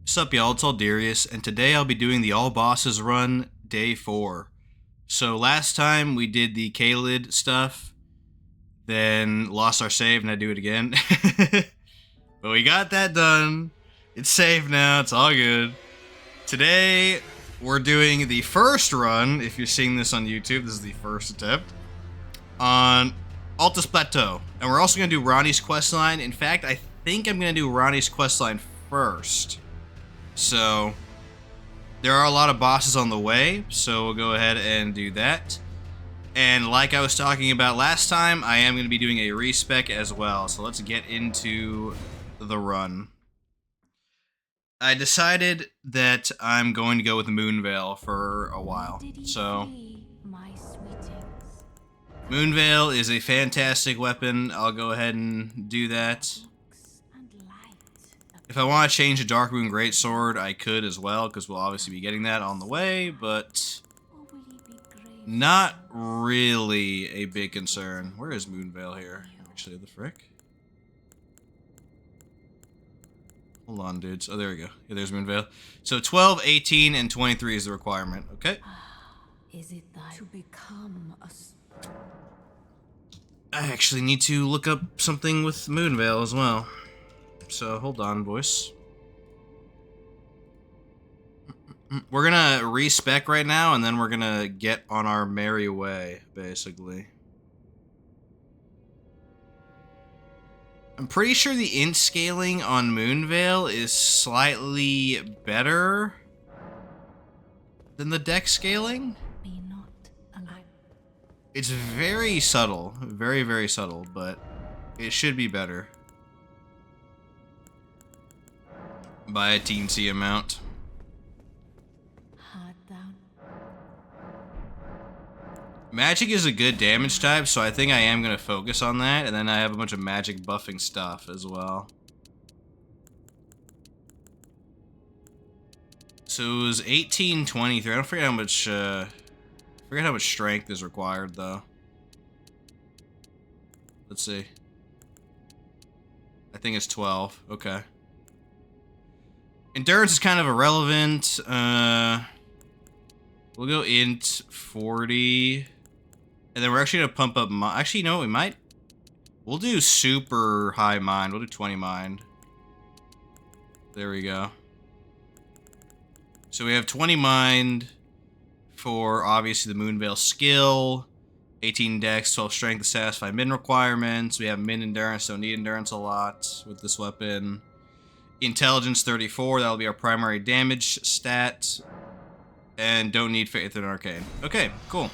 Sup y'all, it's Aldarius, and today I'll be doing the All Bosses run, Day 4. So last time we did the K-Lid stuff, then lost our save and I do it again. But we got that done. It's safe now, it's all good. Today, we're doing the first run, if you're seeing this on YouTube, this is the first attempt, on Altus Plateau. And we're also going to do Ronnie's questline. In fact, I think I'm going to do Ronnie's questline first. So, there are a lot of bosses on the way, so we'll go ahead and do that. And like I was talking about last time, I am going to be doing a respec as well, so let's get into the run. I decided that I'm going to go with Moonveil for a while, so Moonveil is a fantastic weapon. I'll go ahead and do that. If I want to change the Darkmoon Greatsword, I could as well, because we'll obviously be getting that on the way, but not really a big concern. Where is Moonveil here? Actually, the frick? Hold on, dudes. Oh, there we go. Yeah, there's Moonveil. So 12, 18, and 23 is the requirement, okay? Is it to become a... I actually need to look up something with Moonveil as well. So, hold on, boys. We're gonna respec right now, and then we're gonna get on our merry way, basically. I'm pretty sure the int scaling on Moonveil is slightly better than the dex scaling. It's very subtle. Very, very subtle, but it should be better. By a teensy amount. Magic is a good damage type, so I think I am going to focus on that, and then I have a bunch of magic buffing stuff as well. So it was 1823. I don't forget how much forget how much strength is required though. Let's see. I think it's 12. Okay. Endurance is kind of irrelevant. We'll go int 40. And then we're actually going to pump up... Actually, you know what? We might... We'll do super high mind. We'll do 20 mind. There we go. So we have 20 mind for, obviously, the Moonveil skill. 18 dex, 12 strength to satisfy min requirements. We have min endurance, don't need endurance a lot with this weapon. Intelligence 34, that'll be our primary damage stat. And don't need Faith in Arcane. Okay, cool.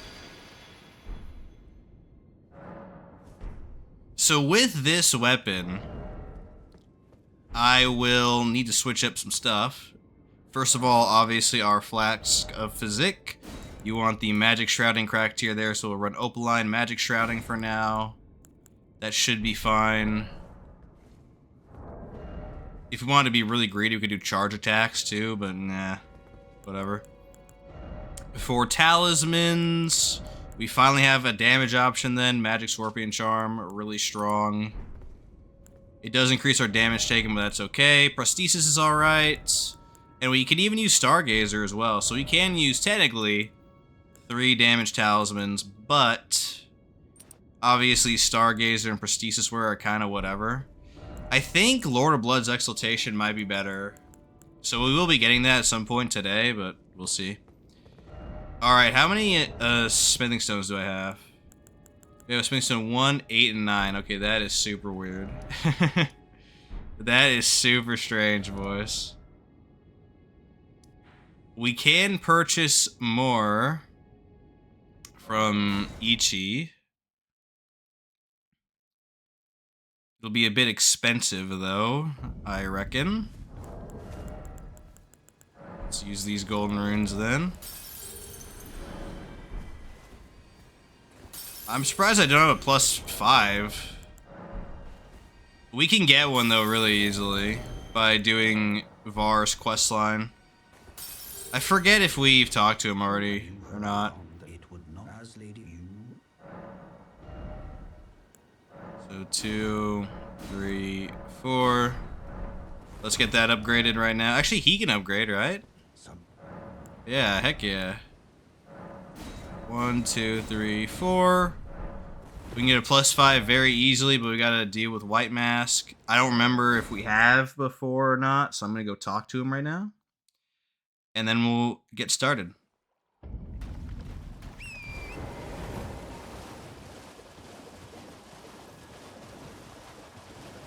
So with this weapon, I will need to switch up some stuff. First of all, obviously our Flask of Physique. You want the Magic Shrouding crack tier there, so we'll run Opaline Magic Shrouding for now. That should be fine. If we wanted to be really greedy, we could do charge attacks too, but nah, whatever. For talismans, we finally have a damage option then. Magic Scorpion Charm, really strong. It does increase our damage taken, but that's okay. Prosthesis is alright. And we can even use Stargazer as well. So we can use, technically, 3 damage talismans, but obviously Stargazer and Prosthesis are kind of whatever. I think Lord of Blood's Exaltation might be better. So we will be getting that at some point today, but we'll see. Alright, how many smithing stones do I have? We have a smithing stone 1, 8, and 9. Okay, that is super weird. That is super strange, boys. We can purchase more from Ichi. It'll be a bit expensive, though, I reckon. Let's use these golden runes, then. I'm surprised I don't have a +5. We can get one, though, really easily by doing Var's questline. I forget if we've talked to him already or not. So 2, 3, 4. Let's get that upgraded right now. Actually, he can upgrade, right? Yeah, heck yeah. 1, 2, 3, 4. We can get a +5 very easily, but we gotta deal with White Mask. I don't remember if we have before or not, so I'm gonna go talk to him right now. And then we'll get started.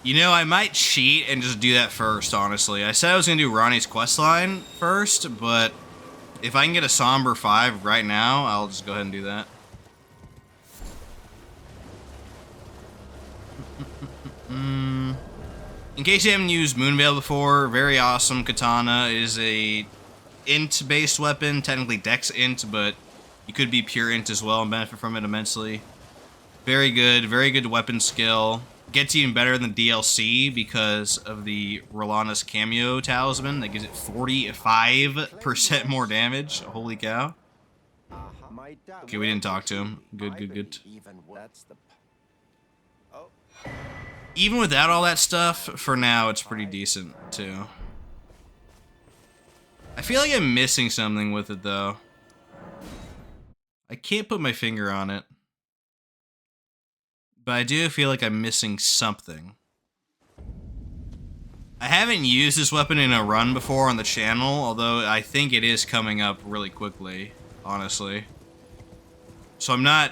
You know, I might cheat and just do that first, honestly. I said I was gonna do Ronnie's questline first, but if I can get a Somber 5 right now, I'll just go ahead and do that. In case you haven't used Moonveil before, very awesome katana. It is a int-based weapon, technically dex int, but you could be pure int as well and benefit from it immensely. Very good weapon skill. Gets even better in the DLC because of the Rolana's cameo talisman that gives it 45% more damage. Holy cow. Okay, we didn't talk to him. Good. Even without all that stuff, for now, it's pretty decent, too. I feel like I'm missing something with it, though. I can't put my finger on it. But I do feel like I'm missing something. I haven't used this weapon in a run before on the channel, although I think it is coming up really quickly, honestly. So I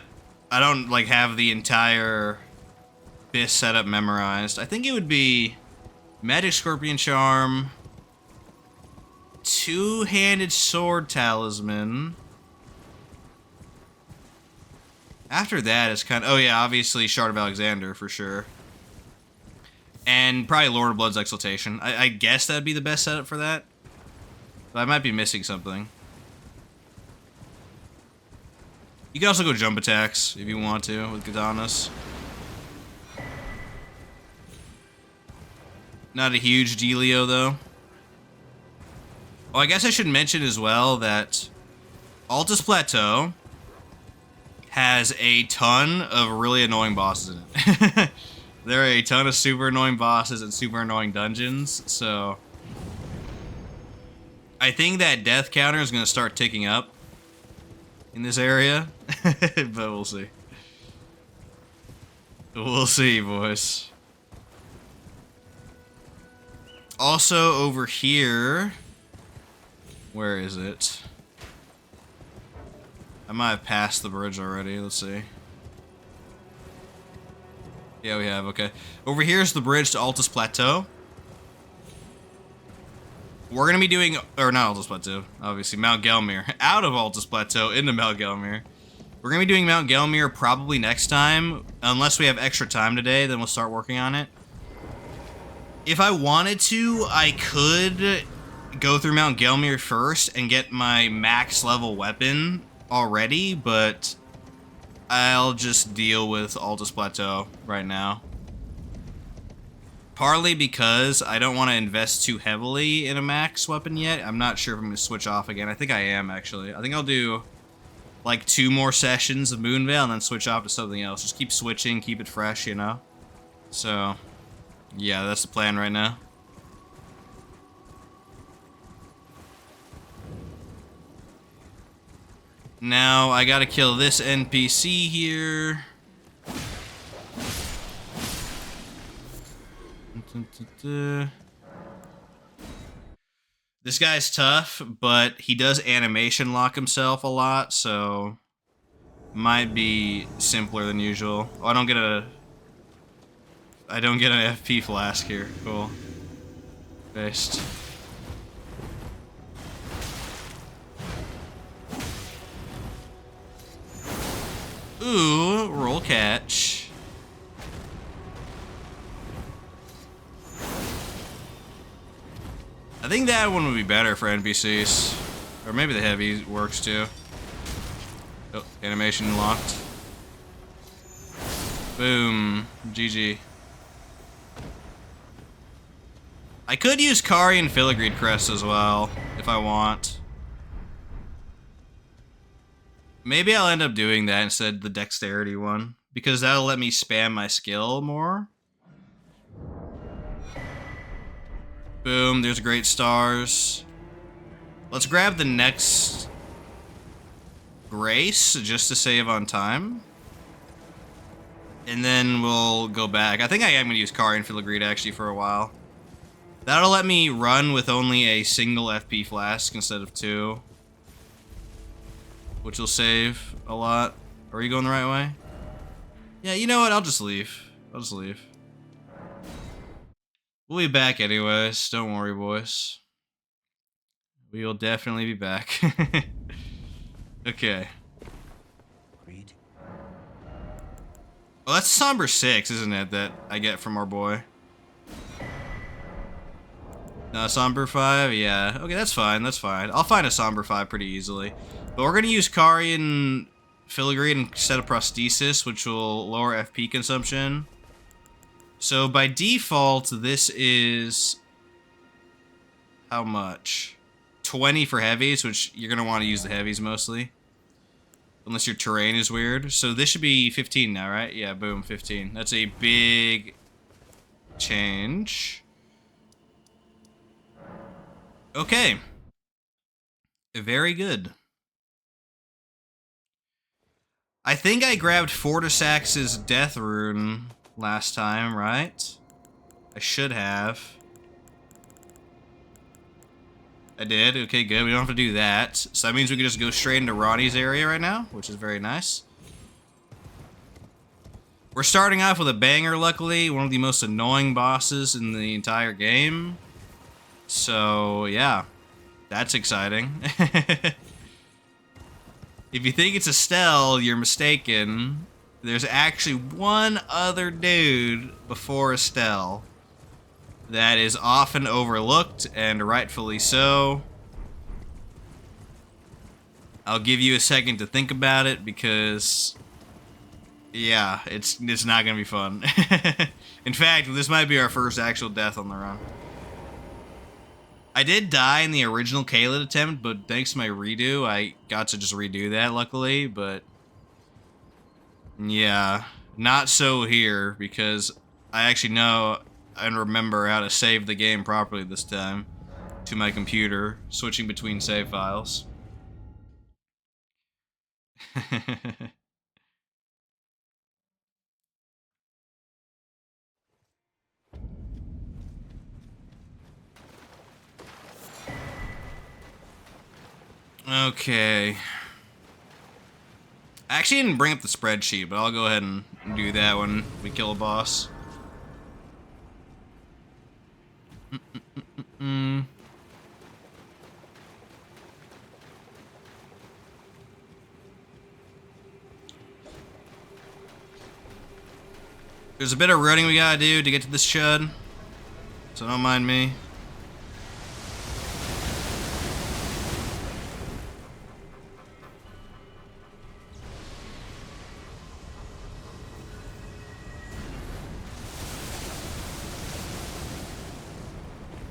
don't, like, have the entire Biss setup memorized. I think it would be Magic Scorpion Charm, Two-Handed Sword Talisman. After that, it's kind of... Oh, yeah, obviously Shard of Alexander, for sure. And probably Lord of Blood's Exaltation. I guess that'd be the best setup for that. But I might be missing something. You can also go jump attacks, if you want to, with katanas. Not a huge dealio, though. Oh, I guess I should mention as well that Altus Plateau has a ton of really annoying bosses in it. There are a ton of super annoying bosses and super annoying dungeons, so I think that death counter is going to start ticking up in this area, but we'll see. We'll see, boys. Also, over here, where is it? I might have passed the bridge already. Let's see. Yeah, we have. Okay. Over here is the bridge to Altus Plateau. We're going to be doing... Or not Altus Plateau, obviously. Mount Gelmir. Out of Altus Plateau into Mount Gelmir. We're going to be doing Mount Gelmir probably next time. Unless we have extra time today, then we'll start working on it. If I wanted to, I could go through Mount Gelmir first and get my max level weapon already, but I'll just deal with Altus Plateau right now. Partly because I don't want to invest too heavily in a max weapon yet. I'm not sure if I'm going to switch off again. I think I am, actually. I think I'll do like 2 more sessions of Moonveil and then switch off to something else. Just keep switching, keep it fresh, you know? So, yeah, that's the plan right now. Now, I gotta kill this NPC here. This guy's tough, but he does animation lock himself a lot, so might be simpler than usual. Oh, I don't get an FP flask here. Cool. Based. Ooh, roll catch. I think that one would be better for NPCs. Or maybe the heavy works too. Oh, animation locked. Boom. GG. I could use Kari and Filigreed Crest as well, if I want. Maybe I'll end up doing that instead of the Dexterity one, because that'll let me spam my skill more. Boom, there's great stars. Let's grab the next Grace just to save on time. And then we'll go back. I think I am going to use Kari and Filigree actually for a while. That'll let me run with only a single FP flask instead of 2. Which will save a lot. Are you going the right way? Yeah, you know what? I'll just leave. I'll just leave. We'll be back anyways. Don't worry, boys. We will definitely be back. Okay. Read. Well, that's Somber 6, isn't it, that I get from our boy? No, Somber 5? Yeah. Okay, that's fine, that's fine. I'll find a Somber 5 pretty easily. But we're gonna use Kari and Filigree instead of Prosthesis, which will lower FP consumption. So by default, this is... how much? 20 for heavies, which you're gonna want to use the heavies mostly. Unless your terrain is weird. So this should be 15 now, right? Yeah, boom, 15. That's a big change. Okay. Very good. I think I grabbed Fortisax's Death Rune last time, right? I should have. I did. Okay, good. We don't have to do that. So that means we can just go straight into Ronnie's area right now, which is very nice. We're starting off with a banger, luckily. One of the most annoying bosses in the entire game. So, yeah. That's exciting. If you think it's Astel, you're mistaken. There's actually one other dude before Astel that is often overlooked, and rightfully so. I'll give you a second to think about it, because... yeah, it's not gonna be fun. In fact, this might be our first actual death on the run. I did die in the original Caelid attempt, but thanks to my redo, I got to just redo that, luckily, but... yeah, not so here, because I actually know and remember how to save the game properly this time to my computer, switching between save files. Okay. I actually didn't bring up the spreadsheet, but I'll go ahead and do that when we kill a boss. There's a bit of running we gotta do to get to this chud, so don't mind me.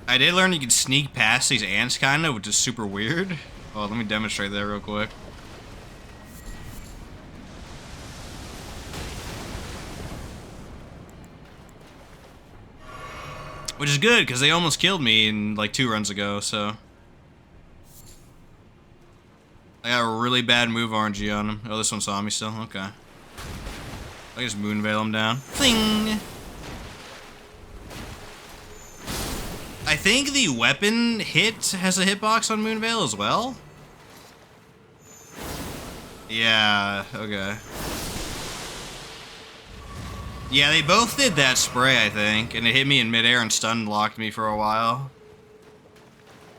I did learn you can sneak past these ants, kinda, which is super weird. Oh, let me demonstrate that real quick. Which is good, because they almost killed me in like 2 runs ago, so... I got a really bad move RNG on him. Oh, this one saw me still? Okay. I just Moonveil him down. Thing! I think the weapon hit has a hitbox on Moonveil as well? Yeah, okay. Yeah, they both did that spray, I think, and it hit me in midair and stun blocked me for a while.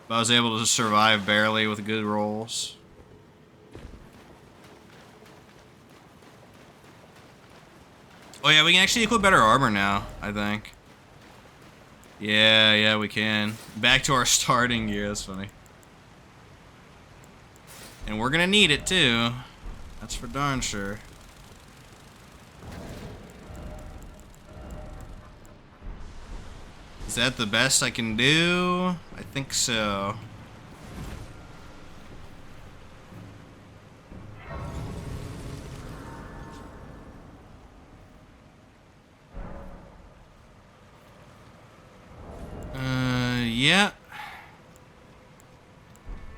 But I was able to survive barely with good rolls. Oh yeah, we can actually equip better armor now, I think. Yeah, we can. Back to our starting gear, that's funny. And we're gonna need it too. That's for darn sure. Is that the best I can do? I think so.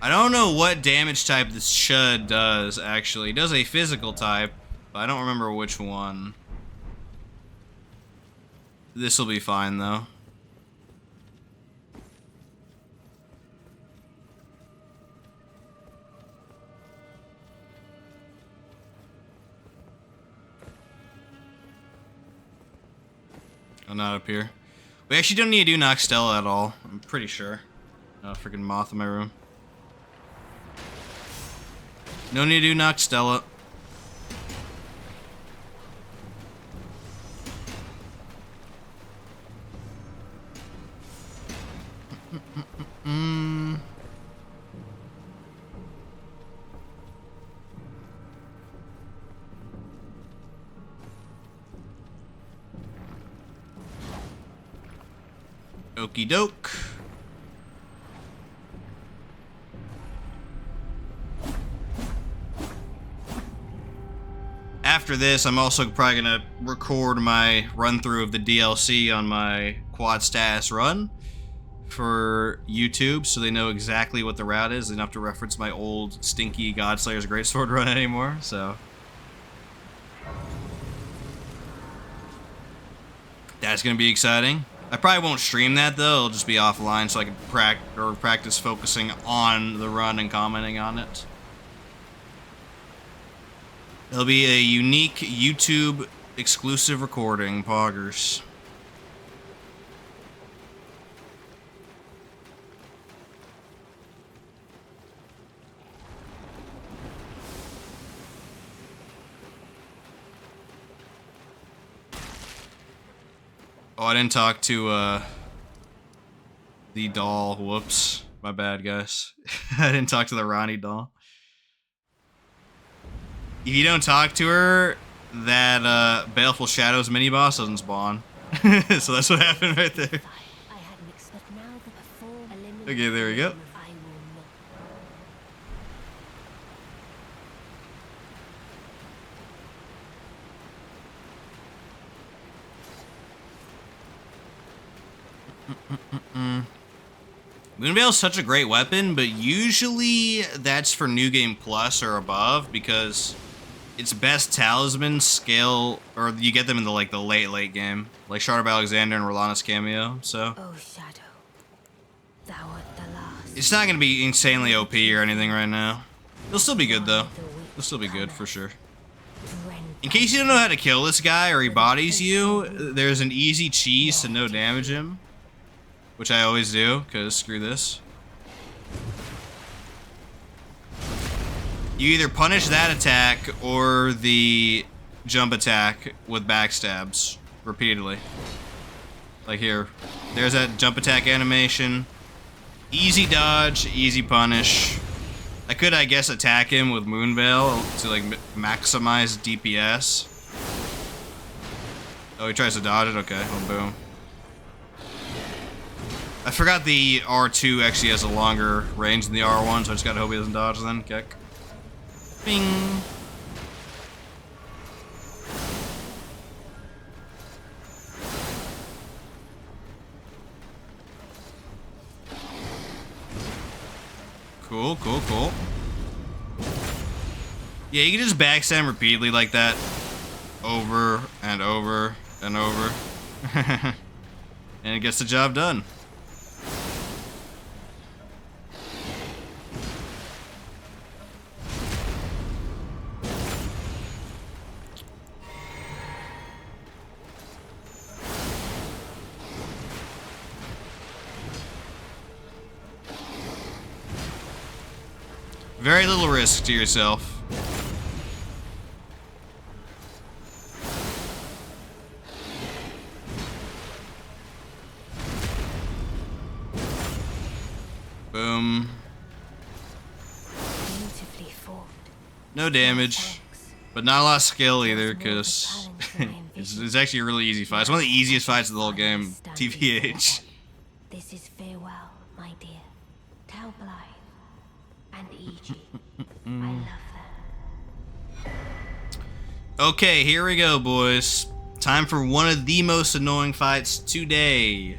I don't know what damage type this Shud does, actually. It does a physical type, but I don't remember which one. This'll be fine, though. Oh, not up here. We actually don't need to do Noxtella at all. I'm pretty sure. Oh, freaking moth in my room. No need to do Noxtella. Okie doke. After this, I'm also probably gonna record my run through of the DLC on my quad status run for YouTube, so they know exactly what the route is. They don't have to reference my old stinky Godslayer's Greatsword run anymore. So that's gonna be exciting. I probably won't stream that though. It'll just be offline, so I can practice focusing on the run and commenting on it. It'll be a unique YouTube exclusive recording, poggers. Oh, I didn't talk to the doll. Whoops. My bad, guys. I didn't talk to the Ronnie doll. If you don't talk to her, that Baleful Shadows mini-boss doesn't spawn. So that's what happened right there. Okay, there we go. Moonveil's such a great weapon, but usually that's for New Game Plus or above, because its best talismans scale, or you get them in the late game, like Shard of Alexander and Rolana's cameo. So Oh, Shadow, thou art the last. it's not gonna be insanely OP or anything right now. It'll still be good though. It'll still be good for sure. In case you don't know how to kill this guy or he bodies you, there's an easy cheese to no damage him, which I always do, because screw this. You either punish that attack or the jump attack with backstabs repeatedly. Like here. There's that jump attack animation. Easy dodge, easy punish. I could, I guess, attack him with Moonveil to like maximize DPS. Oh, he tries to dodge it? Okay, well, boom. I forgot the R2 actually has a longer range than the R1, so I just gotta hope he doesn't dodge then. Kick. Bing. Cool, cool, cool. Yeah, you can just backstab repeatedly like that. Over and over and over. And it gets the job done. Very little risk to yourself. Boom. Beautifully formed. No damage, but not a lot of skill either, because it's actually a really easy fight. It's one of the easiest fights of the whole game, TVH. This is farewell, my dear. Tell Blythe and E.G. I love them. Okay, here we go, boys. Time for one of the most annoying fights today.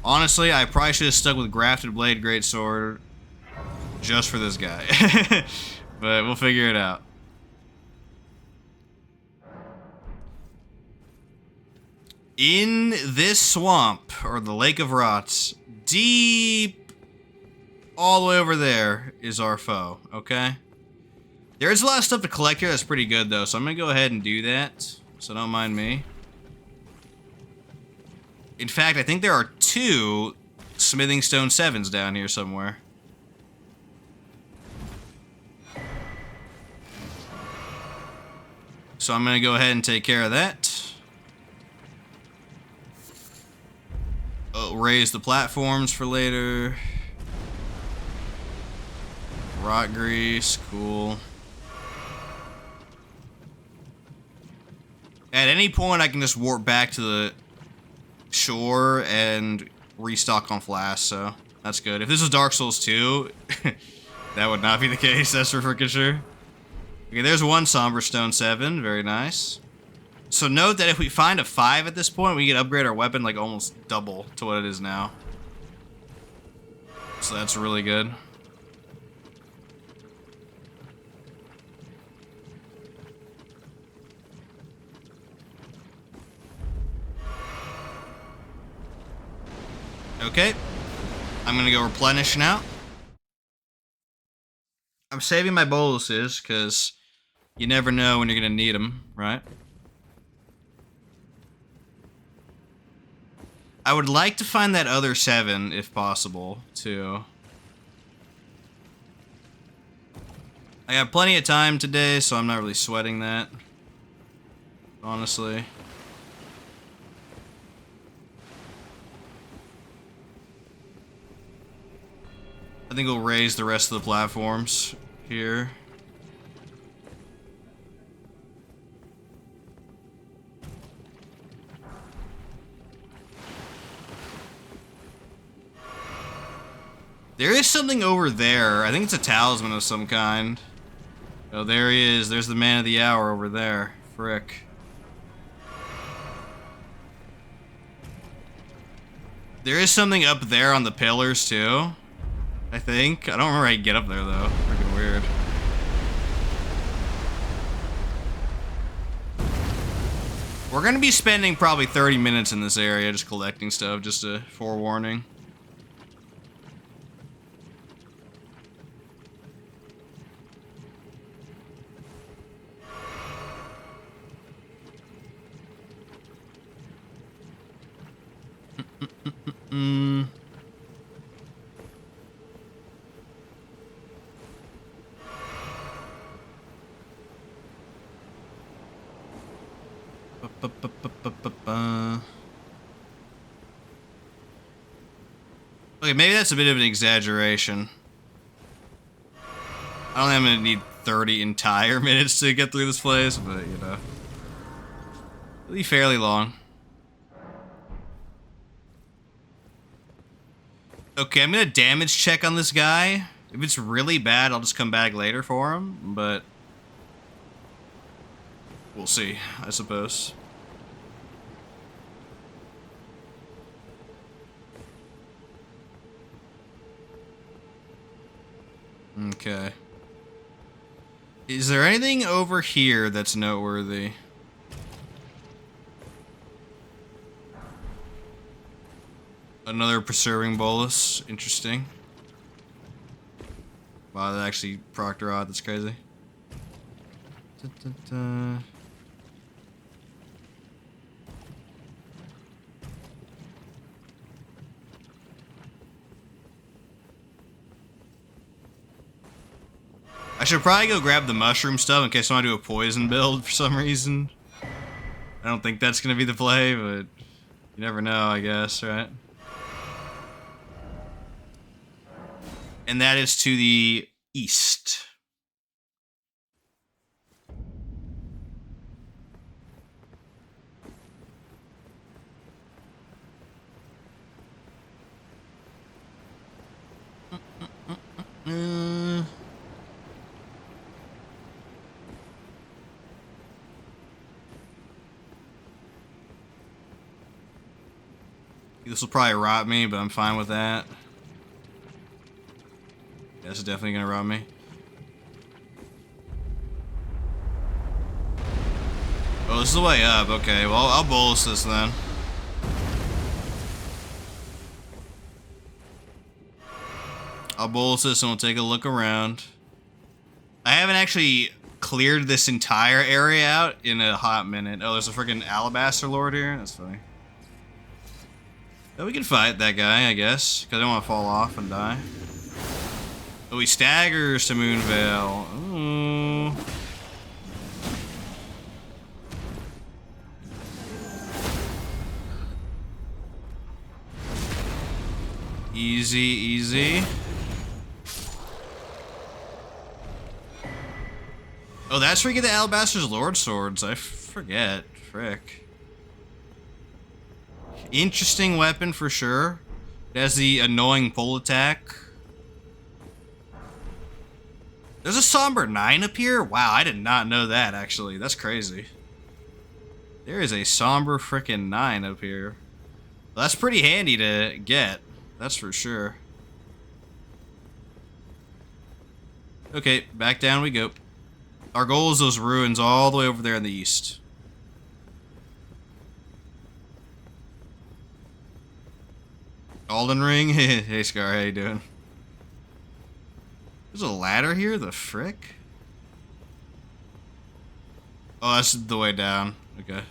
Honestly, I probably should have stuck with Grafted Blade Greatsword just for this guy. But we'll figure it out. In this swamp, or the Lake of Rots, deep all the way over there is our foe, okay? There is a lot of stuff to collect here that's pretty good, though, so I'm going to go ahead and do that, so don't mind me. In fact, I think there are 2 Smithing Stone 7s down here somewhere. So I'm going to go ahead and take care of that. Oh, raise the platforms for later. Rock grease, cool. At any point, I can just warp back to the shore and restock on flasks, so that's good. If this was Dark Souls 2, that would not be the case, that's for freaking sure. Okay, there's 1 Somber Stone 7, very nice. So note that if we find a 5 at this point, we can upgrade our weapon like almost double to what it is now. So that's really good. Okay, I'm gonna go replenish now. I'm saving my boluses, because you never know when you're gonna need them, right? I would like to find that other 7, if possible, too. I got plenty of time today, so I'm not really sweating that, honestly. I think we'll raise the rest of the platforms here. There is something over there. I think it's a talisman of some kind. Oh, there he is. There's the man of the hour over there. Frick. There is something up there on the pillars, too. I think. I don't remember how you get up there, though. Freaking weird. We're gonna be spending probably 30 minutes in this area just collecting stuff, just a forewarning. Okay, maybe that's a bit of an exaggeration. I don't think I'm gonna need 30 entire minutes to get through this place, but you know. It'll be fairly long. Okay, I'm gonna damage check on this guy. If it's really bad, I'll just come back later for him, but we'll see, I suppose. Okay. Is there anything over here that's noteworthy? Another preserving bolus. Interesting. Wow, that actually proctor odd. That's crazy. I should probably go grab the mushroom stuff in case I want to do a poison build for some reason. I don't think that's going to be the play, but you never know, I guess, right? And that is to the east. This will probably rot me, but I'm fine with that. That's definitely gonna run me. Oh, this is the way up. Okay, well, I'll bolus this then. I'll bolus this and we'll take a look around. I haven't actually cleared this entire area out in a hot minute. Oh, there's a freaking Alabaster Lord here? That's funny. But we can fight that guy, I guess, because I don't want to fall off and die. Oh, he staggers to Moonveil. Ooh. Easy, easy. Oh, that's where you get the Alabaster's Lord Swords. I forget. Frick. Interesting weapon for sure. It has the annoying pull attack. There's a Somber 9 up here? Wow, I did not know that, actually. That's crazy. There is a Somber frickin' 9 up here. Well, that's pretty handy to get. That's for sure. Okay, back down we go. Our goal is those ruins all the way over there in the east. Elden Ring? Hey Scar, how you doing? There's a ladder here? The frick? Oh, that's the way down. Okay.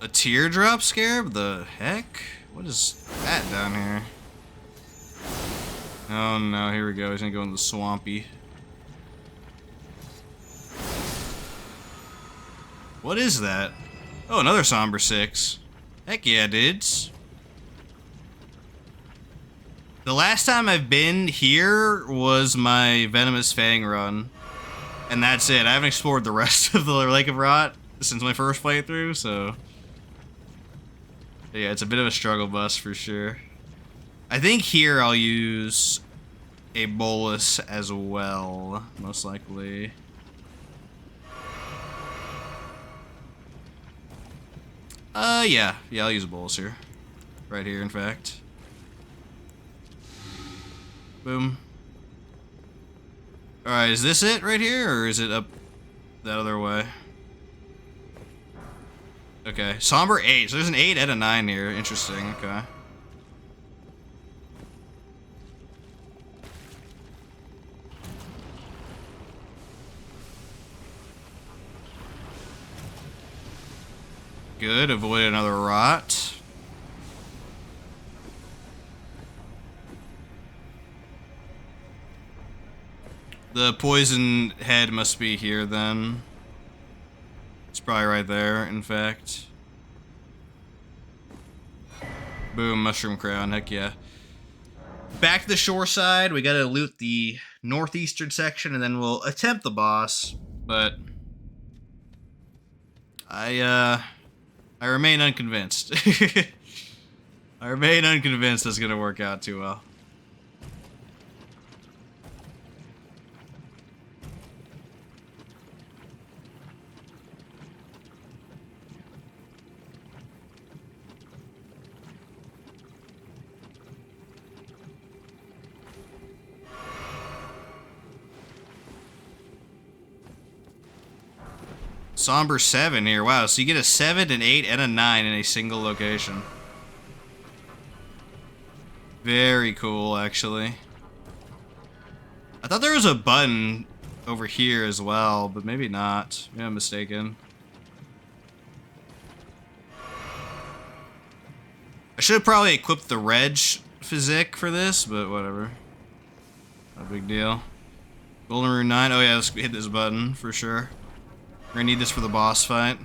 A teardrop scarab? The heck? What is that down here? Oh no, here we go. He's gonna go in the swampy. What is that? Oh, another Somber 6. Heck yeah, dudes. The last time I've been here was my Venomous Fang run. And that's it. I haven't explored the rest of the Lake of Rot since my first playthrough, so... yeah, it's a bit of a struggle bus for sure. I think here I'll use a bolus as well, most likely. Yeah, I'll use a bolus here. Right here, in fact. Boom. Alright, is this it right here, or is it up that other way? Okay, Somber 8. So there's an 8 and a 9 here. Interesting, okay. Good, avoid another rot. The poison head must be here then. It's probably right there, in fact. Boom, Mushroom Crown, heck yeah. Back to the shore side, we gotta loot the northeastern section and then we'll attempt the boss, but I remain unconvinced. I remain unconvinced it's gonna work out too well. Somber 7 here. Wow, so you get a 7, an 8, and a 9 in a single location. Very cool, actually. I thought there was a button over here as well, but maybe not. Maybe I'm mistaken. I should have probably equipped the Reg Physique for this, but whatever. No big deal. Golden Rune 9. Oh yeah, let's hit this button for sure. We're gonna need this for the boss fight.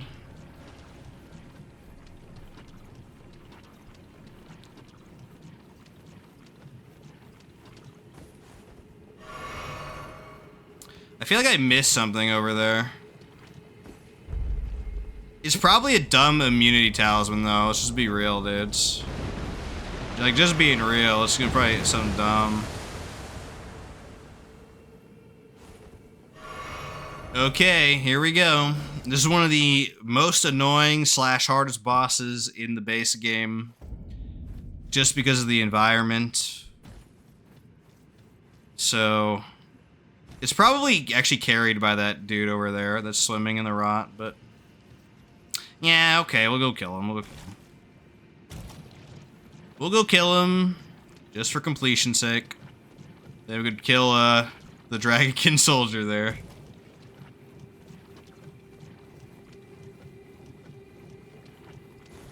I feel like I missed something over there. It's probably a dumb immunity talisman though, let's just be real, dudes. Like, just being real, it's gonna probably something dumb. Okay, here we go. This is one of the most annoying / hardest bosses in the base game. Just because of the environment. So, it's probably actually carried by that dude over there that's swimming in the rot, but... Yeah, okay, we'll go kill him. We'll go kill him, just for completion's sake. Then we could kill, the Dragonkin soldier there.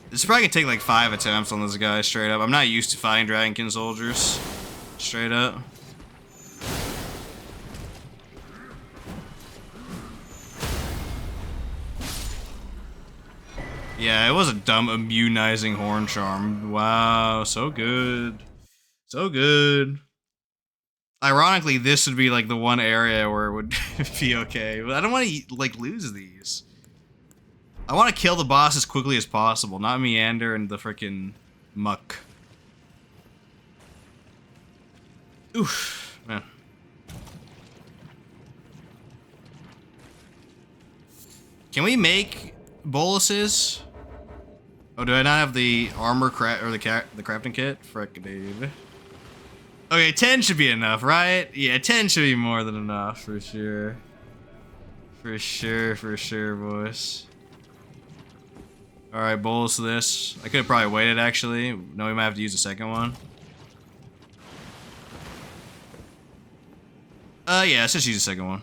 This is probably gonna take like 5 attempts on this guy, straight up. I'm not used to fighting Dragonkin soldiers. Straight up. Yeah, it was a dumb immunizing horn charm. Wow, so good. So good. Ironically, this would be like the one area where it would be okay. But I don't want to like lose these. I want to kill the boss as quickly as possible, not meander and the frickin' muck. Oof, man. Can we make boluses? Oh, do I not have the armor or the crafting kit? Frick, dude. Okay, 10 should be enough, right? Yeah, 10 should be more than enough, for sure. For sure, boys. Alright, bolus this. I could have probably waited, actually. No, we might have to use the second one. Yeah, let's just use the second one.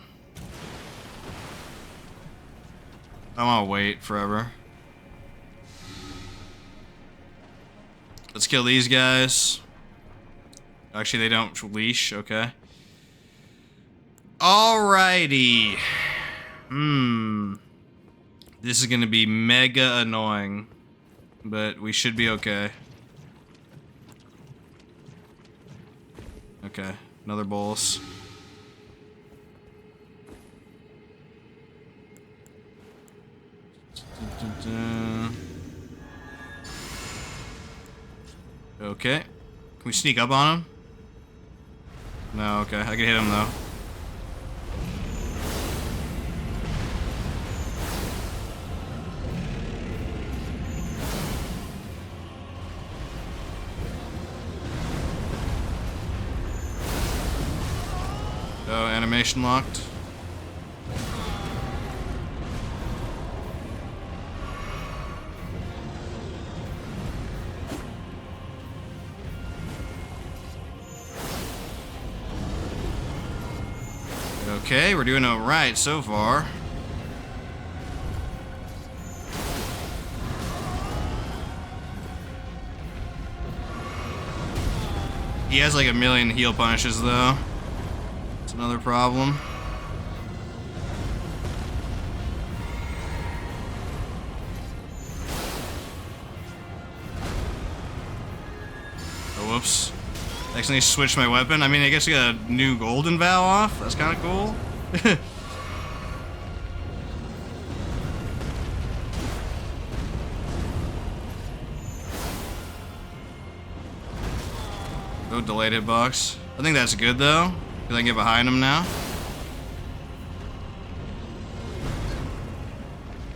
I don't want to wait forever. Let's kill these guys. Actually, they don't leash, okay. Alrighty. This is gonna be mega annoying, but we should be okay. Okay, another bolus. Okay. Can we sneak up on him? No, okay. I can hit him though. Oh, animation locked. Okay, we're doing alright so far. He has like a million heal punishes though. It's another problem. Oh, whoops. Accidentally switched my weapon. I mean, I guess I got a new golden vow off. That's kind of cool. Oh, delayed hitbox. I think that's good though, because I can get behind him now.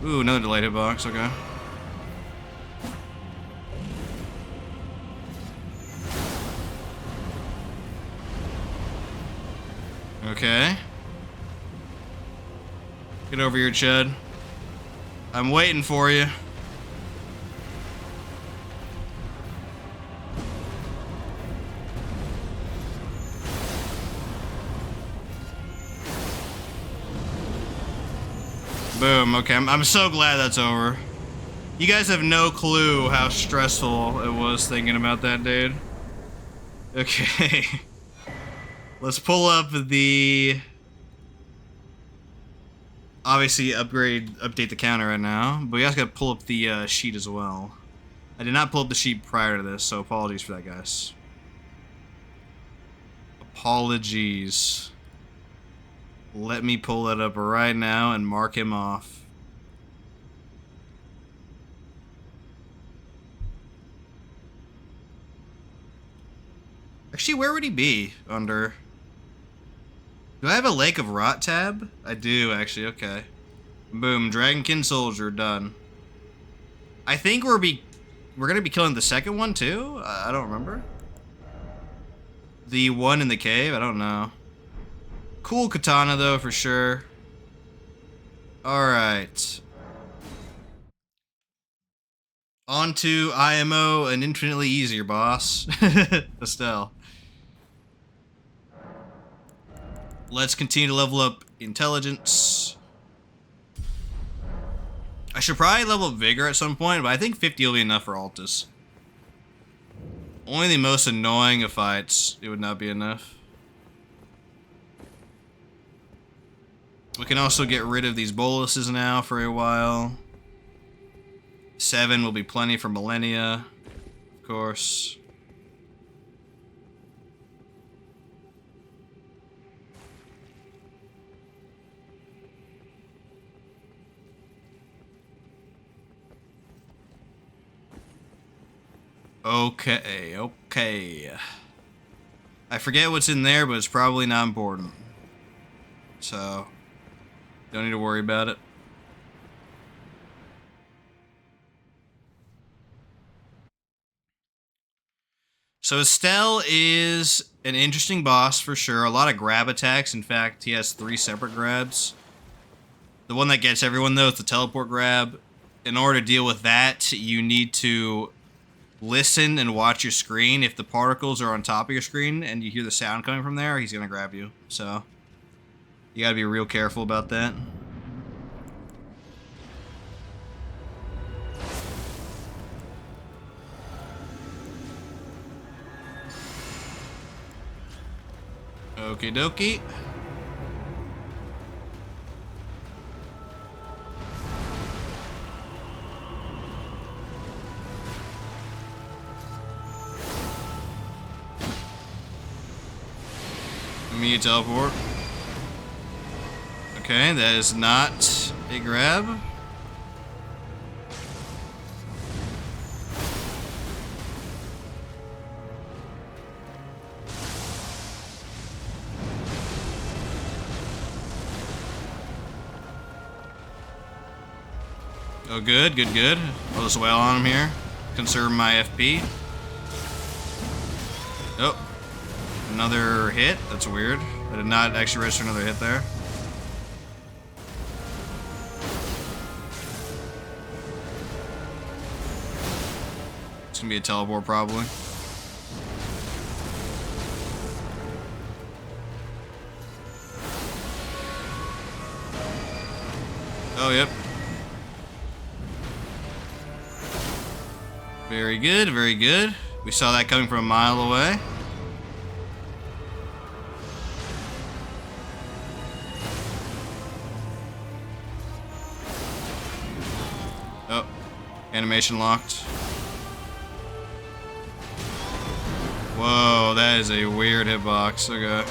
Ooh, another delayed hitbox. Okay. Okay. Get over here, Chud. I'm waiting for you. Boom, okay. I'm so glad that's over. You guys have no clue how stressful it was thinking about that, dude. Okay. Let's pull up the... Obviously, update the counter right now, but we also gotta pull up the sheet as well. I did not pull up the sheet prior to this, so apologies for that, guys. Apologies. Let me pull that up right now and mark him off. Actually, where would he be under... Do I have a Lake of Rot tab? I do, actually, okay. Boom, Dragonkin soldier done. I think we're gonna be killing the second one too. I don't remember. The one in the cave. I don't know. Cool katana though for sure. All right. On to IMO, an infinitely easier boss. Astel. Let's continue to level up intelligence. I should probably level up vigor at some point, but I think 50 will be enough for Altus. Only the most annoying of fights, it would not be enough. We can also get rid of these boluses now for a while. 7 will be plenty for millennia, of course. Okay. I forget what's in there, but it's probably not important. So, don't need to worry about it. So Astel is an interesting boss for sure. A lot of grab attacks. In fact, he has 3 separate grabs. The one that gets everyone though is the teleport grab. In order to deal with that, you need to listen and watch your screen. If the particles are on top of your screen and you hear the sound coming from there, he's gonna grab you. So you gotta be real careful about that. Okie dokie. Me teleport. Okay, that is not a grab. Oh, good. I'll just wail on him here. Conserve my FP. Oh. Another hit? That's weird. I did not actually register another hit there. It's gonna be a teleport probably. Oh, yep. Very good. We saw that coming from a mile away. Oh, animation locked. Whoa, that is a weird hitbox. Okay.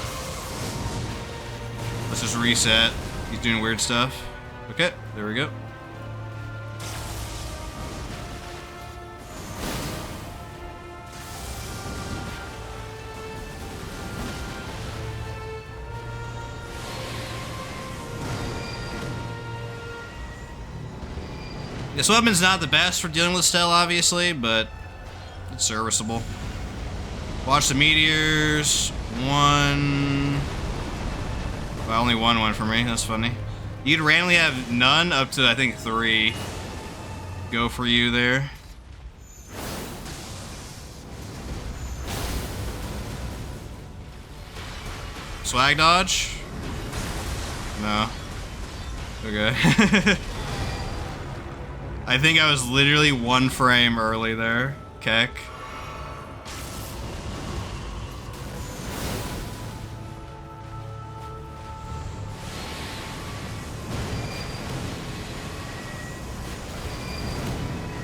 Let's just reset. He's doing weird stuff. Okay, there we go. This weapon's not the best for dealing with Astel, obviously, but it's serviceable. Watch the meteors. 1. Well, only 1 went for me. That's funny. You'd randomly have none up to, I think, 3 go for you there. Swag dodge? No. Okay. I think I was literally 1 frame early there. Keck.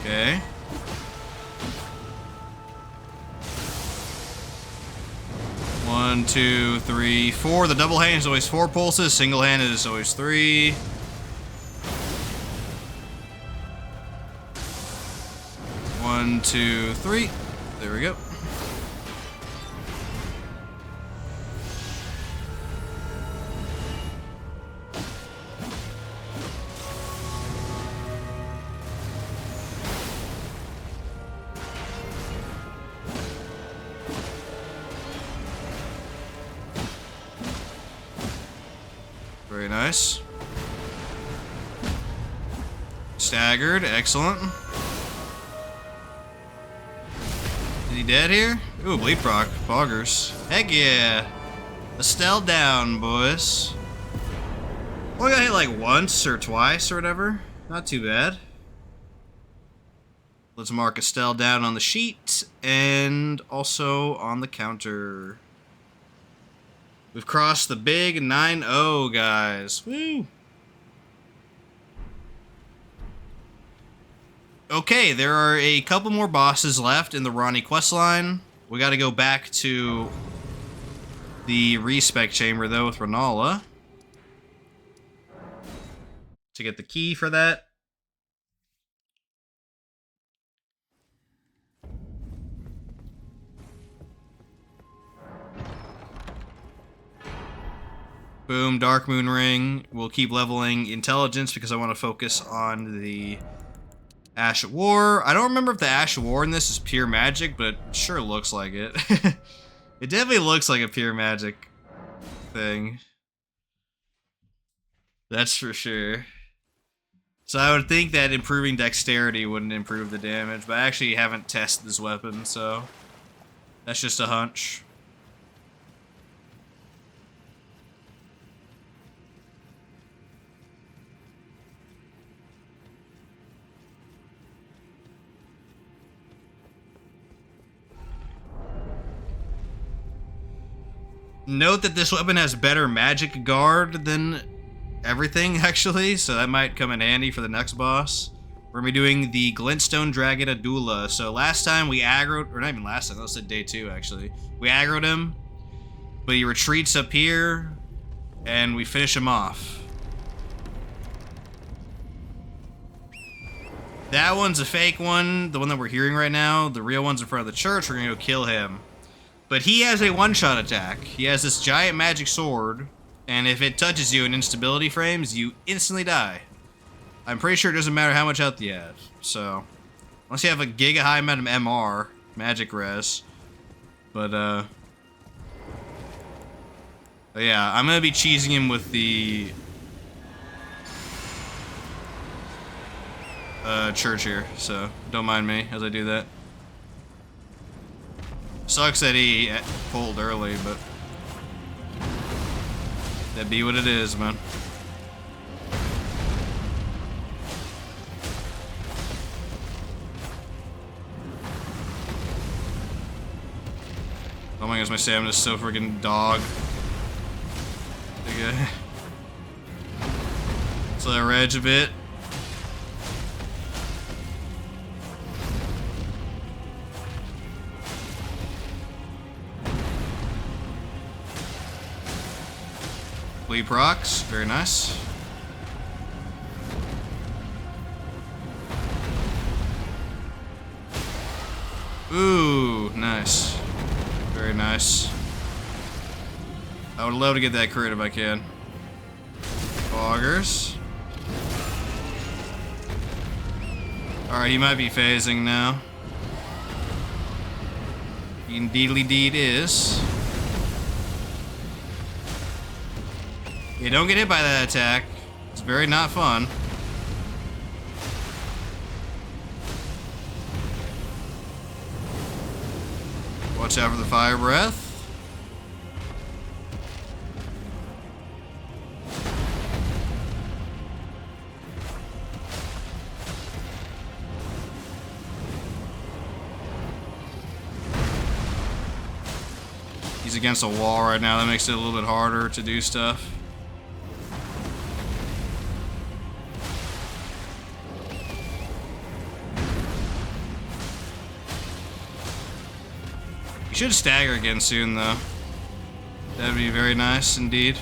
Okay. One, 2, 3, 4. The double hand is always 4 pulses. Single hand is always 3. One, 2, 3. There we go. nice. Staggered, excellent. Is he dead here? Ooh, bleed proc, poggers. Heck yeah. Astel down, boys. Only got hit like once or twice or whatever. Not too bad. Let's mark Astel down on the sheet and also on the counter. We've crossed the big 9-0, guys. Woo! Okay, there are a couple more bosses left in the Ronnie questline. We gotta go back to the respec chamber, though, with Renala to get the key for that. Boom, Dark Moon Ring. We'll keep leveling intelligence because I want to focus on the Ash of War. I don't remember if the Ash of War in this is pure magic, but it sure looks like it. It definitely looks like a pure magic thing. That's for sure. So I would think that improving dexterity wouldn't improve the damage, but I actually haven't tested this weapon, so that's just a hunch. Note that this weapon has better magic guard than everything, actually, so that might come in handy for the next boss. We're gonna be doing the Glintstone Dragon Adula. So last time we aggroed, or not even last time, that was day 2 actually. We aggroed him, but he retreats up here, and we finish him off. That one's a fake one, the one that we're hearing right now. The real one's in front of the church. We're gonna go kill him. But he has a one-shot attack. He has this giant magic sword, and if it touches you in instability frames, you instantly die. I'm pretty sure it doesn't matter how much health you have. So, unless you have a giga high amount of MR, magic res. But yeah, I'm gonna be cheesing him with the church here, so don't mind me as I do that. Sucks that he pulled early, but that be what it is, man. Oh my gosh, my stamina's so freaking dog. Okay. So I reg a bit. Bleed procs, very nice. Ooh, nice. Very nice. I would love to get that crit if I can. Foggers. Alright, he might be phasing now. He indeedly is. Yeah, don't get hit by that attack. It's very not fun. Watch out for the fire breath. He's against a wall right now. That makes it a little bit harder to do stuff. Should stagger again soon, though. That'd be very nice indeed.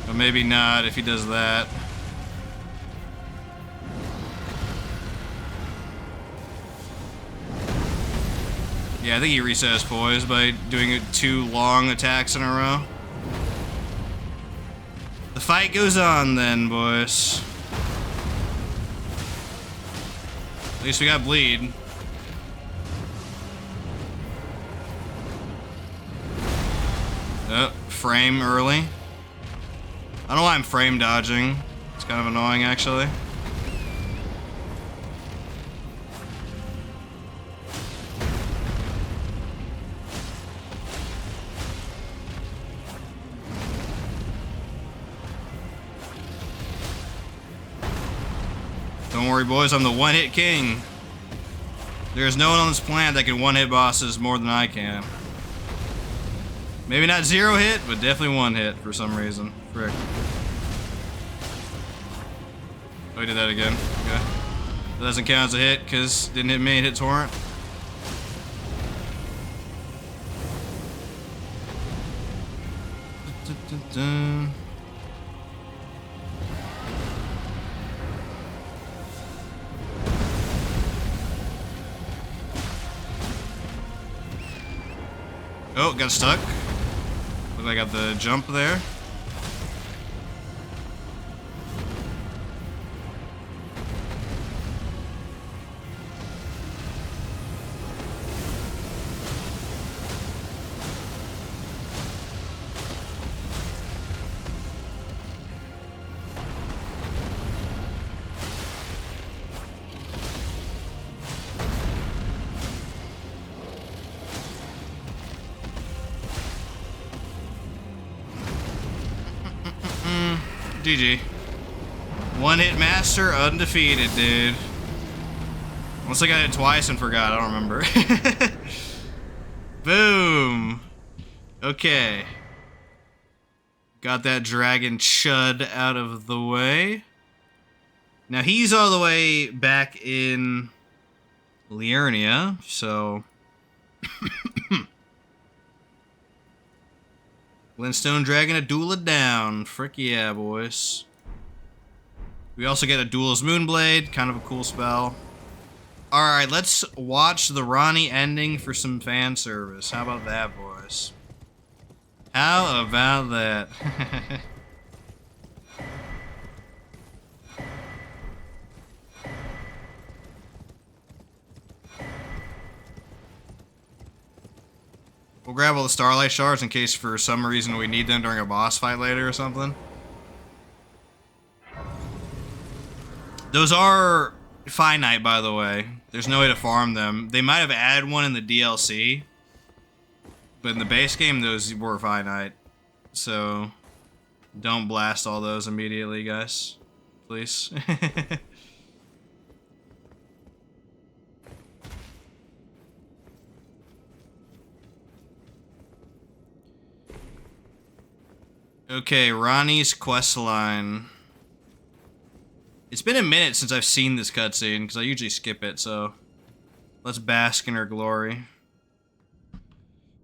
But maybe not if he does that. Yeah, I think he reset his poise by doing 2 long attacks in a row. The fight goes on then, boys. At least we got bleed. frame early. I don't know why I'm frame dodging. It's kind of annoying, actually. Don't worry, boys, I'm the one-hit king. There's no one on this planet that can one-hit bosses more than I can. Maybe not 0 hit, but definitely 1 hit for some reason. Frick. Oh, he did that again. Okay. That doesn't count as a hit, because it didn't hit me, it hit Torrent. Oh, got stuck. Look like I got the jump there. GG. One-hit master, undefeated, dude. Unless I got it twice and forgot, I don't remember. Boom. Okay. Got that dragon chud out of the way. Now he's all the way back in Liurnia, so... Glintstone Dragon Adula down. Frick yeah, boys. We also get Adula's Moonblade, kind of a cool spell. Alright, let's watch the Ronnie ending for some fan service. How about that, boys? How about that? We'll grab all the Starlight Shards in case for some reason we need them during a boss fight later or something. Those are finite, by the way. There's no way to farm them. They might have added one in the DLC, but in the base game, those were finite. So, don't blast all those immediately, guys. Please. Okay, Ronnie's questline. It's been a minute since I've seen this cutscene, because I usually skip it, so... Let's bask in her glory.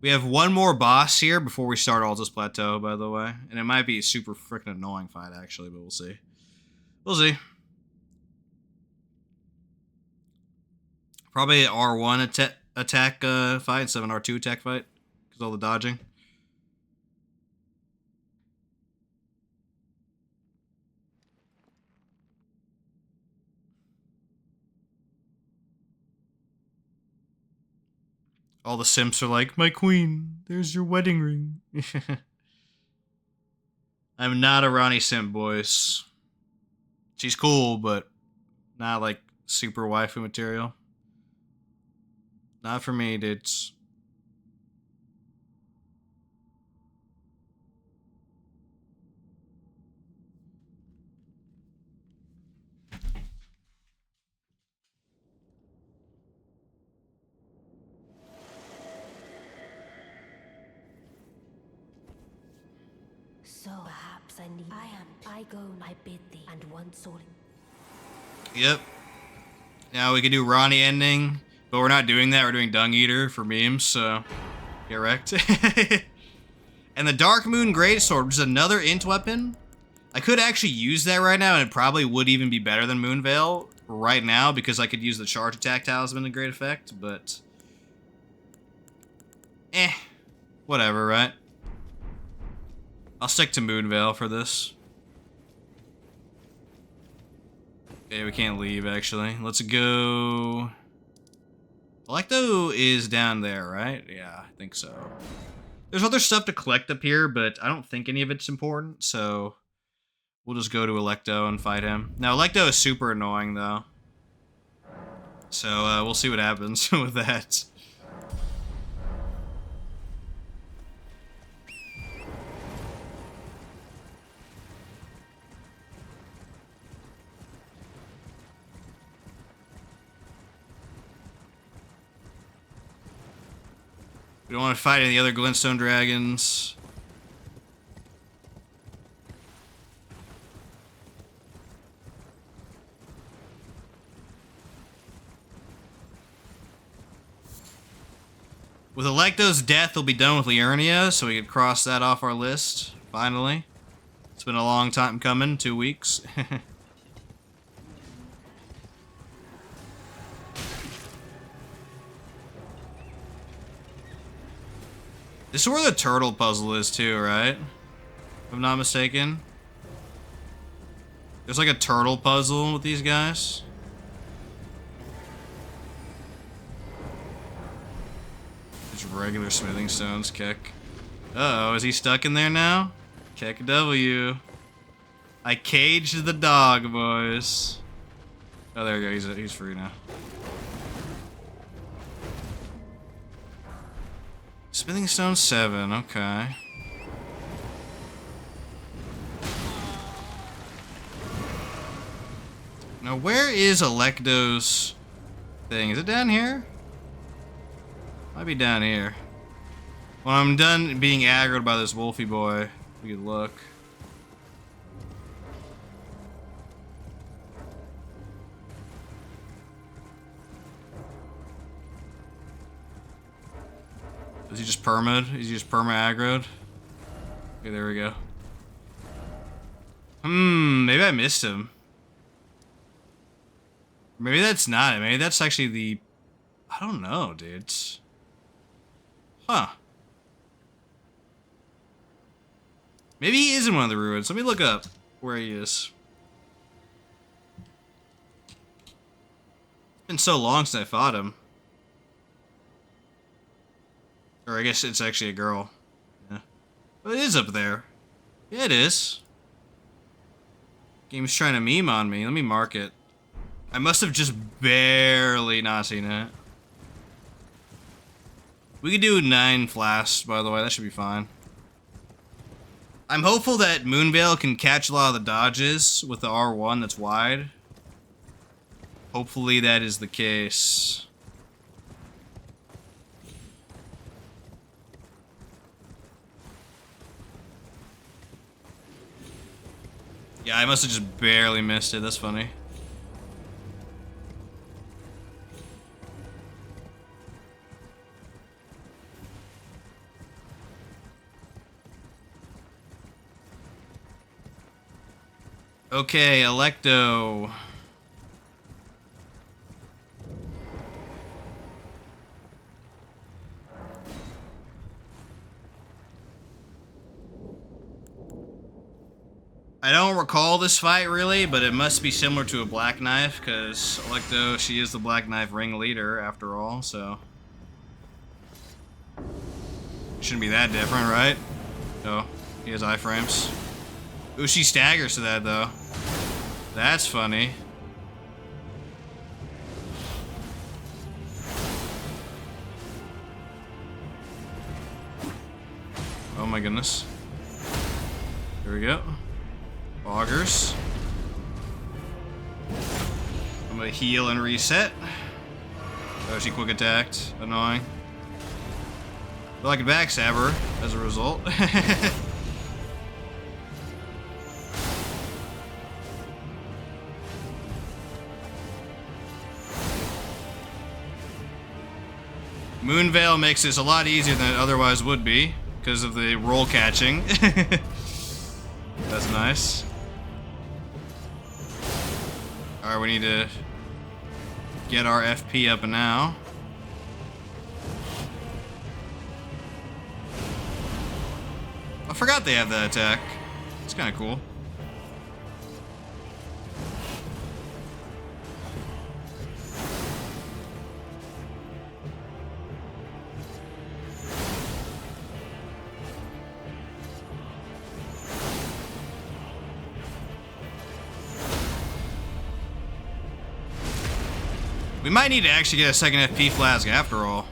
We have one more boss here before we start Altus Plateau, by the way. And it might be a super freaking annoying fight, actually, but we'll see. We'll see. Probably R1 attack fight instead of an R2 attack fight, because all the dodging. All the simps are like, my queen, there's your wedding ring. I'm not a Ronnie simp, boys. She's cool, but not like super waifu material. Not for me, dudes. So perhaps I go, I bid thee, and one soul. Yep. Now we can do Ronnie ending, but we're not doing that. We're doing Dung Eater for memes, so get wrecked. And the Dark Moon Greatsword, which is another int weapon. I could actually use that right now, and it probably would even be better than Moonveil right now, because I could use the Charge Attack Talisman to great effect, but... whatever, right? I'll stick to Moonveil for this. Okay, we can't leave, actually. Let's go... Alecto is down there, right? Yeah, I think so. There's other stuff to collect up here, but I don't think any of it's important, so we'll just go to Alecto and fight him. Now, Alecto is super annoying, though. So, we'll see what happens with that. We don't want to fight any other Glintstone dragons. With Alecto's death, we'll be done with Liurnia, so we can cross that off our list, finally. It's been a long time coming, 2 weeks. This is where the turtle puzzle is too, right? If I'm not mistaken. There's like a turtle puzzle with these guys. Just regular smithing stones, kick. Uh-oh, is he stuck in there now? Kick a W. I caged the dog, boys. Oh, there we go, he's free now. Smithing stone 7, okay. Now, where is Alecto's thing? Is it down here? Might be down here. When I'm done being aggroed by this wolfy boy, we could look. Is he just perma'd? Is he just perma-aggroed? Okay, there we go. Maybe I missed him. Maybe that's not it. Maybe that's actually the... I don't know, dude. Huh. Maybe he is in one of the ruins. Let me look up where he is. It's been so long since I fought him. Or I guess it's actually a girl. Yeah. But it is up there. Yeah, it is. Game's trying to meme on me. Let me mark it. I must have just barely not seen it. We could do 9 flasks, by the way. That should be fine. I'm hopeful that Moonveil can catch a lot of the dodges with the R1 that's wide. Hopefully that is the case. Yeah, I must have just barely missed it. That's funny. Okay, Alecto. I don't recall this fight really, but it must be similar to a Black Knife, because Alecto, she is the Black Knife Ringleader after all, so... Shouldn't be that different, right? Oh, he has iframes. Ooh, she staggers to that, though. That's funny. Oh my goodness. Here we go. Augers. I'm gonna heal and reset. Oh, she quick attacked. Annoying. But I can backstab her as a result. Moonveil makes this a lot easier than it otherwise would be because of the roll catching. That's nice. Alright, we need to get our FP up and now. I forgot they have that attack. It's kind of cool. We might need to actually get a second FP flask after all.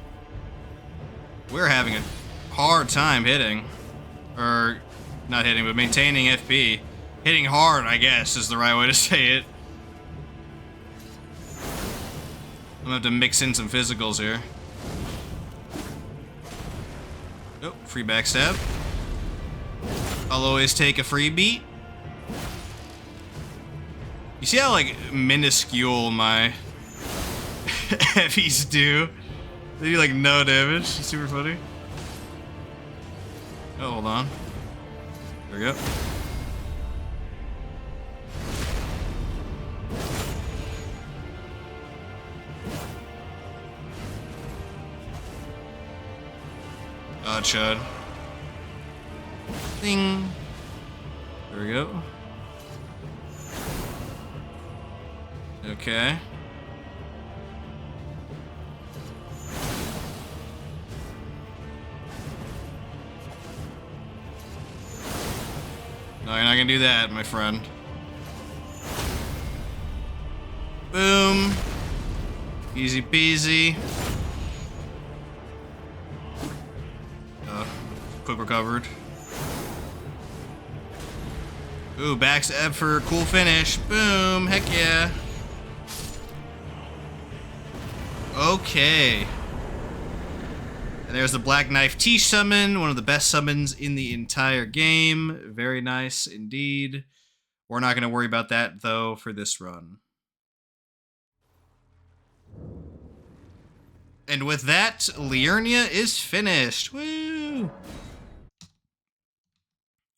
We're having a hard time hitting. Or, not hitting, but maintaining FP. Hitting hard, I guess, is the right way to say it. I'm gonna have to mix in some physicals here. Oh, free backstab. I'll always take a free beat. You see how, like, minuscule my heavies do? They do, like, no damage. It's super funny. Oh, hold on. There we go. Oh, chud. Ding. There we go. Okay. No, you're not gonna do that, my friend. Boom. Easy peasy. Quick recovered. Ooh, backstab for a cool finish. Boom. Heck yeah. Okay. And there's the Black Knife T summon, one of the best summons in the entire game. Very nice indeed. We're not going to worry about that, though, for this run. And with that, Liurnia is finished. Woo!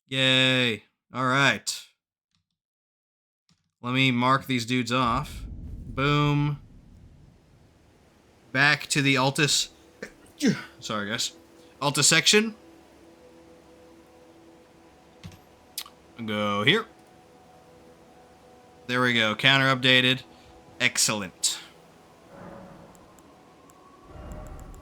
Yay. Alright. Let me mark these dudes off. Boom. Back to the Altus. Sorry, guys. Altus section. Go here. There we go. Counter updated. Excellent.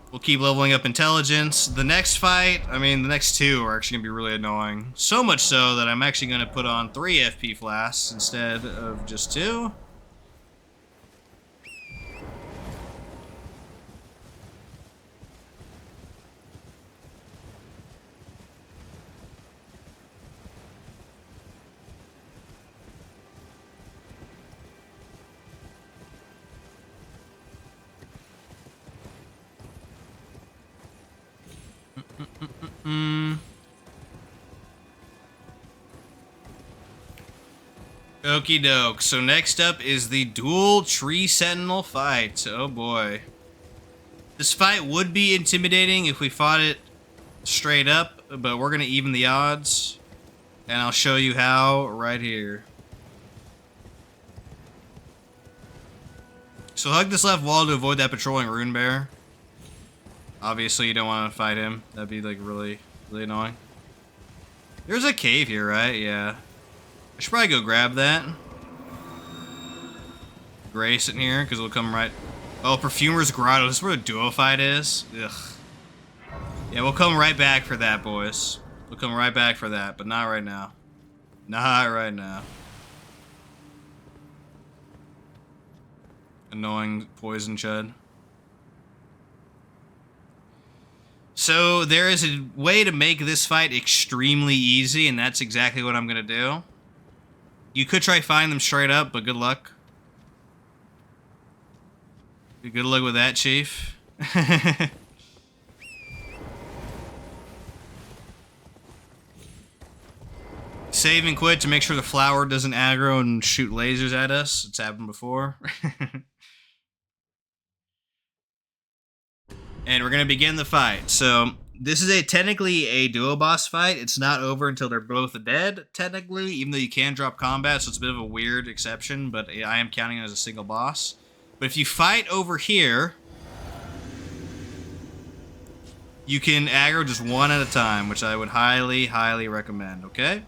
We'll keep leveling up intelligence. The next fight, I mean, the next two are actually going to be really annoying. So much so that I'm actually going to put on 3 FP flasks instead of just 2. Okie doke. So next up is the dual tree sentinel fight. Oh boy. This fight would be intimidating if we fought it straight up, but we're going to even the odds. And I'll show you how right here. So hug this left wall to avoid that patrolling rune bear. Obviously you don't want to fight him. That'd be like really annoying. There's a cave here, right? Yeah. I should probably go grab that. Grace in here, because we'll come right... Oh, Perfumer's Grotto. This is where the duo fight is? Ugh. Yeah, we'll come right back for that, boys. We'll come right back for that, but not right now. Not right now. Annoying poison chud. So, there is a way to make this fight extremely easy, and that's exactly what I'm going to do. You could try fighting them straight up, but good luck. Good luck with that, Chief. Save and quit to make sure the flower doesn't aggro and shoot lasers at us. It's happened before. And we're going to begin the fight. So, this is technically a duo boss fight. It's not over until they're both dead, technically, even though you can drop combat, so it's a bit of a weird exception, but I am counting it as a single boss. But if you fight over here, you can aggro just one at a time, which I would highly, highly recommend, okay?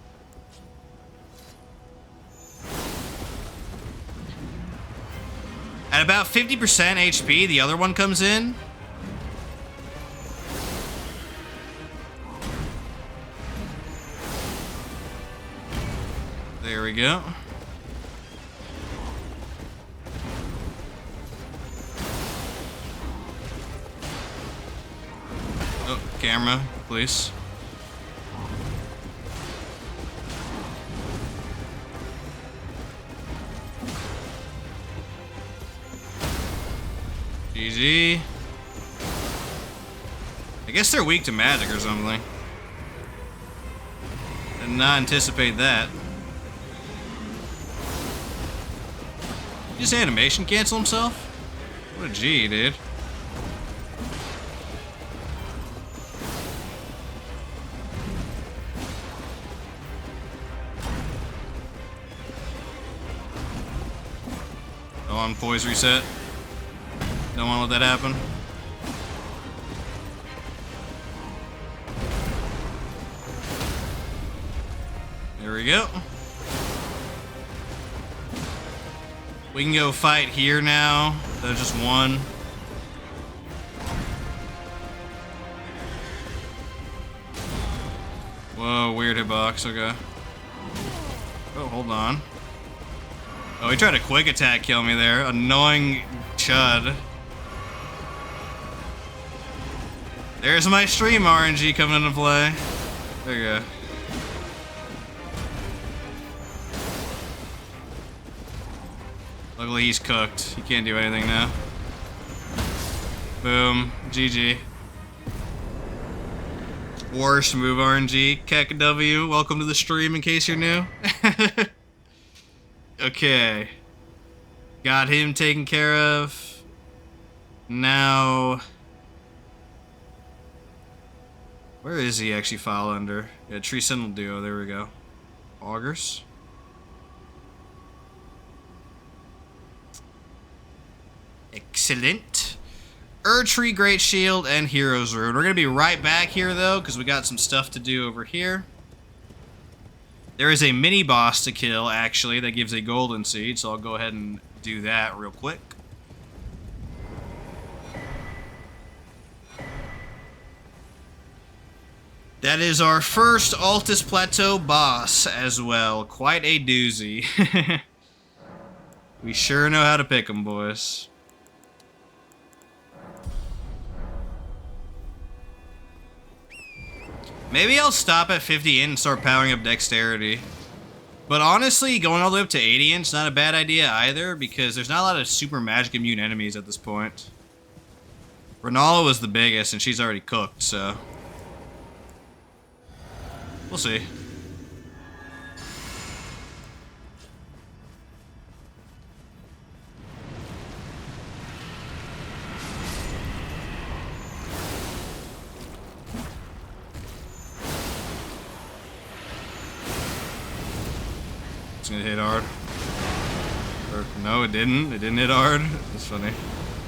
At about 50% HP, the other one comes in. There we go. camera, please. GG. I guess they're weak to magic or something. Did not anticipate that. Did his animation cancel himself? What a G, dude. Go on, poise reset. Don't want to let that happen. There we go. We can go fight here now. There's just one. Whoa, weird hitbox. Okay. Oh, hold on. Oh, he tried a quick attack kill me there. Annoying chud. There's my stream RNG coming into play. There you go. Luckily he's cooked. He can't do anything now. Boom. GG. Worst move RNG. KekW, welcome to the stream in case you're new. Okay. Got him taken care of. Now... where is he actually file under? Yeah, Sentinel Duo, there we go. Augurs. Excellent. Erdtree, Great Shield, and Hero's Rune. We're going to be right back here, though, because we got some stuff to do over here. There is a mini-boss to kill, actually, that gives a golden seed, so I'll go ahead and do that real quick. That is our first Altus Plateau boss as well. Quite a doozy. We sure know how to pick them, boys. Maybe I'll stop at 50 in and start powering up dexterity. But honestly, going all the way up to 80 in is not a bad idea either, because there's not a lot of super magic immune enemies at this point. Renala was the biggest, and she's already cooked, so... we'll see. It's gonna hit hard. Or, no, it didn't. It didn't hit hard. That's funny.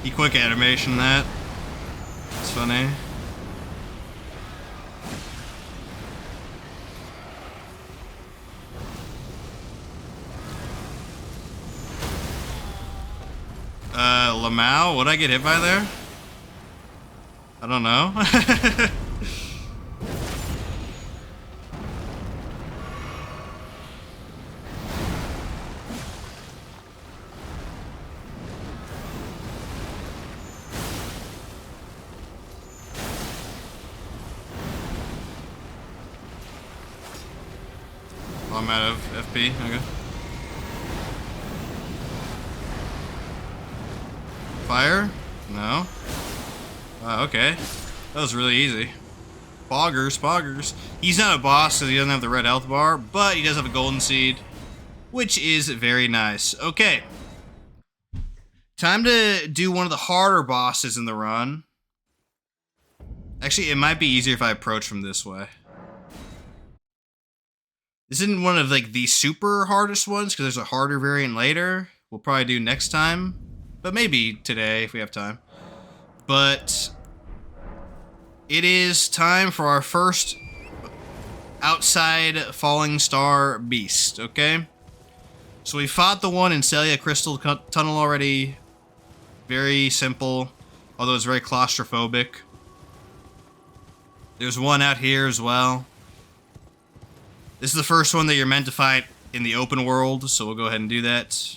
He quick animation that. That's funny. Lamau, would I get hit by there? I don't know. Oh, I'm out of FP, okay. Fire? No. Okay. That was really easy. Poggers. He's not a boss because he doesn't have the red health bar, but he does have a golden seed, which is very nice. Okay. Time to do one of the harder bosses in the run. Actually, it might be easier if I approach from this way. This isn't one of like the super hardest ones because there's a harder variant later. We'll probably do next time. But maybe today, if we have time. But it is time for our first outside Fallingstar Beast, okay? So we fought the one in Celia Crystal Tunnel already. Very simple, although it's very claustrophobic. There's one out here as well. This is the first one that you're meant to fight in the open world, so we'll go ahead and do that.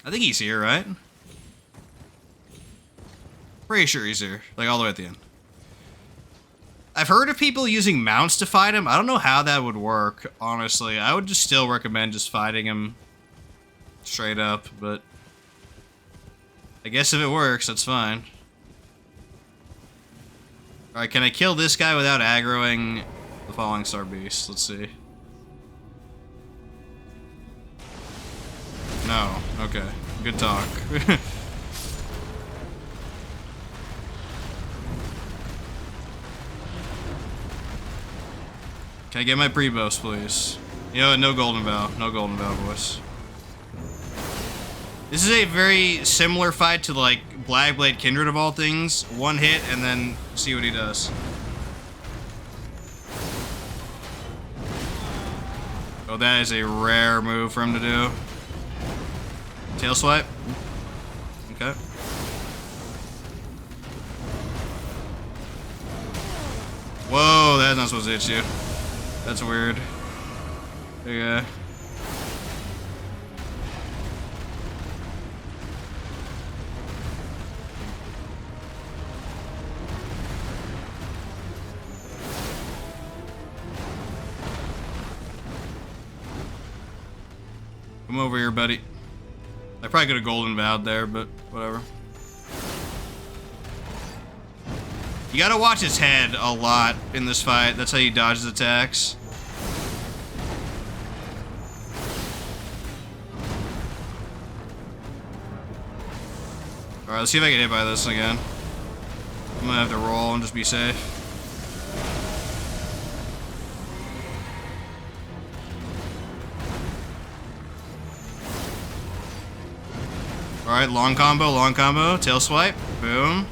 I think he's here, right? Pretty sure he's here. Like, all the way at the end. I've heard of people using mounts to fight him. I don't know how that would work, honestly. I would just still recommend just fighting him straight up, but I guess if it works, that's fine. Alright, can I kill this guy without aggroing the Fallingstar Beast? Let's see. No. Okay. Good talk. Can I get my pre-boast, please? You know what? No Golden Bow. No Golden Bow, boys. This is a very similar fight to, like, Blackblade Kindred of all things. One hit, and then see what he does. Oh, that is a rare move for him to do. Tail swipe. Okay. Whoa, that's not supposed to hit you. That's weird. Yeah. Come over here, buddy. I probably could have golden vowed there, but whatever. You gotta watch his head a lot in this fight. That's how he dodges attacks. Alright, let's see if I get hit by this again. I'm gonna have to roll and just be safe. Alright, long combo, tail swipe, boom.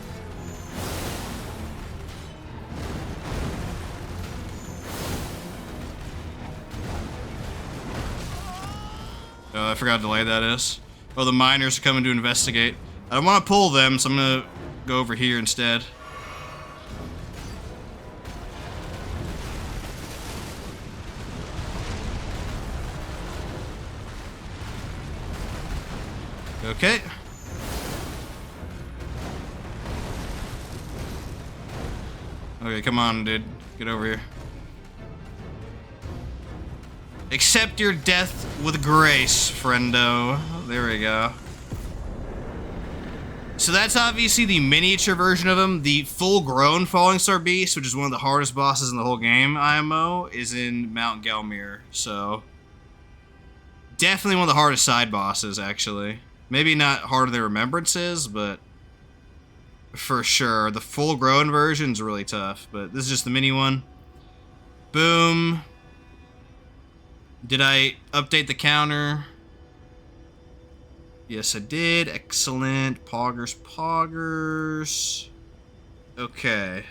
Oh, I forgot how delayed that is. Oh, the miners are coming to investigate. I don't want to pull them, so I'm gonna go over here instead. Okay. Okay, come on, dude. Get over here. Accept your death with grace, friendo. There we go. So that's obviously the miniature version of him. The full-grown Fallingstar Beast, which is one of the hardest bosses in the whole game, IMO, is in Mount Gelmir. So definitely one of the hardest side bosses, actually. Maybe not harder than Remembrance is, but for sure. The full-grown version's really tough, but this is just the mini one. Boom. Did I update the counter? Yes, I did. Excellent. Poggers. Okay.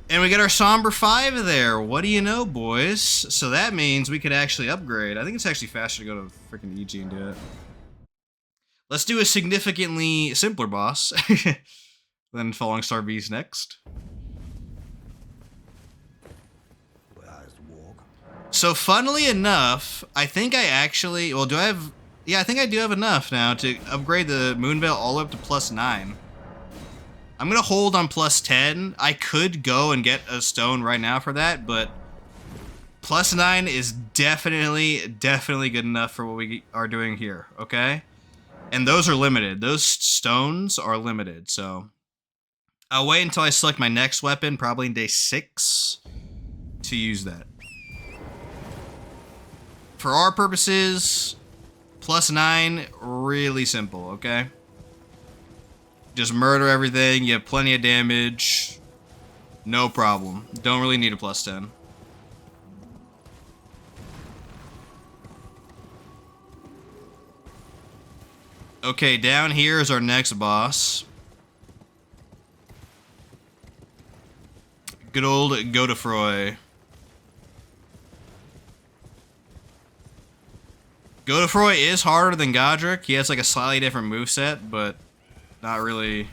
And we get our Somber 5 there. What do you know, boys? So that means we could actually upgrade. I think it's actually faster to go to freaking EG and do it. Let's do a significantly simpler boss than Fallingstar Beast next. So funnily enough, I think I actually, well, do I have, yeah, I think I do have enough now to upgrade the Moonveil all the way up to +9. I'm going to hold on +10. I could go and get a stone right now for that, but +9 is definitely good enough for what we are doing here, okay? And those are limited. Those stones are limited, so I'll wait until I select my next weapon, probably in day 6, to use that. For our purposes, +9, really simple, okay? Just murder everything, you have plenty of damage, no problem. Don't really need a +10. Okay, down here is our next boss. Good old Godefroy. Godefroy is harder than Godric. He has like a slightly different moveset, but not really.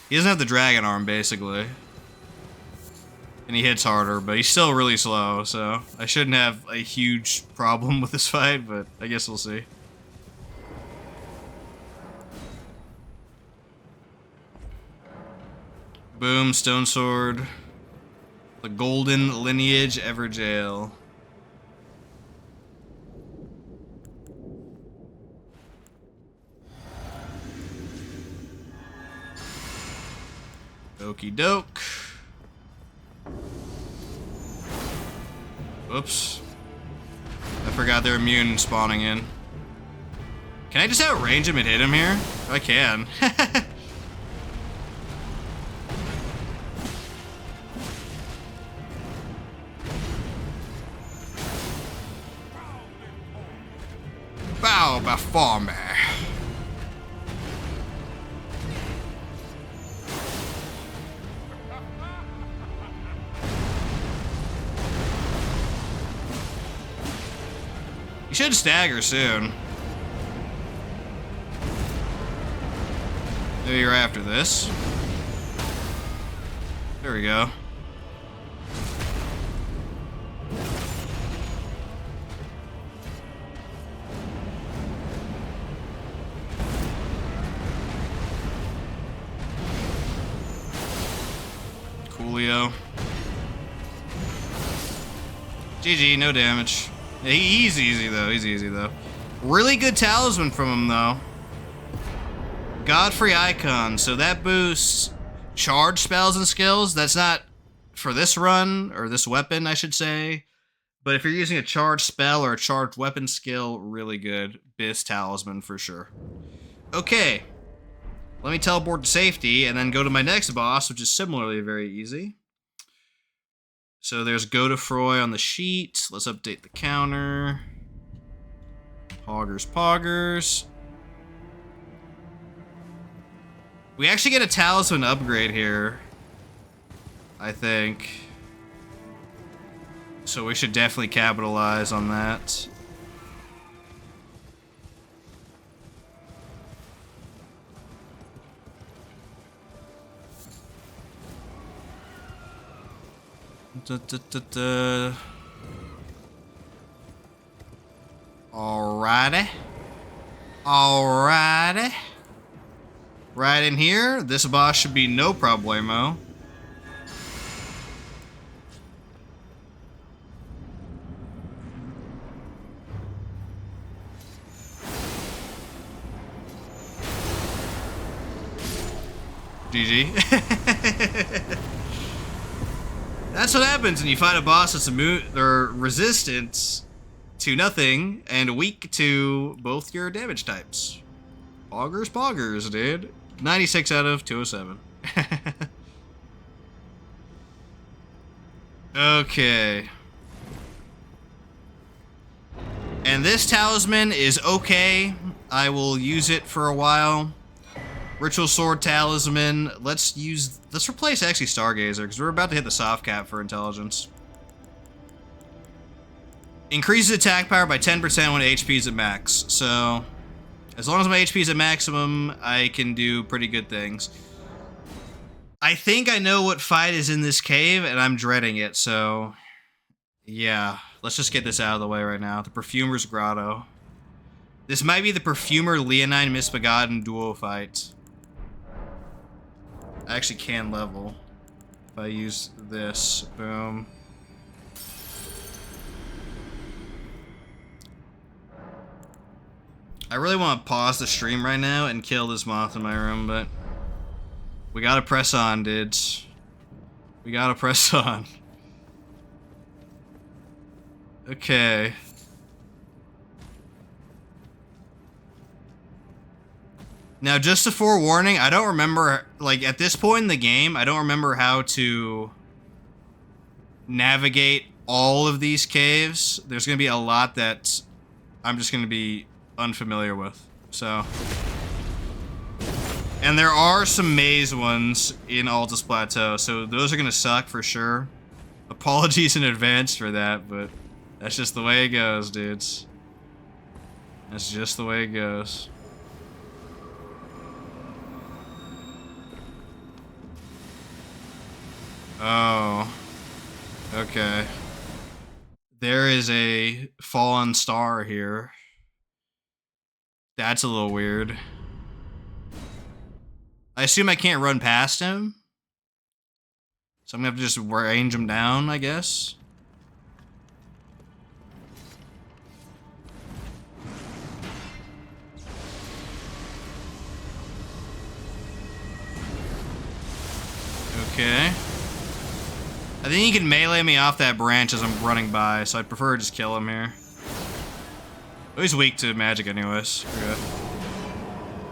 He doesn't have the dragon arm, basically. And he hits harder, but he's still really slow, so I shouldn't have a huge problem with this fight, but I guess we'll see. Boom, Stone Sword. The Golden Lineage Everjail. Okie doke. Whoops. I forgot they're immune spawning in. Can I just outrange him and hit him here? I can. Bow before me. You should stagger soon. Maybe you're after this. There we go. Coolio. GG, no damage. He's easy though, he's easy though. Really good talisman from him though. Godfrey Icon, so that boosts charge spells and skills. That's not for this run, or this weapon I should say. But if you're using a charged spell or a charged weapon skill, really good. Bis talisman for sure. Okay, let me teleport to safety and then go to my next boss, which is similarly very easy. So there's Godefroy on the sheet. Let's update the counter. Poggers. We actually get a talisman upgrade here, I think. So we should definitely capitalize on that. Alrighty. Right in here, this boss should be no problemo. GG. That's what happens when you fight a boss that's resistant to nothing and weak to both your damage types. Poggers, dude. 96 out of 207. Okay. And this talisman is okay. I will use it for a while. Ritual Sword Talisman. Let's replace actually Stargazer, because we're about to hit the soft cap for intelligence. Increases attack power by 10% when HP is at max. So, as long as my HP is at maximum, I can do pretty good things. I think I know what fight is in this cave, and I'm dreading it, so... yeah, let's just get this out of the way right now. The Perfumer's Grotto. This might be the Perfumer Leonine Misbegotten duo fight. I actually can level if I use this. Boom. I really want to pause the stream right now and kill this moth in my room, but we gotta press on, dudes. We gotta press on. Okay. Now, just a forewarning, I don't remember, like, at this point in the game, I don't remember how to navigate all of these caves. There's going to be a lot that I'm just going to be unfamiliar with, so. And there are some maze ones in Altus Plateau, so those are going to suck for sure. Apologies in advance for that, but that's just the way it goes, dudes. That's just the way it goes. Oh, okay. There is a fallen star here. That's a little weird. I assume I can't run past him? So I'm gonna have to just range them down, I guess. Okay. I think he can melee me off that branch as I'm running by, so I'd prefer to just kill him here. Oh, he's weak to magic anyways. We're good.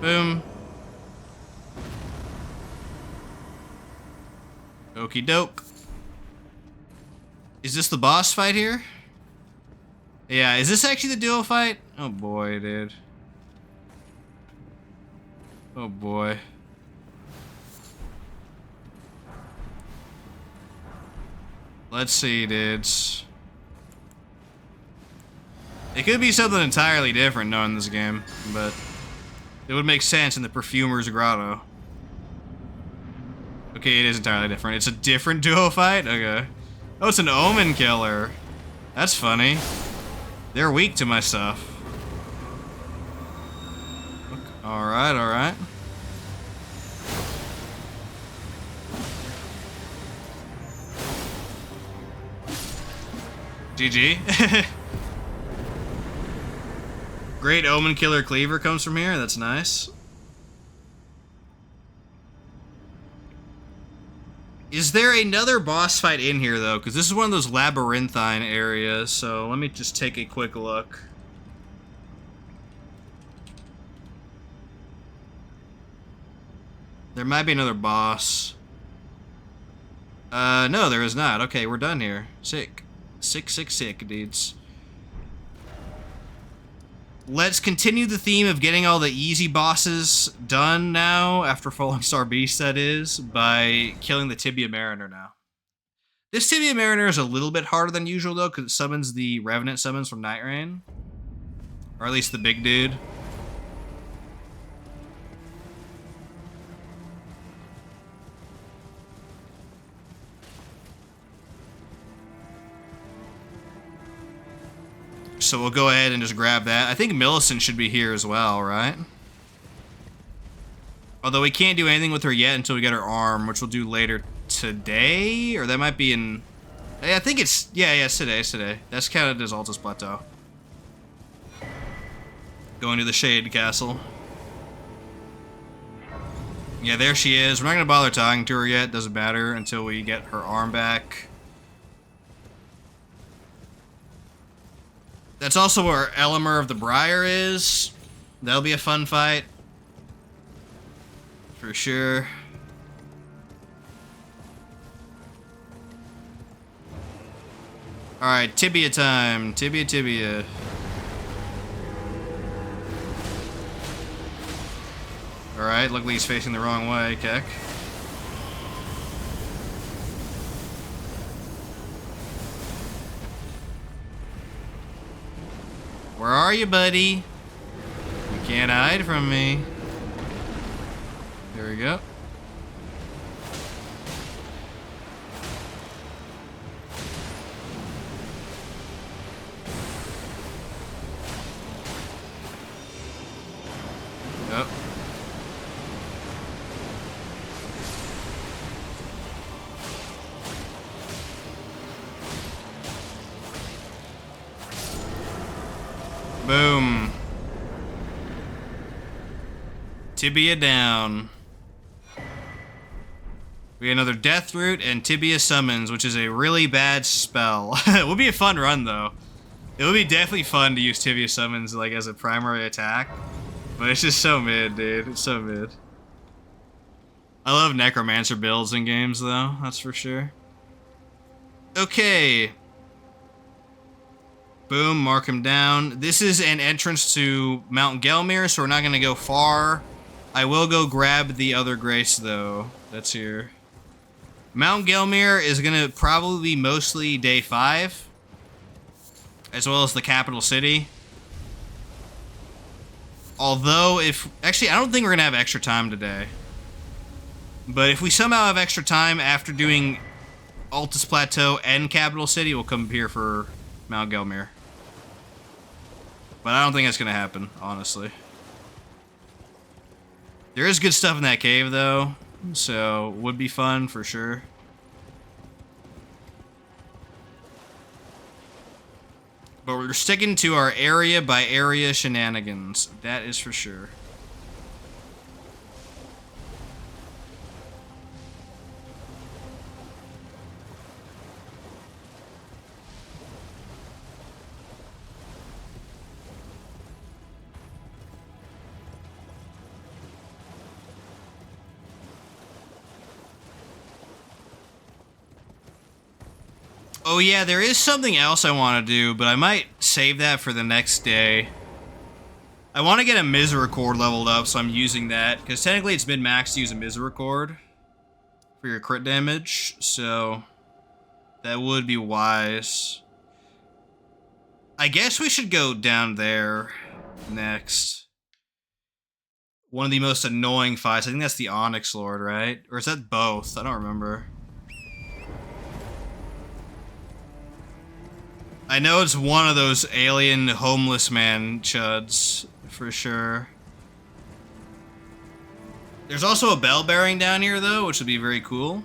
Boom. Okie doke. Is this the boss fight here? Yeah, is this actually the duo fight? Oh boy, dude. Oh boy. Let's see, dudes. It could be something entirely different knowing this game, but it would make sense in the Perfumer's Grotto. Okay, it is entirely different. It's a different duo fight? Okay. Oh, it's an Omenkiller. That's funny. They're weak to my stuff. Alright, alright. GG. Great Omenkiller Cleaver comes from here. That's nice. Is there another boss fight in here, though? Because this is one of those labyrinthine areas, so let me just take a quick look. There might be another boss. No, there is not. Okay, we're done here. Sick. Sick, dudes. Let's continue the theme of getting all the easy bosses done now, after Fallingstar Beast, that is, by killing the Tibia Mariner now. This Tibia Mariner is a little bit harder than usual, though, because it summons the Revenant summons from Night Rain. Or at least the big dude. So we'll go ahead and just grab that. I think Millicent should be here as well, right? Although we can't do anything with her yet until we get her arm, which we'll do later today? Or that might be in... I think it's... Yeah, it's today, it's today. That's counted as Altus Plateau. Going to the Shade Castle. Yeah, there she is. We're not going to bother talking to her yet. Doesn't matter until we get her arm back. That's also where Elemer of the Briar is. That'll be a fun fight. For sure. Alright, Tibia time. Tibia. Alright, luckily he's facing the wrong way, Keck. Where are you, buddy? You can't hide from me. There we go. Yep. Boom. Tibia down. We get another Death Root and Tibia Summons, which is a really bad spell. It would be a fun run, though. It would be definitely fun to use Tibia Summons like as a primary attack. But it's just so mid, dude. It's so mid. I love Necromancer builds in games, though. That's for sure. Okay. Boom, mark him down. This is an entrance to Mount Gelmir, so we're not going to go far. I will go grab the other Grace, though. That's here. Mount Gelmir is going to probably be mostly day 5. As well as the capital city. Although, if... Actually, I don't think we're going to have extra time today. But if we somehow have extra time after doing Altus Plateau and capital city, we'll come here for Mount Gelmir. But I don't think that's going to happen, honestly. There is good stuff in that cave, though. So, would be fun, for sure. But we're sticking to our area by area shenanigans. That is for sure. Oh yeah, there is something else I want to do, but I might save that for the next day. I want to get a Misericord leveled up, so I'm using that, because technically it's min-max to use a Misericord for your crit damage, so that would be wise. I guess we should go down there next. One of the most annoying fights. I think that's the Onyx Lord, right? Or is that both? I don't remember. I know it's one of those alien homeless man chuds, for sure. There's also a bell bearing down here, though, which would be very cool.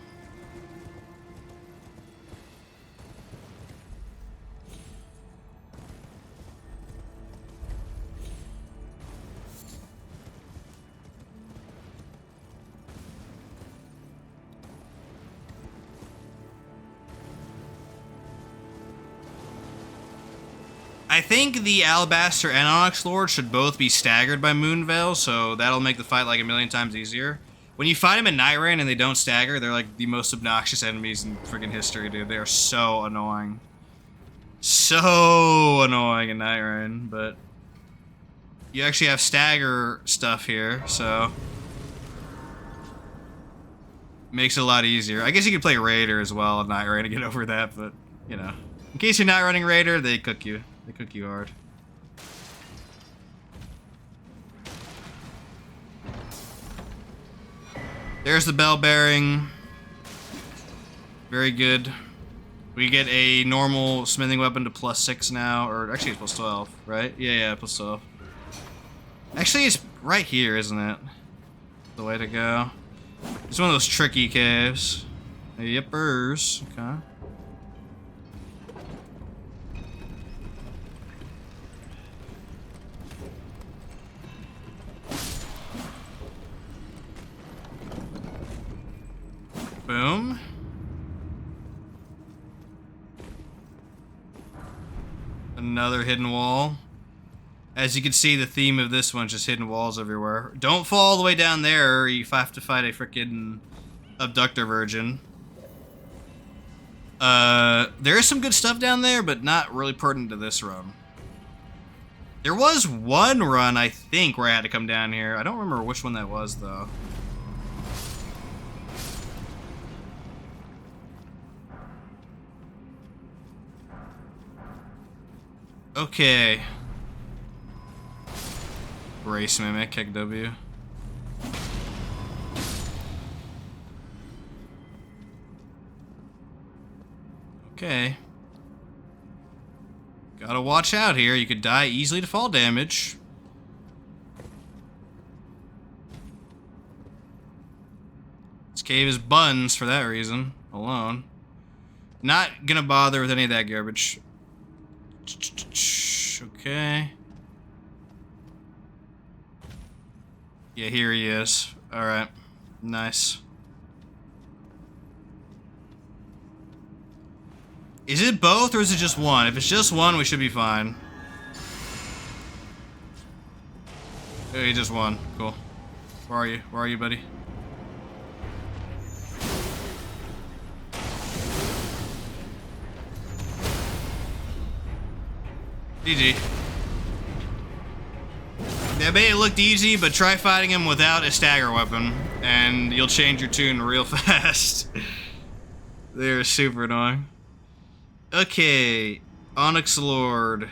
I think the Alabaster and Onyx Lord should both be staggered by Moonveil, so that'll make the fight like a million times easier. When you fight them in Night Rain and they don't stagger, they're like the most obnoxious enemies in freaking history, dude. They are so annoying. So annoying in Night Rain, but you actually have stagger stuff here, so makes it a lot easier. I guess you could play Raider as well in Night Rain to get over that, but, you know. In case you're not running Raider, they cook you. They cook you hard. There's the bell bearing. Very good. We get a normal smithing weapon to +6 now, or actually it's +12, right? Yeah, +12. Actually, it's right here, isn't it? The way to go. It's one of those tricky caves. Yippers. Okay. Boom. Another hidden wall. As you can see, the theme of this one's just hidden walls everywhere. Don't fall all the way down there, or you have to fight a frickin' abductor virgin. There is some good stuff down there, but not really pertinent to this run. There was one run, I think, where I had to come down here. I don't remember which one that was, though. Okay. Race Mimic, kick W. Okay. Gotta watch out here. You could die easily to fall damage. This cave is buns for that reason alone. Not gonna bother with any of that garbage. Okay. Yeah, here he is. Alright. Nice. Is it both or is it just one? If it's just one, we should be fine. Hey, just one. Cool. Where are you? Where are you, buddy? GG. That made it look easy, but try fighting him without a stagger weapon, and you'll change your tune real fast. They're super annoying. Okay, Onyx Lord.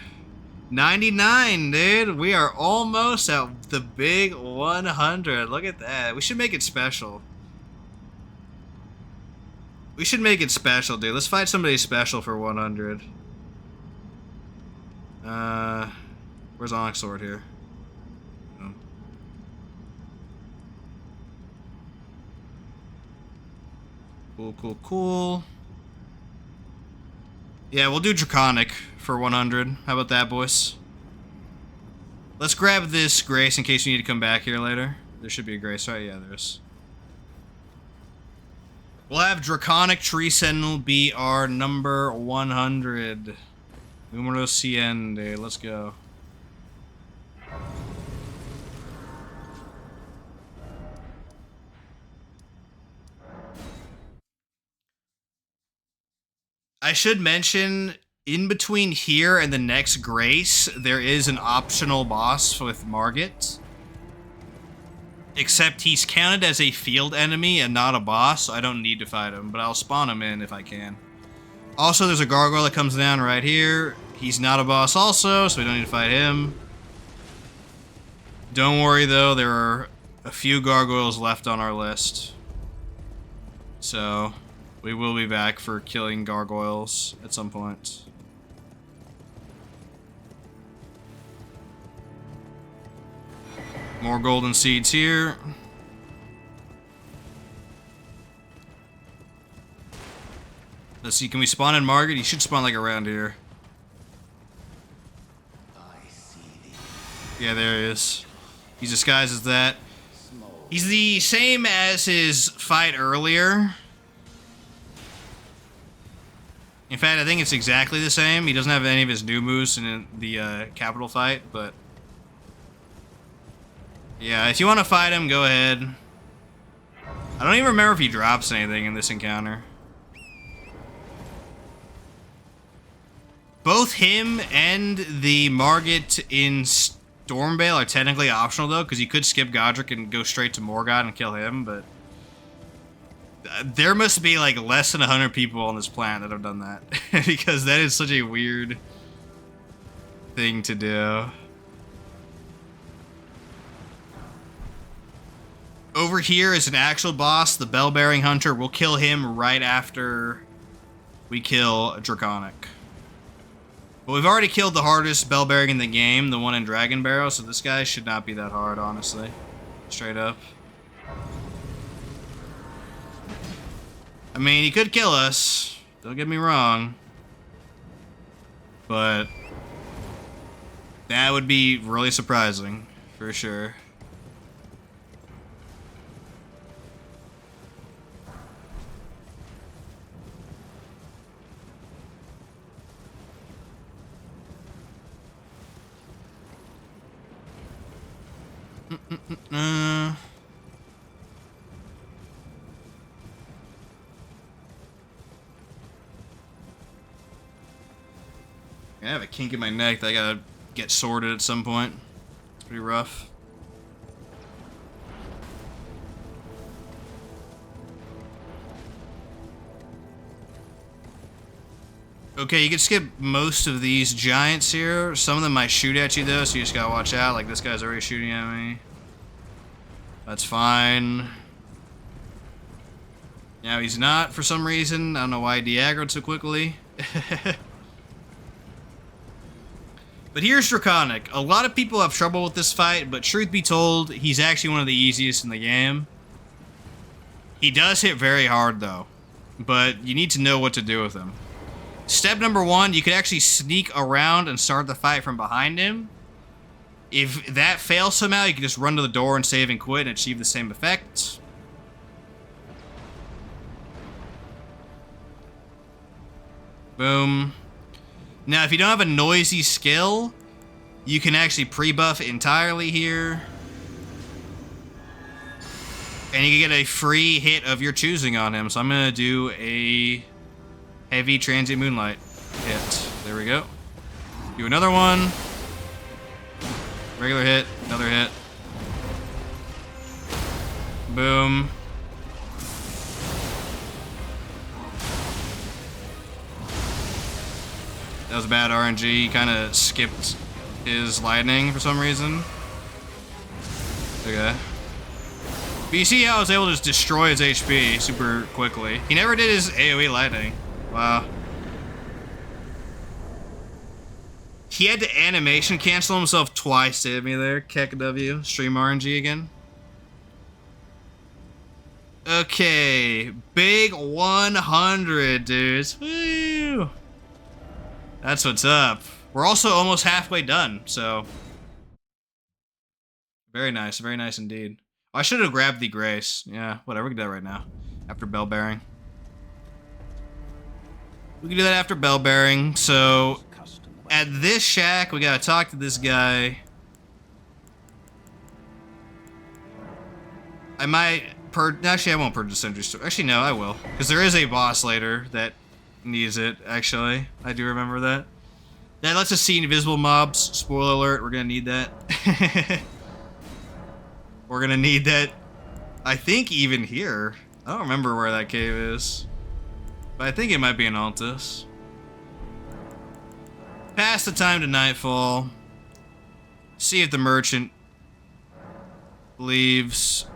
99, dude. We are almost at the big 100. Look at that. We should make it special. We should make it special, dude. Let's fight somebody special for 100. Where's Onyx Lord here? Oh. Cool, cool, cool. Yeah, we'll do Draconic for 100. How about that, boys? Let's grab this Grace in case you need to come back here later. There should be a Grace, right? Yeah, there is. We'll have Draconic Tree Sentinel be our number 100. Numero 100. Let's go. I should mention, in between here and the next Grace, there is an optional boss with Margit. Except he's counted as a field enemy and not a boss, so I don't need to fight him, but I'll spawn him in if I can. Also, there's a gargoyle that comes down right here. He's not a boss also, so we don't need to fight him. Don't worry though, there are a few gargoyles left on our list. So, we will be back for killing gargoyles at some point. More golden seeds here. Let's see, can we spawn in Margit? He should spawn like around here. Yeah, there he is. He's disguised as that. He's the same as his fight earlier. In fact, I think it's exactly the same. He doesn't have any of his new moves in the capital fight, but... yeah, if you want to fight him, go ahead. I don't even remember if he drops anything in this encounter. Both him and the Margit in Stormvale are technically optional, though, because you could skip Godric and go straight to Morgott and kill him, but... there must be, like, less than 100 people on this planet that have done that. Because that is such a weird thing to do. Over here is an actual boss, the Bell-Bearing Hunter. We'll kill him right after we kill Draconic. But we've already killed the hardest Bell-Bearing in the game, the one in Dragon Barrow, so this guy should not be that hard, honestly. Straight up. I mean, he could kill us. Don't get me wrong. But that would be really surprising, for sure. I have a kink in my neck that I gotta get sorted at some point. It's pretty rough. Okay, you can skip most of these giants here. Some of them might shoot at you though, so you just gotta watch out. Like this guy's already shooting at me. That's fine. Now he's not for some reason. I don't know why he de-aggroed so quickly. But here's Draconic. A lot of people have trouble with this fight, but truth be told, he's actually one of the easiest in the game. He does hit very hard though, but you need to know what to do with him. Step number one, you could actually sneak around and start the fight from behind him. If that fails somehow, you can just run to the door and save and quit and achieve the same effect. Boom. Now, if you don't have a noisy skill, you can actually pre-buff entirely here. And you can get a free hit of your choosing on him. So I'm going to do a heavy transient moonlight hit. There we go. Do another one. Regular hit. Another hit. Boom. That was bad RNG. He kind of skipped his lightning for some reason. Okay. But you see how I was able to just destroy his HP super quickly. He never did his AoE lightning. Wow. He had to animation cancel himself twice to hit me there. KEKW. Stream RNG again. Okay. Big 100, dudes. Woo! That's what's up. We're also almost halfway done, so... Very nice indeed. Oh, I should have grabbed the Grace. Yeah, whatever, we can do that right now. After Bell Bearing. We can do that after Bell Bearing, so... At this shack, we gotta talk to this guy. I might... Actually, I won't purge the Sentry Store. Actually, no, I will. Because there is a boss later that needs it, actually. I do remember that. That lets us see invisible mobs. Spoiler alert, we're gonna need that. We're gonna need that, I think, even here. I don't remember where that cave is. But I think it might be in Altus. Pass the time to nightfall. See if the merchant leaves.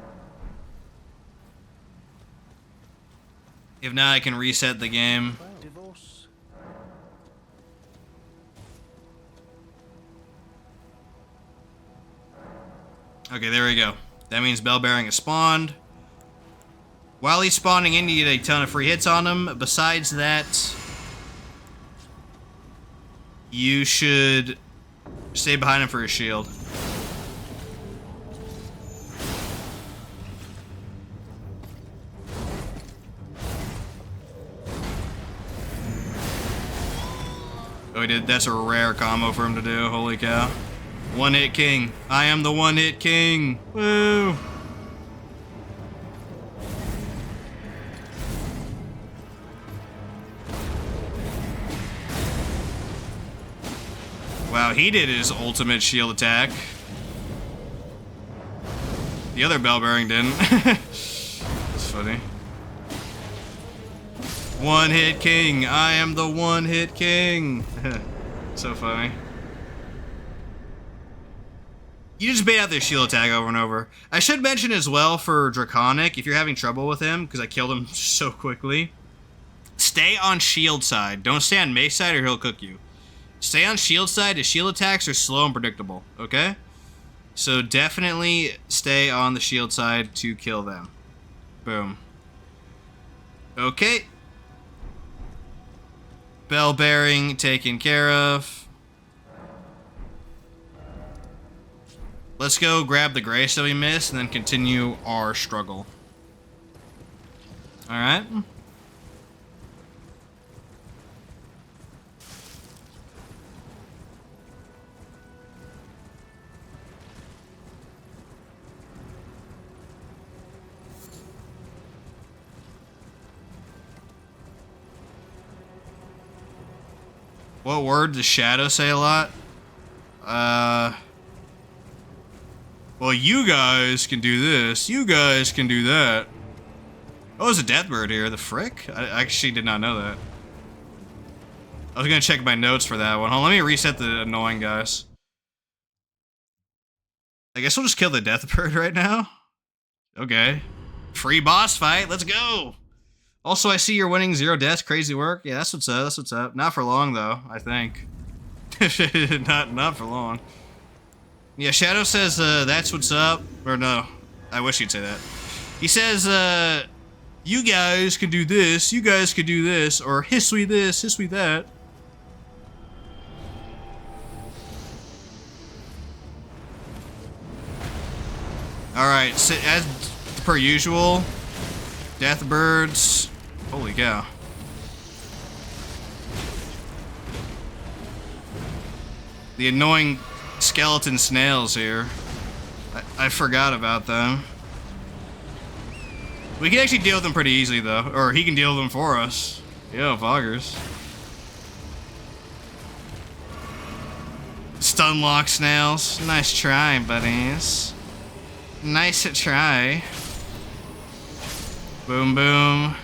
If not, I can reset the game. Okay, there we go. That means Bell Bearing is spawned. While he's spawning in, you get a ton of free hits on him. Besides that, you should stay behind him for his shield. Oh, he did. That's a rare combo for him to do. Holy cow. One-hit king. I am the one-hit king. Woo! Wow, he did his ultimate shield attack. The other Bell Bearing didn't. That's funny. One-hit king. I am the one-hit king. So funny. You just bait out their shield attack over and over. I should mention as well for Draconic, if you're having trouble with him, because I killed him so quickly, stay on shield side. Don't stay on mace side or he'll cook you. Stay on shield side. His shield attacks are slow and predictable, okay? So definitely stay on the shield side to kill them. Boom. Okay. Bell Bearing taken care of. Let's go grab the Grace that we missed and then continue our struggle. Alright. What word does Shadow say a lot? Well, you guys can do this. You guys can do that. Oh, there's a Deathbird here. The frick? I actually did not know that. I was gonna check my notes for that one. Hold on, let me reset the annoying guys. I guess we'll just kill the Deathbird right now. Okay. Free boss fight. Let's go. Also, I see you're winning 0 deaths. Crazy work. Yeah, that's what's up. That's what's up. Not for long, though, I think. not for long. Yeah, Shadow says, that's what's up. Or no, I wish he'd say that. He says, you guys can do this, you guys can do this, or hiss we this, hiss we that. Alright, so as per usual, Deathbirds. Holy cow. The annoying skeleton snails here. I forgot about them. We can actually deal with them pretty easily though. Or he can deal with them for us. Yo, Foggers. Stunlock snails. Nice try, buddies. Nice to try. Boom, boom.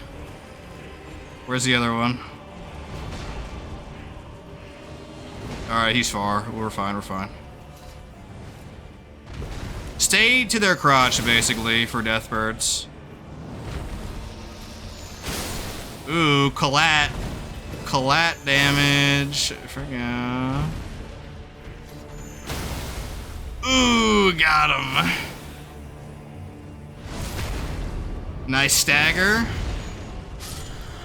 Where's the other one? Alright, he's far. We're fine, we're fine. Stay to their crotch, basically, for Deathbirds. Ooh, collat. Collat damage. Freaking. Ooh, got him. Nice stagger.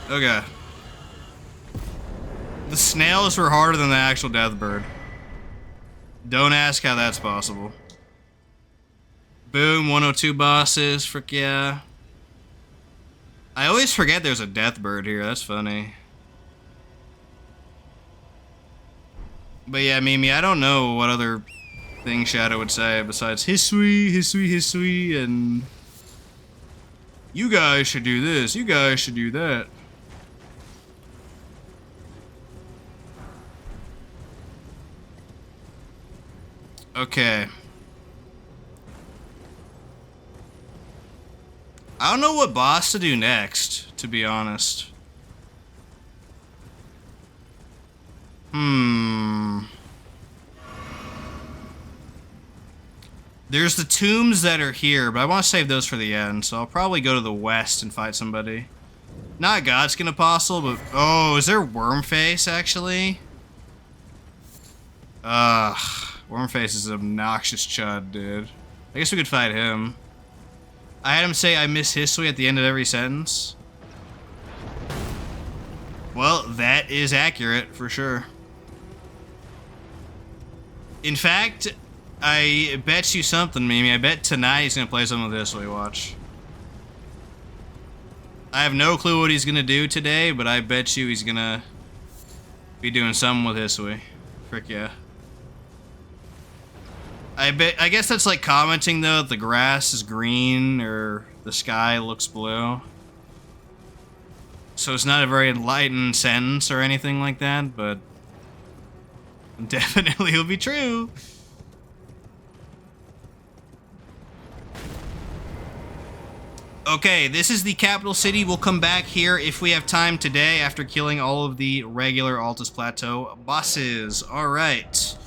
Okay. The snails were harder than the actual Deathbird. Don't ask how that's possible. Boom, 102 bosses, frick yeah. I always forget there's a Deathbird here, that's funny. But yeah, Mimi, I don't know what other thing Shadow would say besides Hisui, Hisui, Hisui, and you guys should do this, you guys should do that. Okay. I don't know what boss to do next, to be honest. There's the tombs that are here, but I want to save those for the end, so I'll probably go to the west and fight somebody. Not Godskin Apostle, but... Oh, is there Wormface, actually? Wormface is an obnoxious chud, dude. I guess we could fight him. I had him say I miss Hisui at the end of every sentence. Well, that is accurate, for sure. In fact, I bet you something, Mimi. I bet tonight he's gonna play some of Hisui, watch. I have no clue what he's gonna do today, but I bet you he's gonna be doing something with Hisui. Frick yeah. I guess that's like commenting though that the grass is green or the sky looks blue. So it's not a very enlightened sentence or anything like that, but definitely will be true. Okay, this is the capital city. We'll come back here if we have time today after killing all of the regular Altus Plateau bosses. Alright.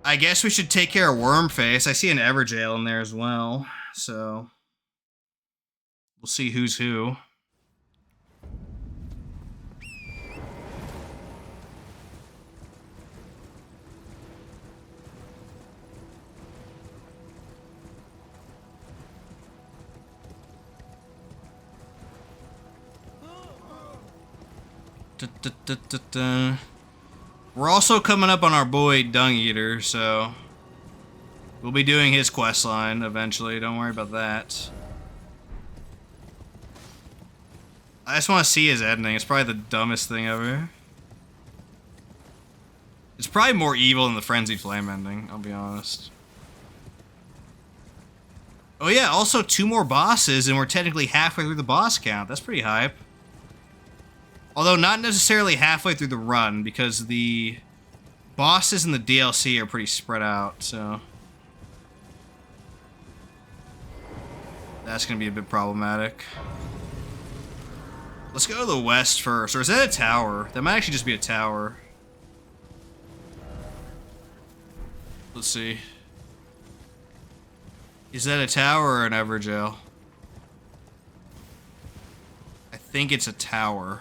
I guess we should take care of Wormface. I see an Everjail in there as well, so we'll see who's who. We're also coming up on our boy Dung Eater, so we'll be doing his quest line eventually. Don't worry about that. I just want to see his ending. It's probably the dumbest thing ever. It's probably more evil than the Frenzied Flame ending, I'll be honest. Oh yeah, also 2 more bosses, and we're technically halfway through the boss count. That's pretty hype. Although not necessarily halfway through the run, because the bosses in the DLC are pretty spread out, so that's going to be a bit problematic. Let's go to the west first. Or is that a tower? That might actually just be a tower. Let's see. Is that a tower or an Everjail? I think it's a tower.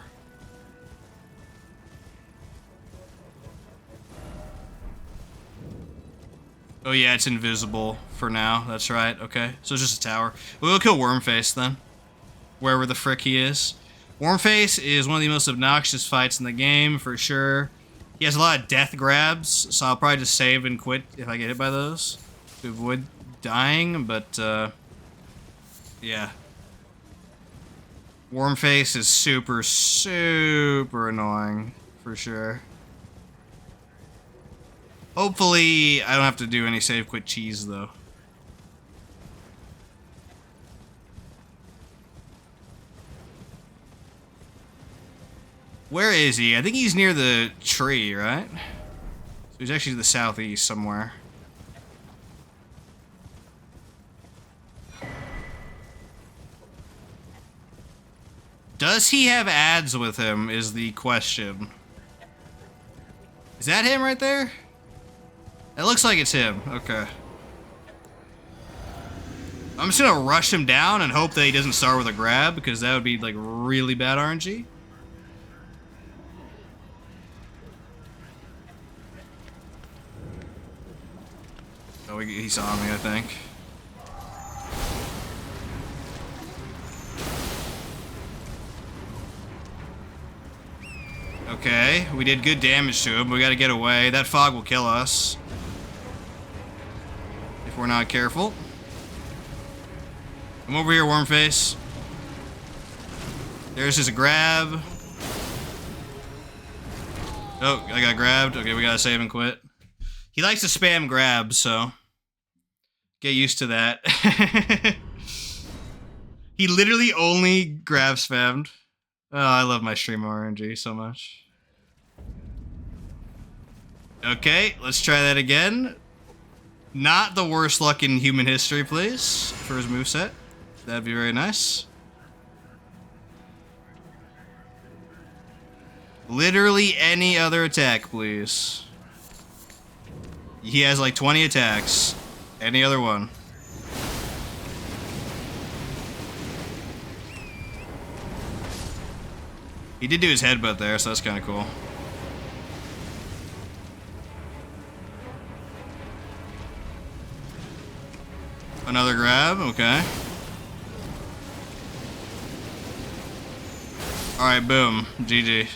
Oh yeah, it's invisible for now. That's right. Okay, so it's just a tower. We'll kill Wormface then, wherever the frick he is. Wormface is one of the most obnoxious fights in the game for sure. He has a lot of death grabs, so I'll probably just save and quit if I get hit by those to avoid dying. But yeah, Wormface is super, super annoying for sure. Hopefully, I don't have to do any save quit cheese, though. Where is he? I think he's near the tree, right? So he's actually to the southeast somewhere. Does he have ads with him, is the question. Is that him right there? It looks like it's him. Okay. I'm just gonna rush him down and hope that he doesn't start with a grab, because that would be like really bad RNG. Oh, he saw me, I think. Okay, we did good damage to him. We gotta get away. That fog will kill us if we're not careful. Come over here, Wormface. There's just a grab. Oh, I got grabbed. Okay, we gotta save and quit. He likes to spam grabs, so get used to that. He literally only grab spammed. Oh, I love my stream RNG so much. Okay, let's try that again. Not the worst luck in human history, please, for his moveset. That'd be very nice. Literally any other attack, please. He has like 20 attacks. Any other one. He did do his headbutt there, so that's kind of cool. Another grab, okay. Alright, boom. GG.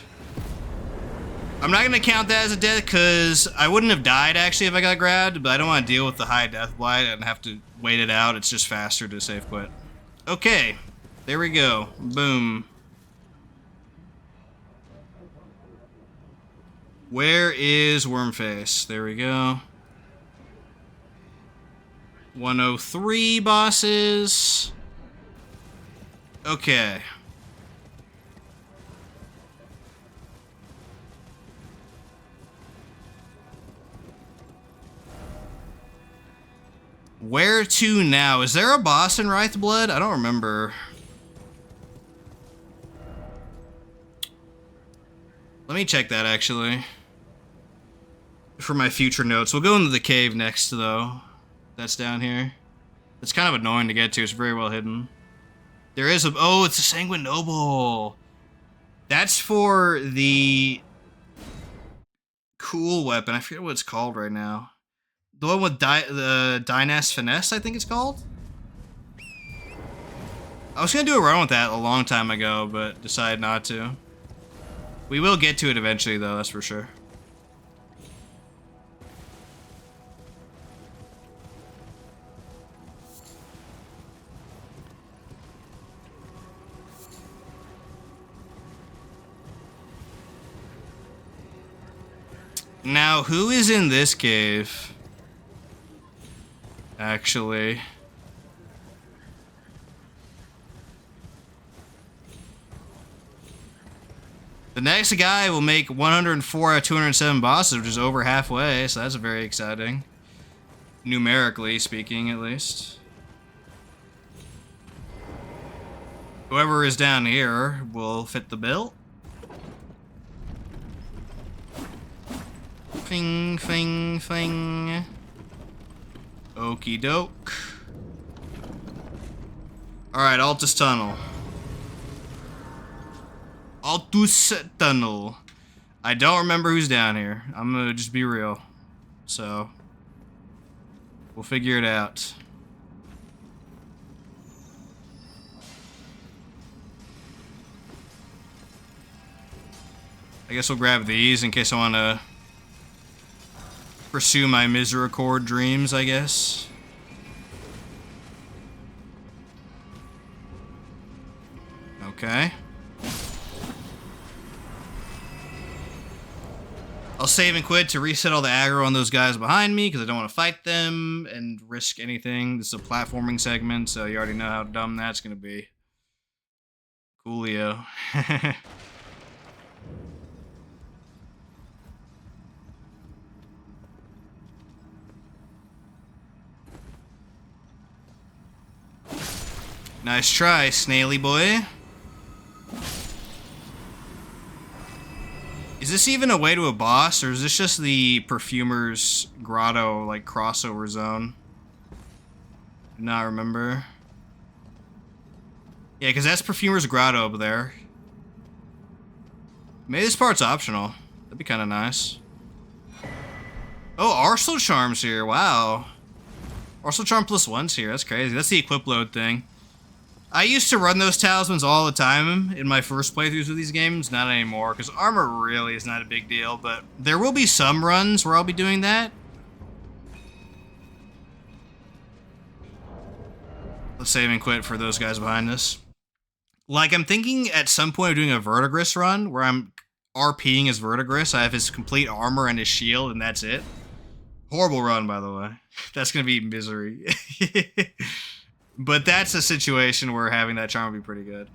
I'm not going to count that as a death because I wouldn't have died actually if I got grabbed, but I don't want to deal with the high death blight and have to wait it out. It's just faster to save quit. Okay, there we go. Boom. Where is Wormface? There we go. 103 bosses. Okay. Where to now? Is there a boss in Wraithblood? I don't remember. Let me check that actually. For my future notes. We'll go into the cave next though. That's down here. It's kind of annoying to get to. It's very well hidden. There is a... Oh, it's a Sanguine Noble. That's for the cool weapon. I forget what it's called right now. The one with the Dynas Finesse, I think it's called? I was going to do a run with that a long time ago, but decided not to. We will get to it eventually, though, that's for sure. Now, who is in this cave? Actually. The next guy will make 104 out of 207 bosses, which is over halfway, so that's very exciting. Numerically speaking, at least. Whoever is down here will fit the bill. Fing, fing, fing. Okie doke. Alright, Altus Tunnel. Altus Tunnel. I don't remember who's down here. I'm gonna just be real. So, we'll figure it out. I guess we'll grab these in case I want to pursue my Misericord dreams, I guess. Okay. I'll save and quit to reset all the aggro on those guys behind me because I don't want to fight them and risk anything. This is a platforming segment, so you already know how dumb that's going to be. Coolio. Nice try, Snaily boy. Is this even a way to a boss, or is this just the Perfumer's Grotto, like, crossover zone? Do not remember. Yeah, because that's Perfumer's Grotto over there. Maybe this part's optional. That'd be kind of nice. Oh, Arsenal Charm's here. Wow. Arsenal Charm +1's here. That's crazy. That's the equip load thing. I used to run those talismans all the time in my first playthroughs of these games. Not anymore, because armor really is not a big deal, but there will be some runs where I'll be doing that. Let's save and quit for those guys behind us. Like, I'm thinking at some point of doing a Verdigris run where I'm RPing as Verdigris. I have his complete armor and his shield, and that's it. Horrible run, by the way. That's going to be misery. But that's a situation where having that charm would be pretty good.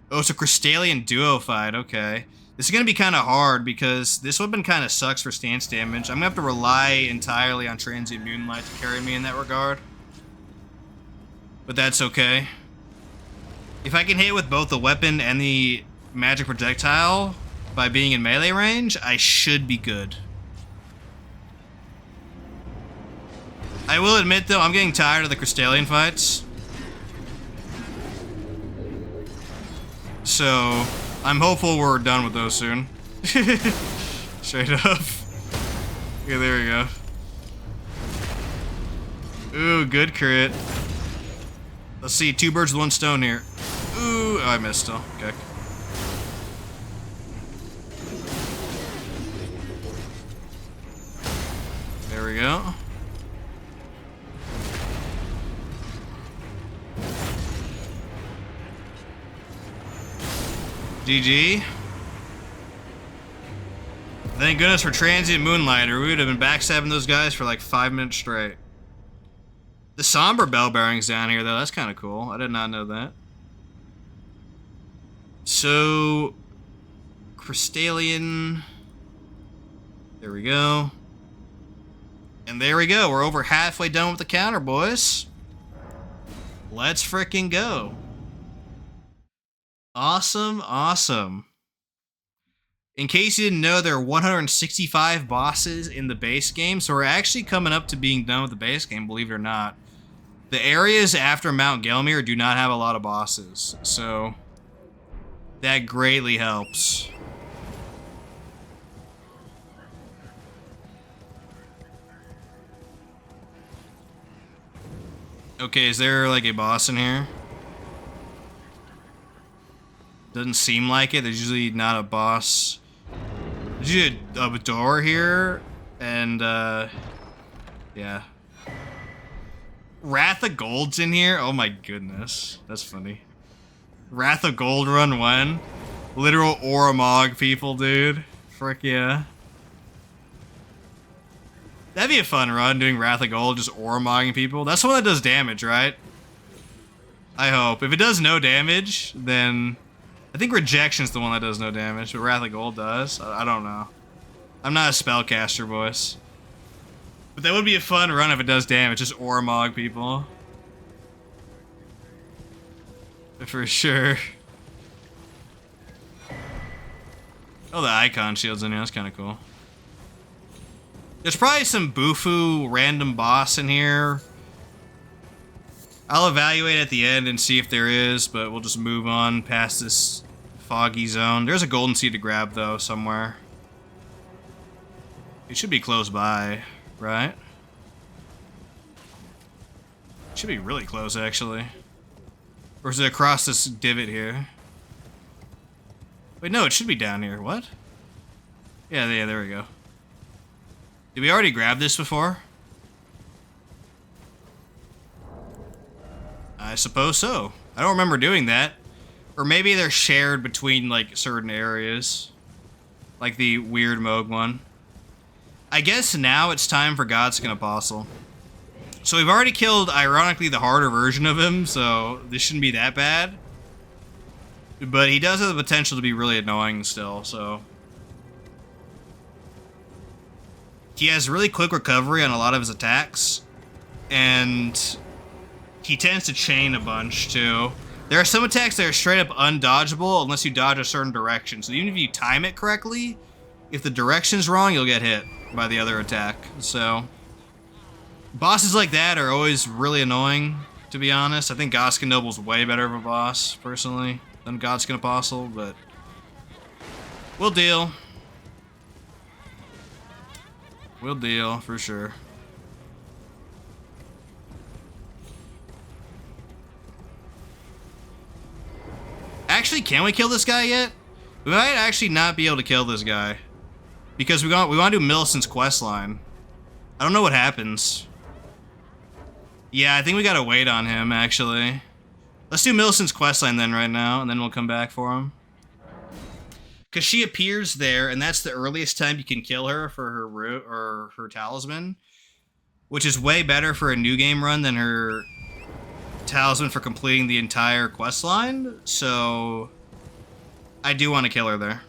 Oh, it's a Crystalian Duo fight. Okay. This is going to be kind of hard because this weapon kind of sucks for stance damage. I'm going to have to rely entirely on Transient Moonlight to carry me in that regard. But that's okay. If I can hit with both the weapon and the magic projectile by being in melee range, I should be good. I will admit, though, I'm getting tired of the Crystalian fights. So, I'm hopeful we're done with those soon. Straight up. Okay, there we go. Ooh, good crit. Let's see, 2 birds with 1 stone here. Ooh, oh, I missed still. Okay. There we go. GG. Thank goodness for Transient Moonlighter. We would have been backstabbing those guys for like 5 minutes straight. The Somber Bell Bearing's down here, though. That's kind of cool. I did not know that. So, Crystalian. There we go. And there we go. We're over halfway done with the counter, boys. Let's freaking go. Awesome, awesome. In case you didn't know, there are 165 bosses in the base game, so we're actually coming up to being done with the base game, believe it or not. The areas after Mount Gelmir do not have a lot of bosses, so that greatly helps. Okay, is there like a boss in here? Doesn't seem like it. There's usually not a boss. There's usually a door here, and yeah. Wrath of Gold's in here. Oh my goodness, that's funny. Wrath of Gold run 1. Literal Oromog people, dude. Frick yeah. That'd be a fun run, doing Wrath of Gold, just Oromogging people. That's the one that does damage, right? I hope. If it does no damage, then I think Rejection's the one that does no damage, but Wrath of Gold does. I don't know. I'm not a spellcaster, boys. But that would be a fun run if it does damage, just Oromog people. For sure. Oh, the icon shield's in here. That's kind of cool. There's probably some Bufu random boss in here. I'll evaluate at the end and see if there is, but we'll just move on past this foggy zone. There's a golden seed to grab, though, somewhere. It should be close by, right? It should be really close, actually. Or is it across this divot here? Wait, no, it should be down here. What? Yeah, there we go. Did we already grab this before? I suppose so. I don't remember doing that. Or maybe they're shared between, like, certain areas. Like the weird Moog one. I guess now it's time for Godskin Apostle. So we've already killed, ironically, the harder version of him, so this shouldn't be that bad. But he does have the potential to be really annoying still, so. He has really quick recovery on a lot of his attacks. And he tends to chain a bunch, too. There are some attacks that are straight up undodgeable unless you dodge a certain direction. So even if you time it correctly, if the direction's wrong, you'll get hit by the other attack. So bosses like that are always really annoying, to be honest. I think Godskin Noble's way better of a boss, personally, than Godskin Apostle, but we'll deal. We'll deal, for sure. Actually, can we kill this guy yet? We might actually not be able to kill this guy. Because we want to do Millicent's questline. I don't know what happens. Yeah, I think we gotta wait on him, actually. Let's do Millicent's questline then right now, and then we'll come back for him. Because she appears there, and that's the earliest time you can kill her for her root or her talisman. Which is way better for a new game run than her talisman for completing the entire questline. So I do want to kill her there.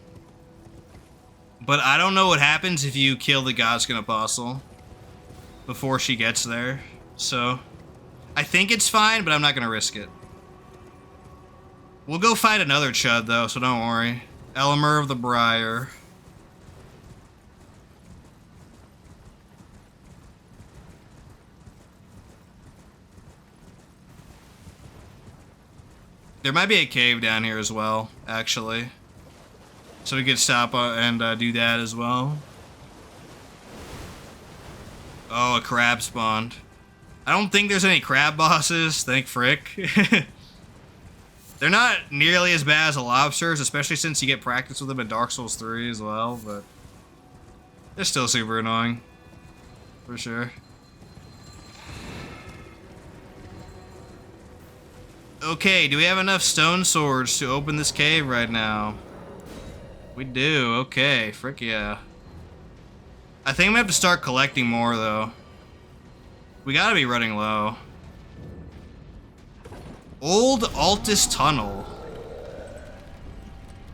But I don't know what happens if you kill the Godskin Apostle before she gets there. So I think it's fine, but I'm not going to risk it. We'll go fight another Chud, though, so don't worry. Elemer of the Briar. There might be a cave down here as well, actually. So we could stop and do that as well. Oh, a crab spawned. I don't think there's any crab bosses, thank frick. They're not nearly as bad as the lobsters, especially since you get practice with them in Dark Souls 3 as well, but they're still super annoying. For sure. Okay, do we have enough stone swords to open this cave right now? We do, okay, frick yeah. I think I'm gonna have to start collecting more though. We gotta be running low. Old Altus Tunnel.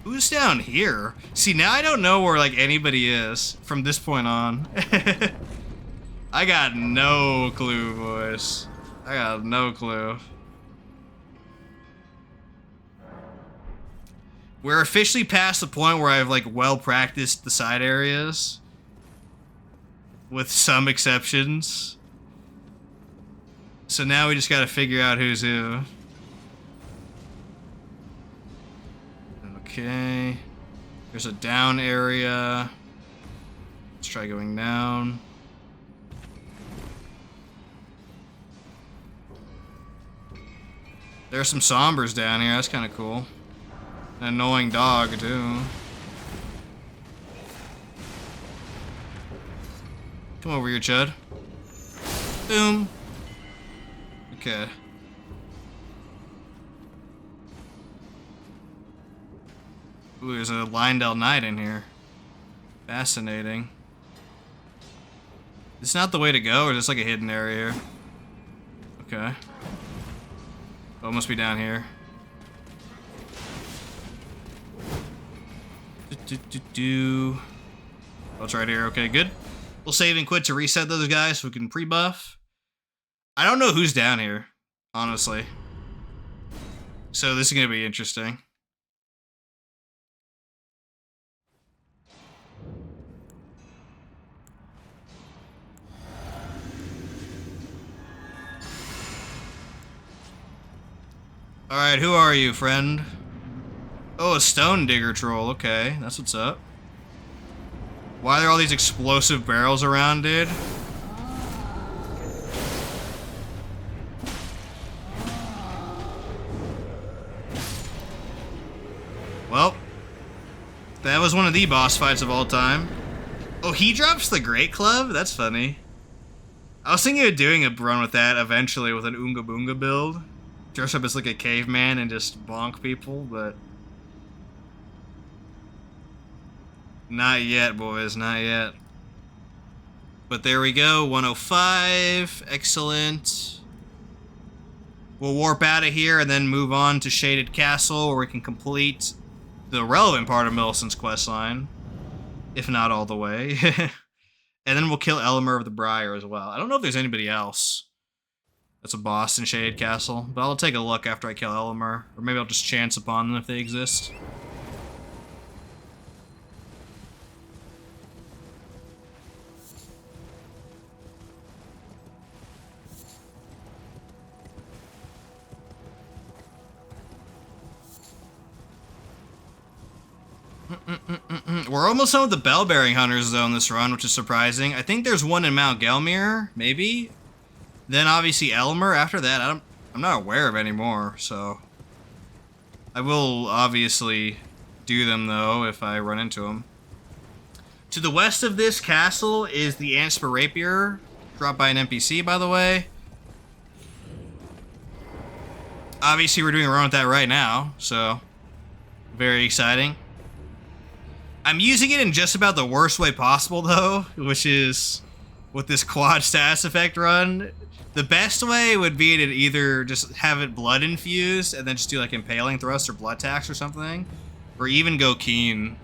Who's down here? See, now I don't know where like anybody is from this point on. I got no clue, boys. I got no clue. We're officially past the point where I've like well practiced the side areas. With some exceptions. So now we just gotta figure out who's who. Okay. There's a down area. Let's try going down. There's some sombers down here, that's kinda cool. An annoying dog, too. Come over here, Chud. Boom. Okay. Ooh, there's a Lindell Knight in here. Fascinating. It's not the way to go, or is this like a hidden area here? Okay. Oh, it must be down here. Oh, it's right here. Okay, good. We'll save and quit to reset those guys so we can pre-buff. I don't know who's down here, honestly. So this is going to be interesting. Alright, who are you, friend? Oh, a Stonedigger Troll. Okay, that's what's up. Why are there all these explosive barrels around, dude? Well, that was one of the boss fights of all time. Oh, he drops the Great Club? That's funny. I was thinking of doing a run with that eventually with an Oonga Boonga build. Dress up as like a caveman and just bonk people, but... Not yet, boys, not yet. But there we go, 105, excellent. We'll warp out of here and then move on to Shaded Castle, where we can complete the relevant part of Millicent's questline, if not all the way. And then we'll kill Elemer of the Briar as well. I don't know if there's anybody else that's a boss in Shaded Castle, but I'll take a look after I kill Elemer, or maybe I'll just chance upon them if they exist. We're almost done with the Bell-bearing Hunters, though, in this run, which is surprising. I think there's one in Mount Gelmir, maybe? Then, obviously, Elemer. After that, I'm not aware of any more, so... I will obviously do them, though, if I run into them. To the west of this castle is the Anspir Rapier, dropped by an NPC, by the way. Obviously, we're doing a run with that right now, so very exciting. I'm using it in just about the worst way possible, though, which is with this quad status effect run. The best way would be to either just have it blood infused and then just do like impaling thrust or blood tax or something, or even go keen.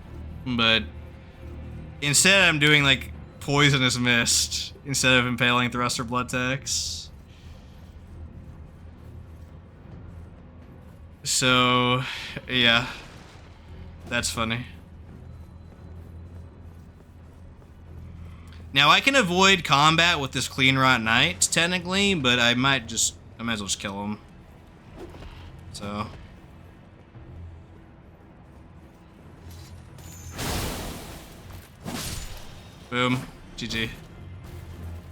But instead, I'm doing like poisonous mist instead of impaling thrust or blood tax. So, yeah, that's funny. Now, I can avoid combat with this Clean Rot Knight, technically, but I might as well just kill him. So. Boom. GG.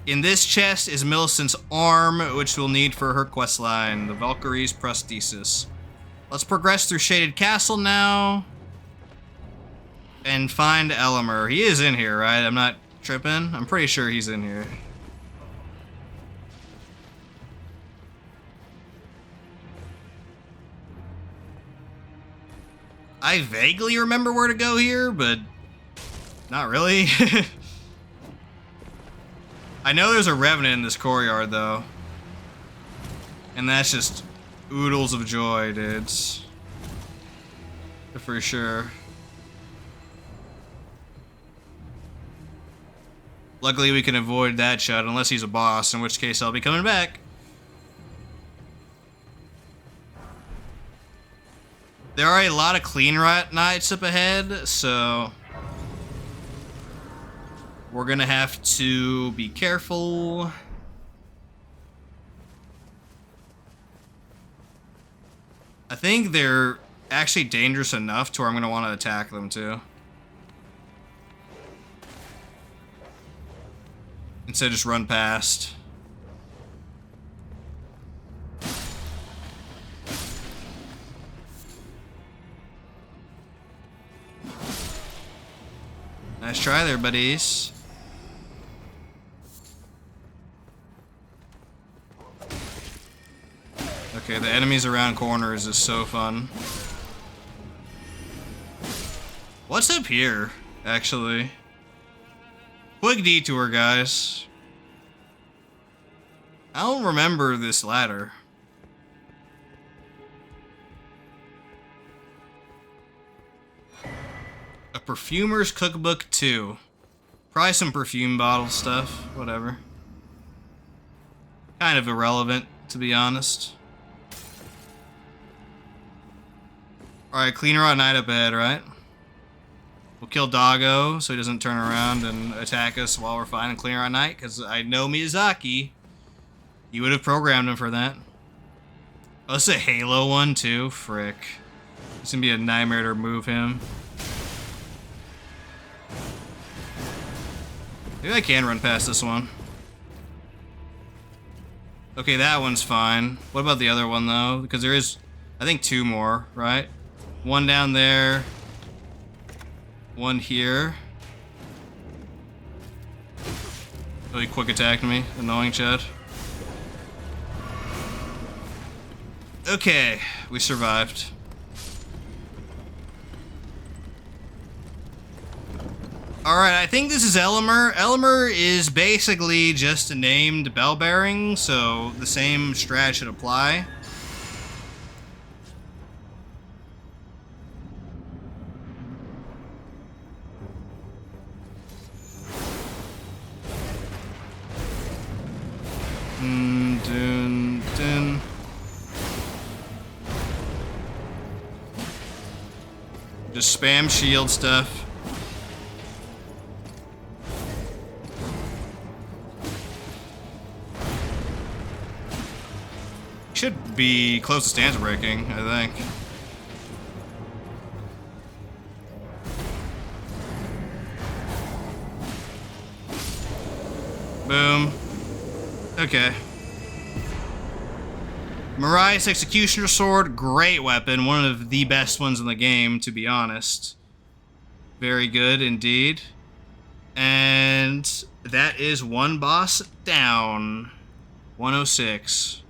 In this chest is Millicent's arm, which we'll need for her questline, the Valkyrie's prosthesis. Let's progress through Shaded Castle now. And find Elemer. He is in here, right? I'm not tripping? I'm pretty sure he's in here. I vaguely remember where to go here, but not really. I know there's a Revenant in this courtyard, though. And that's just oodles of joy, dudes. For sure. Luckily, we can avoid that shot, unless he's a boss, in which case I'll be coming back. There are a lot of Clean Rot Knights up ahead, so we're gonna have to be careful. I think they're actually dangerous enough to where I'm gonna want to attack them too. Instead of just run past. Nice try there, buddies. Okay, the enemies around corners is so fun. What's up here, actually? Quick detour, guys. I don't remember this ladder. A Perfumer's Cookbook 2. Probably some perfume bottle stuff, whatever. Kind of irrelevant, to be honest. Alright, Clean Rot Knight up ahead, right? We'll kill Doggo so he doesn't turn around and attack us while we're fighting Clean Rot Knight, because I know Miyazaki. You would have programmed him for that. Oh, this is a Halo one, too? Frick. It's gonna be a nightmare to remove him. Maybe I can run past this one. Okay, that one's fine. What about the other one, though? Because there is, I think, 2 more, right? One down there. One here. Oh, he quick attacked me. Annoying, Chad. Okay, we survived. Alright, I think this is Elemer. Elemer is basically just a named bell bearing, so the same strat should apply. Just spam shield stuff. Should be close to stance breaking, I think. Boom. Okay. Mariah's Executioner Sword, great weapon. One of the best ones in the game, to be honest. Very good indeed. And that is one boss down. 106.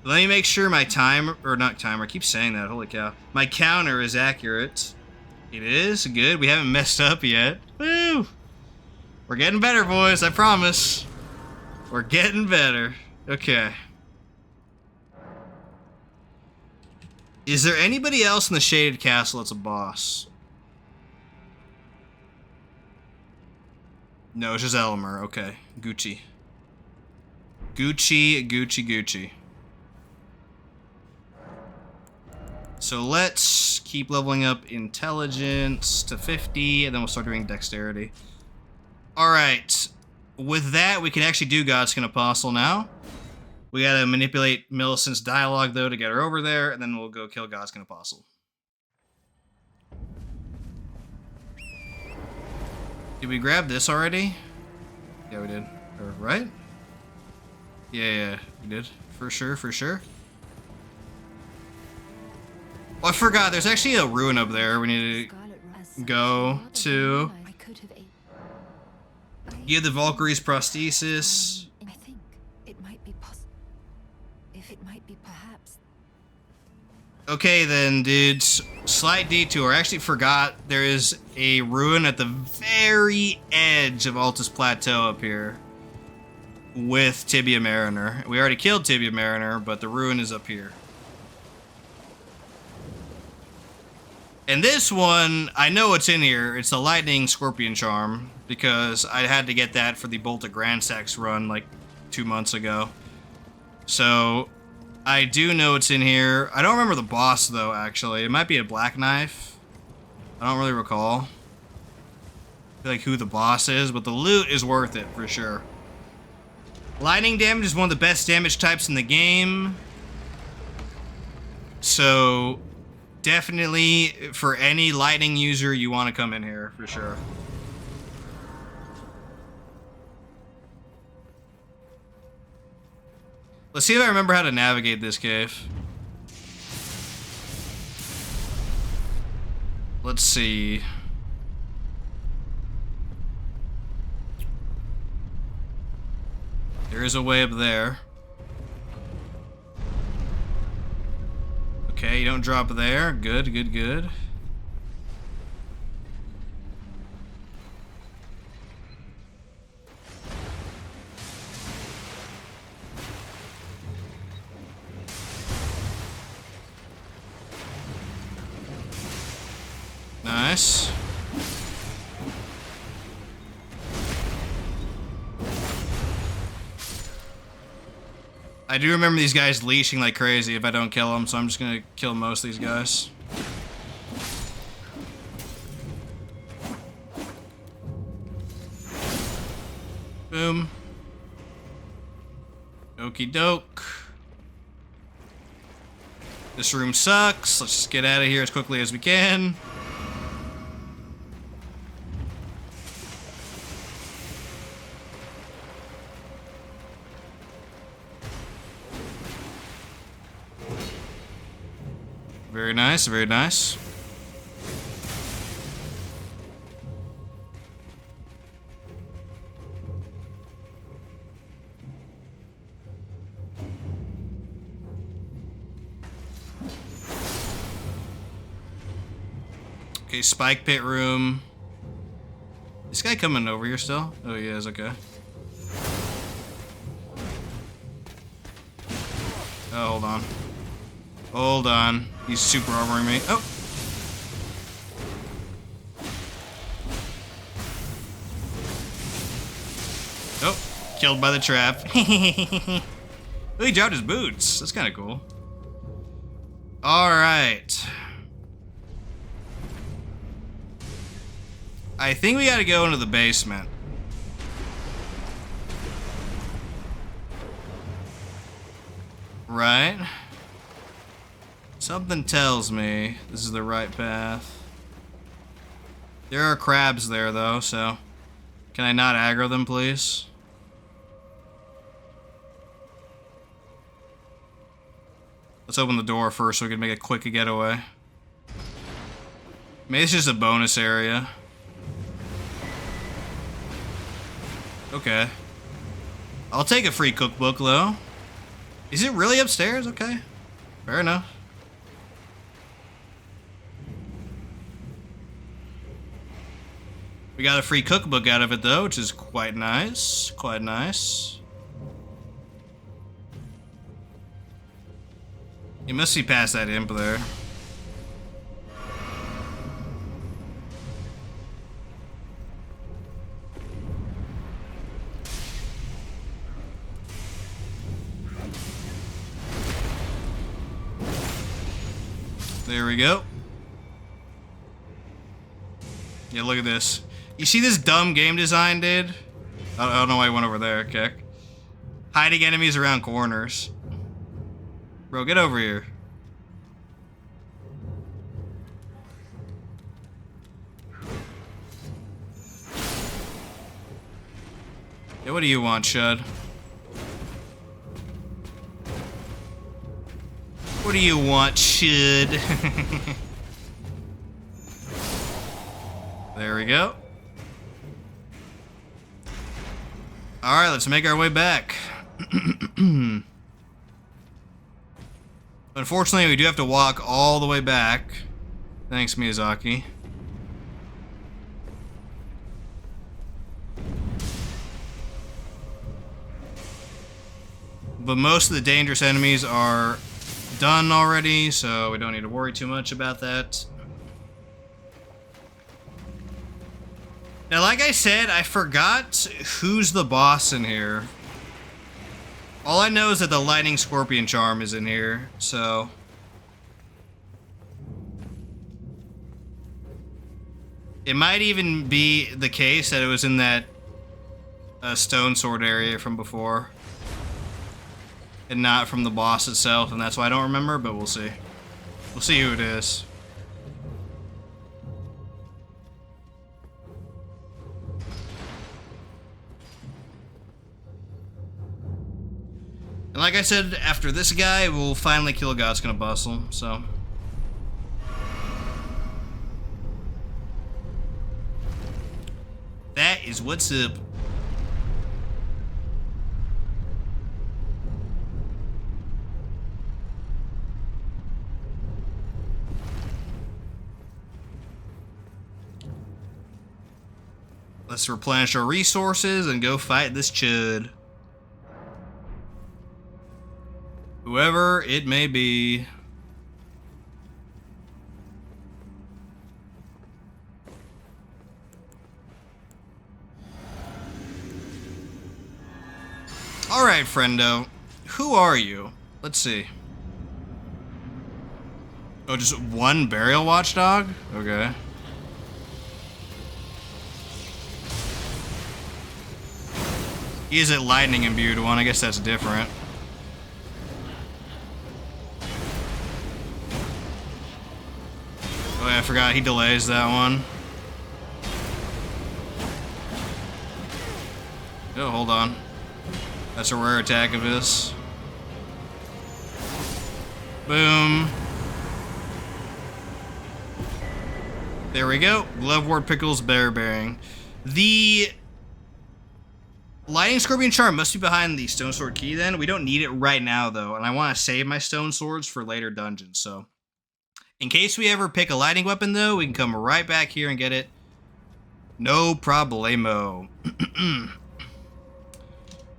Let me make sure my timer, or not timer, I keep saying that, holy cow. My counter is accurate. It is, good. We haven't messed up yet. Woo! We're getting better, boys, I promise. We're getting better. Okay. Is there anybody else in the Shaded Castle that's a boss? No, it's just Elemer. Okay. Gucci. Gucci. So let's keep leveling up intelligence to 50, and then we'll start doing dexterity. Alright. With that, we can actually do Godskin Apostle now. We gotta manipulate Millicent's dialogue, though, to get her over there, and then we'll go kill Godskin Apostle. Did we grab this already? Yeah, we did. Or, right? Yeah, we did. For sure. Oh, I forgot. There's actually a ruin up there we need to go to. You have the Valkyrie's prosthesis. I think it might be possible. If it might be perhaps. Okay then, dudes. Slight detour. I actually forgot there is a ruin at the very edge of Altus Plateau up here with Tibia Mariner. We already killed Tibia Mariner, but the ruin is up here. And this one, I know it's in here. It's the Lightning Scorpion Charm, because I had to get that for the Bolted Grandsax run like 2 months ago. So, I do know it's in here. I don't remember the boss, though, actually. It might be a Black Knife. I don't really recall. I feel like who the boss is, but the loot is worth it, for sure. Lightning damage is one of the best damage types in the game. So, definitely, for any lightning user, you want to come in here, for sure. Let's see if I remember how to navigate this cave. Let's see. There is a way up there. Okay, you don't drop there. Good. Nice. I do remember these guys leashing like crazy if I don't kill them, so I'm just gonna kill most of these guys. Boom. Okie doke. This room sucks. Let's just get out of here as quickly as we can. Very nice, very nice. Okay, spike pit room. This guy coming over here still? Oh, he is, okay. Oh, hold on. Hold on. He's super armoring me. Oh! Oh, killed by the trap. Oh, he dropped his boots. That's kind of cool. Alright. I think we gotta go into the basement. Right? Something tells me this is the right path. There are crabs there, though, so... Can I not aggro them, please? Let's open the door first so we can make a quick getaway. Maybe it's just a bonus area. Okay. I'll take a free cookbook, though. Is it really upstairs? Okay. Fair enough. We got a free cookbook out of it, though, which is quite nice. Quite nice. You must be past that imp there. There we go. Yeah, look at this. You see this dumb game design, dude? I don't know why I went over there, Kick. Hiding enemies around corners. Bro, get over here. Yeah, what do you want, Shud? What do you want, Shud? There we go. Alright, let's make our way back. Unfortunately, we do have to walk all the way back. Thanks, Miyazaki. But most of the dangerous enemies are done already, so we don't need to worry too much about that. Now, like I said, I forgot who's the boss in here. All I know is that the Lightning Scorpion Charm is in here, so... It might even be the case that it was in that Stone Sword area from before. And not from the boss itself, and that's why I don't remember, but we'll see. We'll see who it is. And like I said, after this guy, we'll finally kill Godskin Apostle, so... That is what's up. Let's replenish our resources and go fight this chud. Whoever it may be. Alright, friendo. Who are you? Let's see. Oh, just one burial watchdog? Okay. He is a lightning imbued one. I guess that's different. Oh yeah, I forgot he delays that one. Oh, hold on. That's a rare attack of his. Boom. There we go. Glovewort Pickles Bear Bearing. The Lightning Scorpion Charm must be behind the Stone Sword key then. We don't need it right now though, and I want to save my Stone Swords for later dungeons, so. In case we ever pick a lightning weapon though, we can come right back here and get it. No problemo.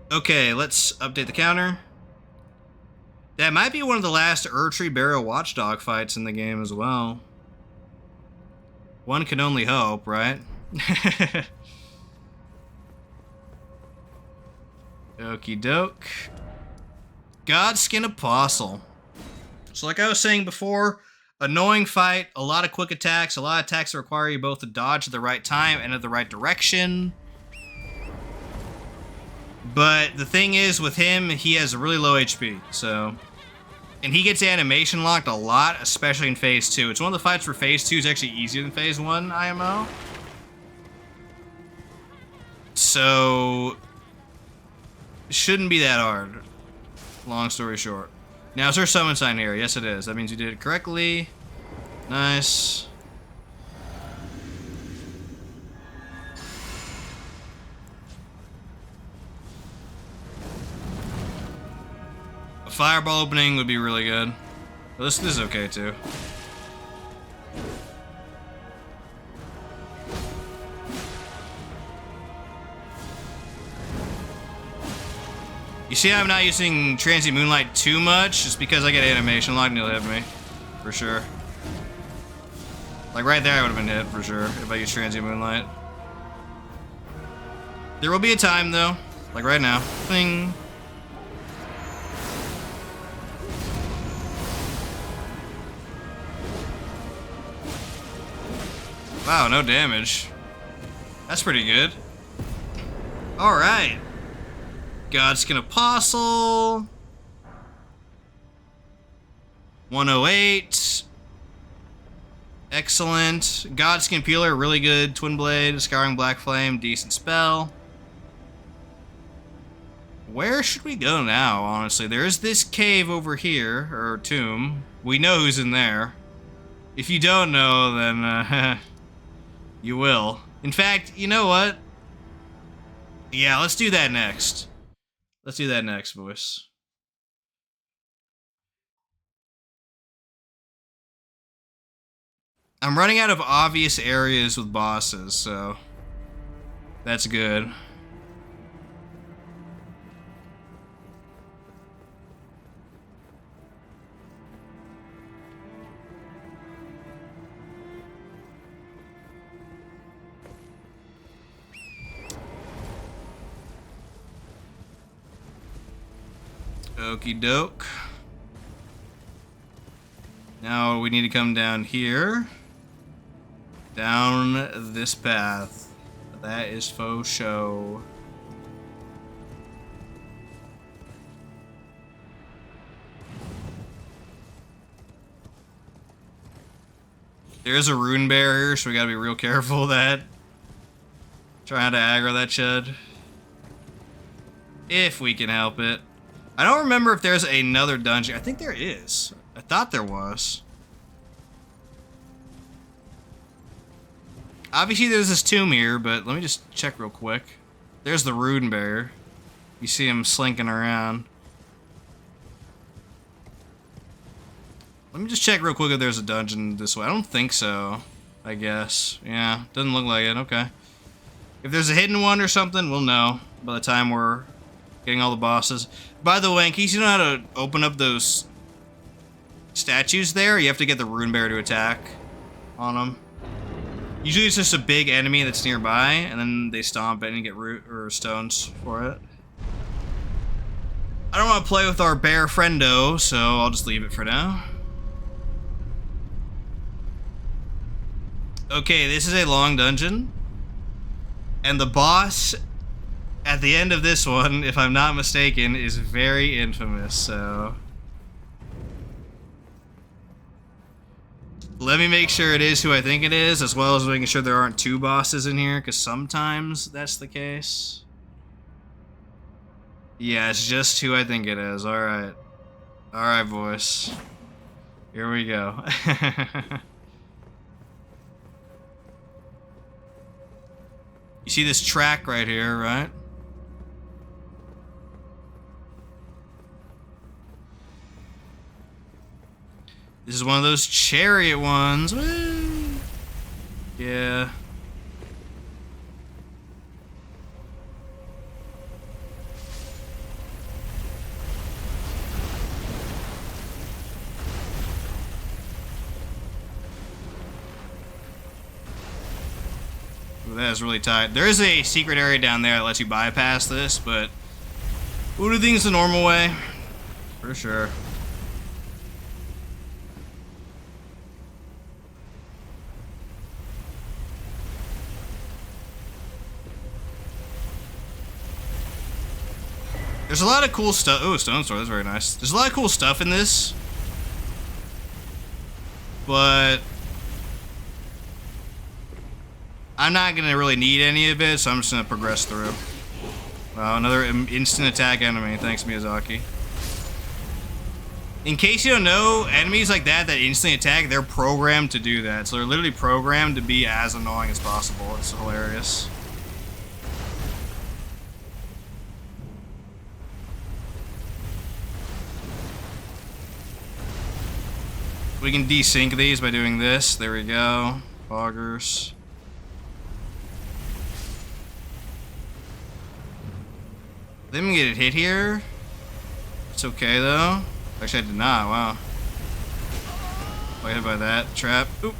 Okay, let's update the counter. That might be one of the last Erdtree Burial Watchdog fights in the game as well. One can only hope, right? Okie doke. Godskin Apostle. So like I was saying before, annoying fight, a lot of quick attacks, a lot of attacks that require you both to dodge at the right time and at the right direction. But the thing is, with him, he has really low HP, so... And he gets animation locked a lot, especially in Phase 2. It's one of the fights where Phase 2 is actually easier than Phase 1 IMO. So... It shouldn't be that hard. Long story short. Now, is there a summon sign here? Yes, it is. That means you did it correctly. Nice. A fireball opening would be really good. Well, this is okay, too. You see I'm not using Transient Moonlight too much, just because I get animation. Lightning will hit me, for sure. Like right there I would have been hit, for sure, if I used Transient Moonlight. There will be a time, though, like right now. Bing. Wow, no damage. That's pretty good. Alright. Godskin Apostle. 108. Excellent. Godskin Peeler, really good. Twin Blade, Scouring Black Flame, decent spell. Where should we go now, honestly? There's this cave over here, or tomb. We know who's in there. If you don't know, then you will. In fact, you know what? Yeah, let's do that next. Let's do that next, boys. I'm running out of obvious areas with bosses, so that's good. Okie doke. Now we need to come down here. Down this path. That is faux show. There is a rune barrier, so we gotta be real careful of that. Trying to aggro that chud. If we can help it. I don't remember if there's another dungeon. I think there is. I thought there was. Obviously there's this tomb here, but let me just check real quick. There's the rune bear. You see him slinking around. Let me just check real quick if there's a dungeon this way. I don't think so, I guess. Yeah, doesn't look like it. Okay. If there's a hidden one or something, we'll know by the time we're getting all the bosses. By the way, in case you know how to open up those statues there, you have to get the rune bear to attack on them. Usually it's just a big enemy that's nearby, and then they stomp it and you get root or stones for it. I don't want to play with our bear friendo, so I'll just leave it for now. Okay, this is a long dungeon. And the boss at the end of this one, if I'm not mistaken, is very infamous, so... Let me make sure it is who I think it is, as well as making sure there aren't two bosses in here, because sometimes that's the case. Yeah, it's just who I think it is. Alright. Alright, boys. Here we go. You see this track right here, right? This is one of those chariot ones. Woo! Yeah. Ooh, that is really tight. There is a secret area down there that lets you bypass this, but we'll do things the normal way. For sure. There's a lot of cool stuff. Oh, Stone Sword, that's very nice. There's a lot of cool stuff in this. But I'm not going to really need any of it, so I'm just going to progress through. Wow, another instant attack enemy. Thanks, Miyazaki. In case you don't know, enemies like that instantly attack, they're programmed to do that. So they're literally programmed to be as annoying as possible. It's hilarious. We can desync these by doing this. There we go. Foggers. Didn't get it hit here. It's okay though. Actually, I did not. Wow. I hit by that trap. Oop.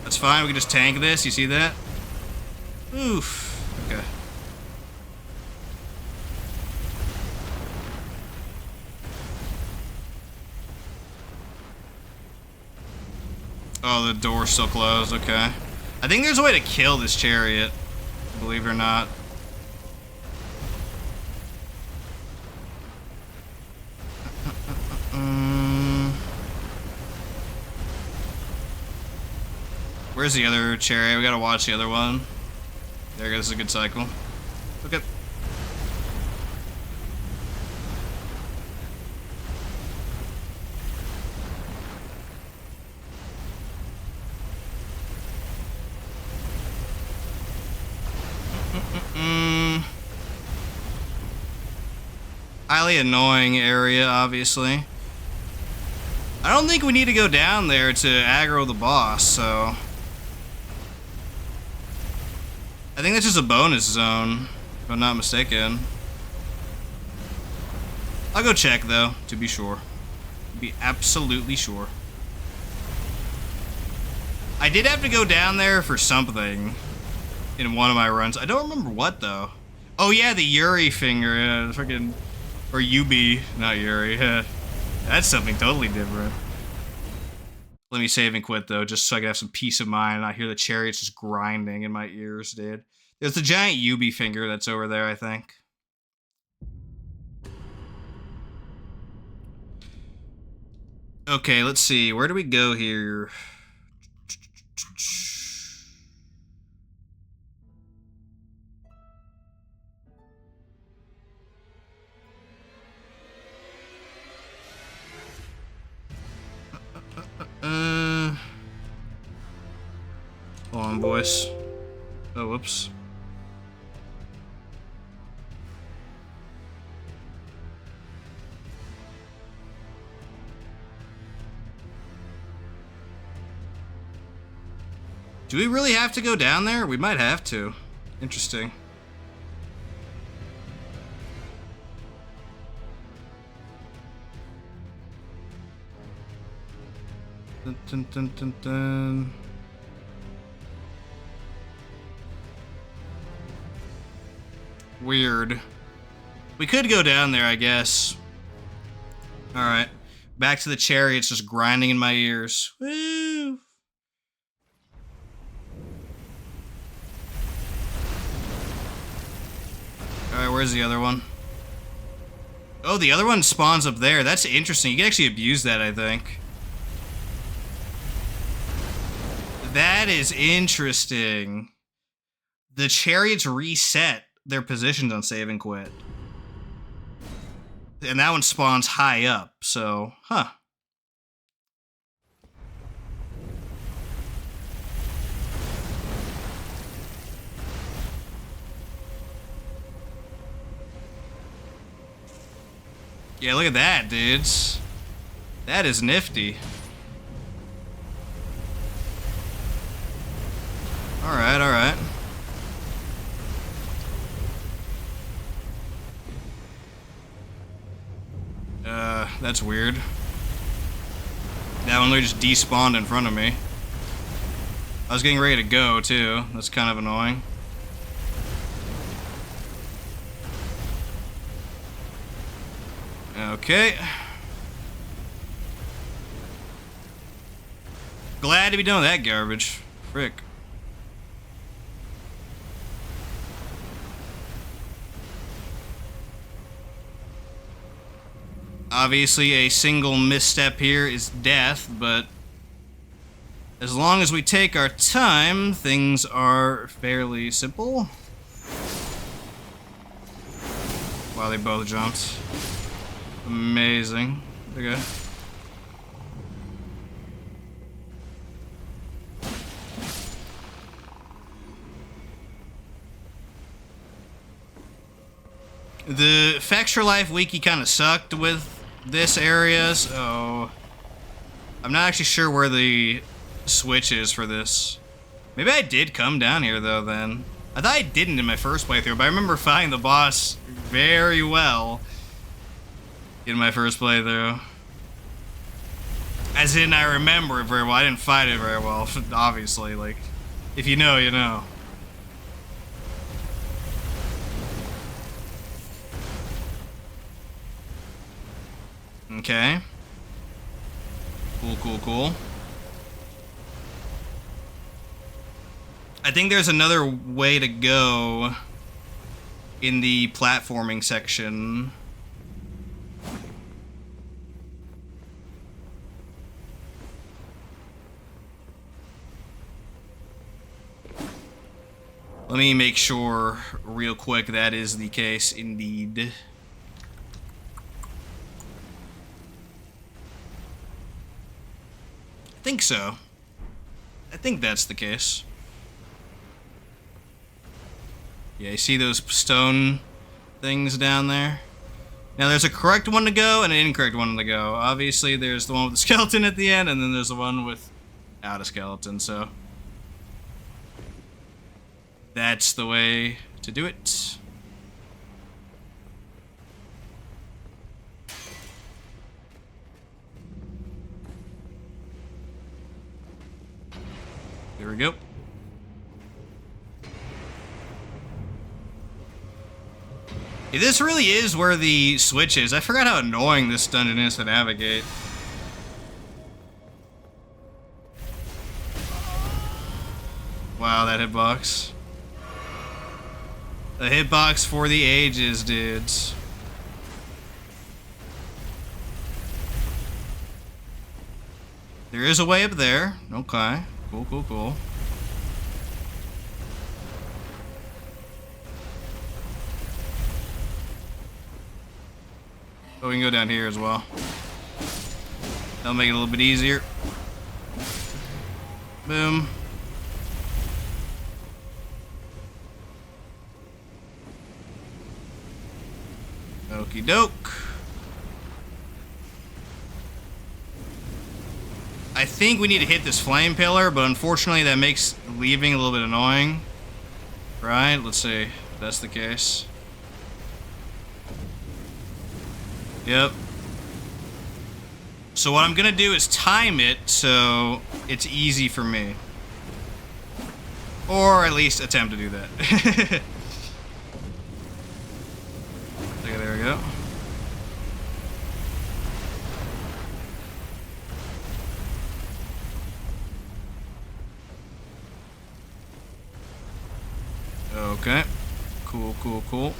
That's fine. We can just tank this. You see that? Oof. Okay. Oh, the door's still closed. Okay. I think there's a way to kill this chariot. Believe it or not. Where's the other chariot? We gotta watch the other one. There goes a good cycle. Okay. Highly annoying area, obviously. I don't think we need to go down there to aggro the boss, so... I think that's just a bonus zone, if I'm not mistaken. I'll go check, though, to be sure. Be absolutely sure. I did have to go down there for something in one of my runs. I don't remember what, though. Oh, yeah, the Yuri finger. Yeah, the freaking... Or Yubi, not Yuri. That's something totally different. Let me save and quit, though, just so I can have some peace of mind and not hear the chariots just grinding in my ears, dude. There's the giant Yubi finger that's over there, I think. Okay, let's see. Where do we go here? Hold on, boys. Oh, whoops. Do we really have to go down there? We might have to. Interesting. Dun, dun, dun, dun, dun. Weird. We could go down there, I guess. Alright. Back to the chariots just grinding in my ears. Woo! Alright, where's the other one? Oh, the other one spawns up there. That's interesting. You can actually abuse that, I think. That is interesting. The chariots reset their positions on save and quit. And that one spawns high up, so, huh. Yeah, look at that, dudes. That is nifty. Alright, alright. That's weird. That one literally just despawned in front of me. I was getting ready to go, too. That's kind of annoying. Okay. Glad to be done with that garbage. Frick. Obviously, a single misstep here is death, but as long as we take our time, things are fairly simple. Wow, they both jumped. Amazing. Okay. The Facture Life wiki kind of sucked with this area, so I'm not actually sure where the switch is for this. Maybe I did come down here, though, then. I thought I didn't in my first playthrough, but I remember fighting the boss very well in my first playthrough. As in, I remember it very well. I didn't fight it very well, obviously. Like, if you know, you know. Okay. Cool, cool, cool. I think there's another way to go in the platforming section. Let me make sure real quick that is the case indeed. I think so. I think that's the case. Yeah, you see those stone things down there? Now there's a correct one to go and an incorrect one to go. Obviously there's the one with the skeleton at the end, and then there's the one without a skeleton, so that's the way to do it. There we go. Yeah, this really is where the switch is. I forgot how annoying this dungeon is to navigate. Wow, that hitbox. The hitbox for the ages, dudes. There is a way up there. Okay. Cool, cool, cool. Oh, we can go down here as well. That'll make it a little bit easier. Boom. Okie doke. I think we need to hit this flame pillar, but unfortunately that makes leaving a little bit annoying. Right? Let's see if that's the case. Yep. So what I'm gonna do is time it so it's easy for me. Or at least attempt to do that. Okay, there we go. Okay. Cool, cool, cool.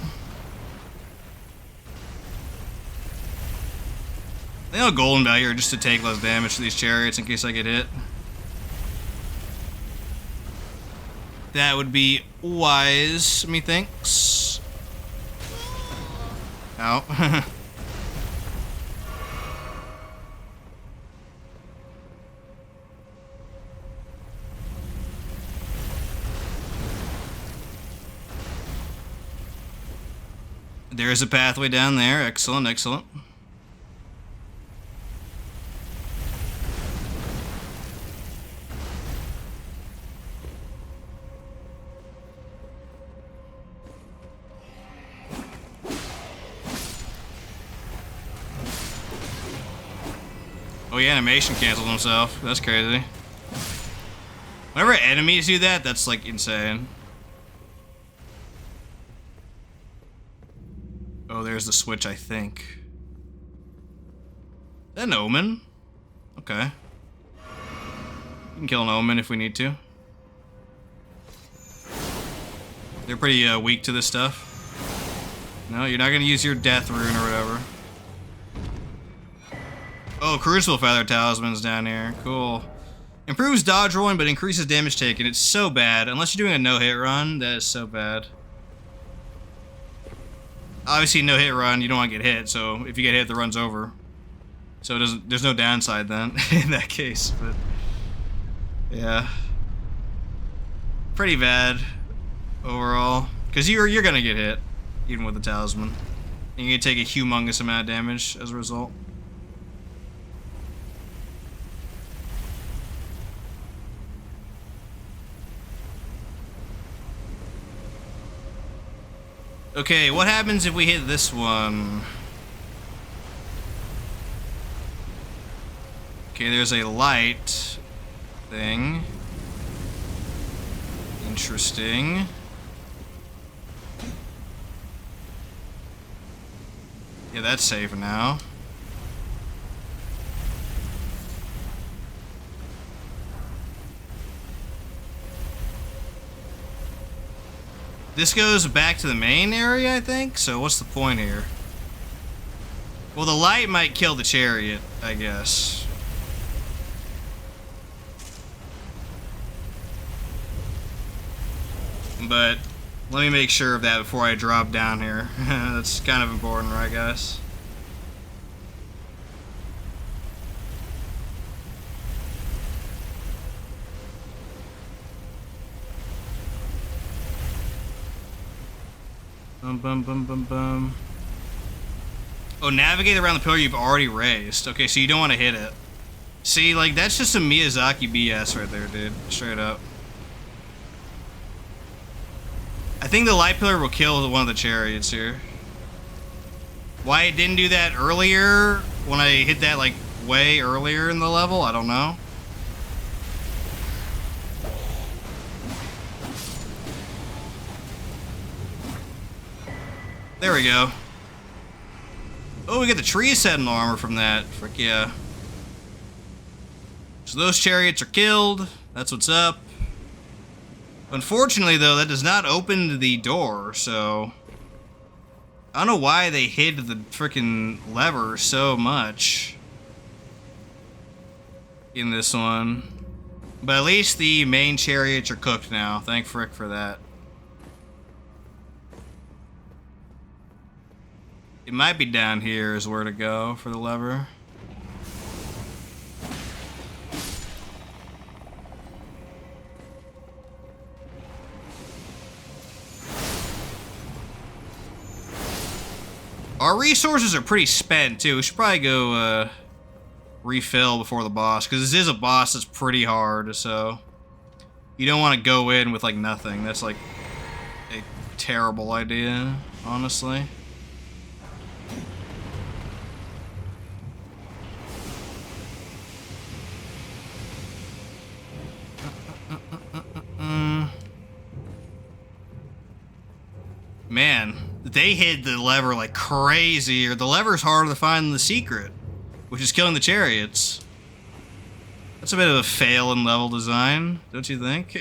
I think I'll golden out here just to take less damage to these chariots in case I get hit. That would be wise, methinks. Ow. There is a pathway down there. Excellent, excellent. Oh, yeah, animation canceled himself. That's crazy. Whenever enemies do that, that's like insane. Oh, there's the switch, I think. Is that an omen? Okay. We can kill an omen if we need to. They're pretty weak to this stuff. No, you're not gonna use your death rune or whatever. Oh, Crucible Feather Talisman's down here. Cool. Improves dodge rolling, but increases damage taken. It's so bad. Unless you're doing a no-hit run, that is so bad. Obviously, no hit run, you don't want to get hit, so if you get hit, the run's over. So it doesn't, there's no downside then, in that case, but... Yeah. Pretty bad, overall. Because you're gonna get hit, even with the talisman. And you're gonna take a humongous amount of damage as a result. Okay, what happens if we hit this one? Okay, there's a light thing. Interesting. Yeah, that's safe now. This goes back to the main area, I think? So what's the point here? Well, the light might kill the chariot, I guess. But let me make sure of that before I drop down here. That's kind of important, right, guys? Bum, bum, bum, bum, bum. Oh, navigate around the pillar you've already raised. Okay, so you don't want to hit it. See, like, that's just some Miyazaki BS right there, dude. Straight up. I think the light pillar will kill one of the chariots here. Why it didn't do that earlier, when I hit that, like, way earlier in the level, I don't know. There we go. Oh, we get the tree Sentinel armor from that. Frick yeah. So those chariots are killed. That's what's up. Unfortunately, though, that does not open the door, so... I don't know why they hid the frickin' lever so much in this one. But at least the main chariots are cooked now. Thank frick for that. It might be down here is where to go for the lever. Our resources are pretty spent too. We should probably go refill before the boss, because this is a boss that's pretty hard, so you don't want to go in with like nothing. That's like a terrible idea, honestly. Man, they hid the lever like crazy, or the lever's harder to find than the secret, which is killing the chariots. That's a bit of a fail in level design, don't you think?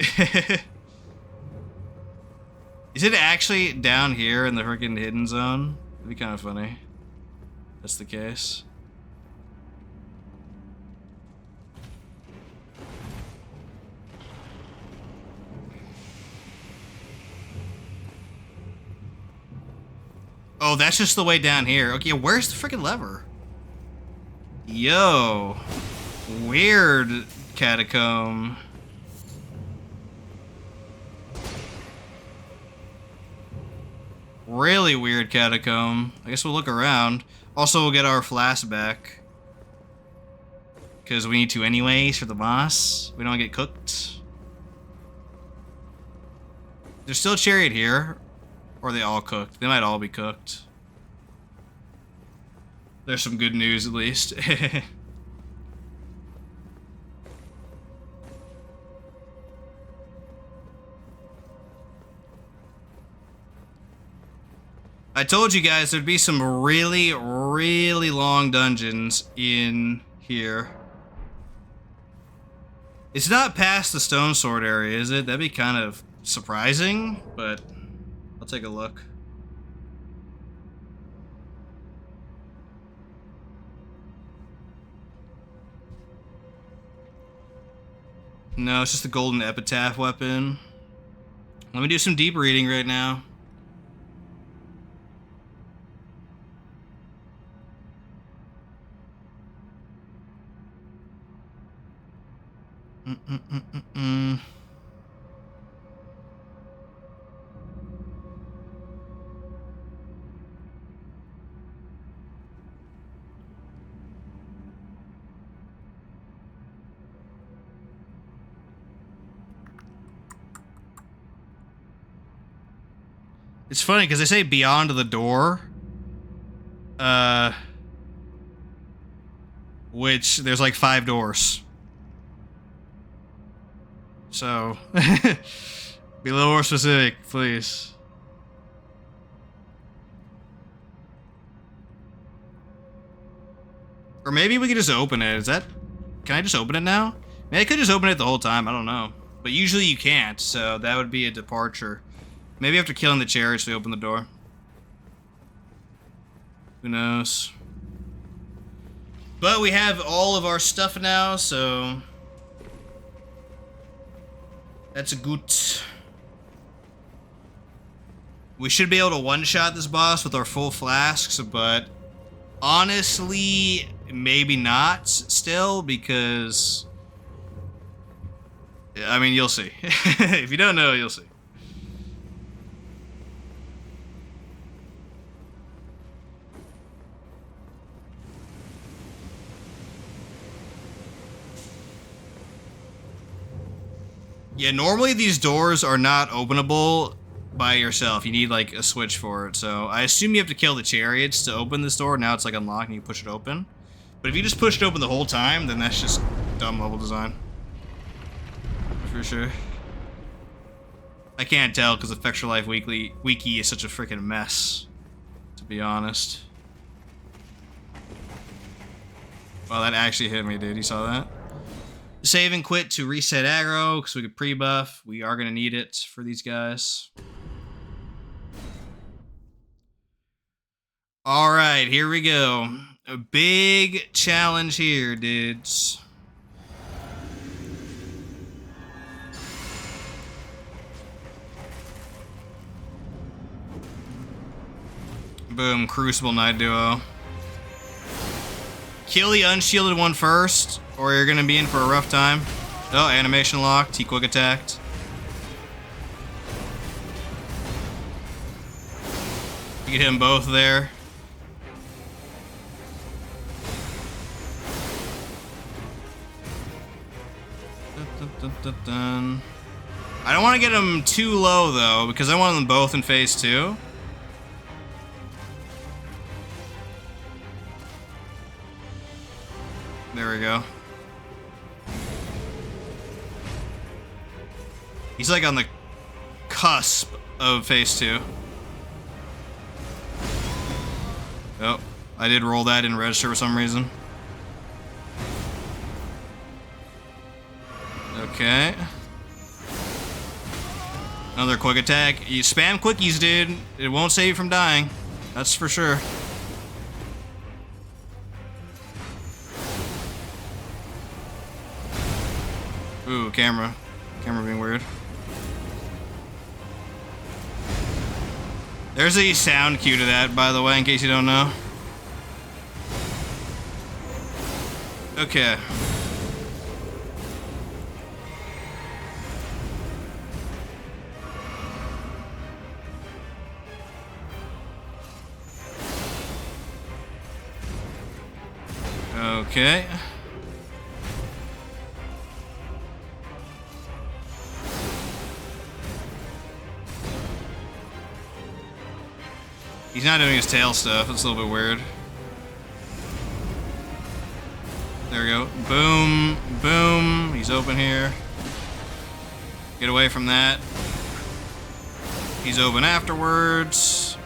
Is it actually down here in the freaking hidden zone? It'd be kind of funny. That's the case. Oh, that's just the way down here. Okay, where's the freaking lever? Yo. Weird catacomb. Really weird catacomb. I guess we'll look around. Also, we'll get our flask back. Because we need to anyways for the boss. We don't get cooked. There's still a chariot here. Or are they all cooked? They might all be cooked. There's some good news at least. I told you guys there'd be some really, really long dungeons in here. It's not past the Stone Sword area, is it? That'd be kind of surprising, but I'll take a look. No, it's just the golden epitaph weapon. Let me do some deep reading right now. It's funny because they say beyond the door. Which there's like 5 doors. So, be a little more specific, please. Or maybe we could just open it. Can I just open it now? I mean, I could just open it the whole time. I don't know. But usually you can't, so that would be a departure. Maybe after killing the chariots, we open the door. Who knows? But we have all of our stuff now, so that's a good. We should be able to one-shot this boss with our full flasks, but honestly, maybe not still, because I mean, you'll see. If you don't know, you'll see. Yeah, normally these doors are not openable by yourself. You need like a switch for it. So I assume you have to kill the chariots to open this door. Now it's like unlocked and you push it open. But if you just push it open the whole time, then that's just dumb level design. For sure. I can't tell because Effectual Life Wiki is such a freaking mess, to be honest. Wow, that actually hit me, dude. You saw that? Save and quit to reset aggro, because we could pre-buff. We are going to need it for these guys. Alright, here we go. A big challenge here, dudes. Boom, Crucible Knight Duo. Kill the unshielded one first, or you're gonna be in for a rough time. Oh, animation locked. He quick attacked. You get him both there. I don't want to get him too low though, because I want them both in phase 2. There we go. He's like on the cusp of phase 2. Oh, I did roll that in register for some reason. Okay. Another quick attack. You spam quickies, dude. It won't save you from dying. That's for sure. Ooh, camera. Camera being weird. There's a sound cue to that, by the way, in case you don't know. Okay. Okay. He's not doing his tail stuff. It's a little bit weird. There we go. Boom. Boom. He's open here. Get away from that. He's open afterwards.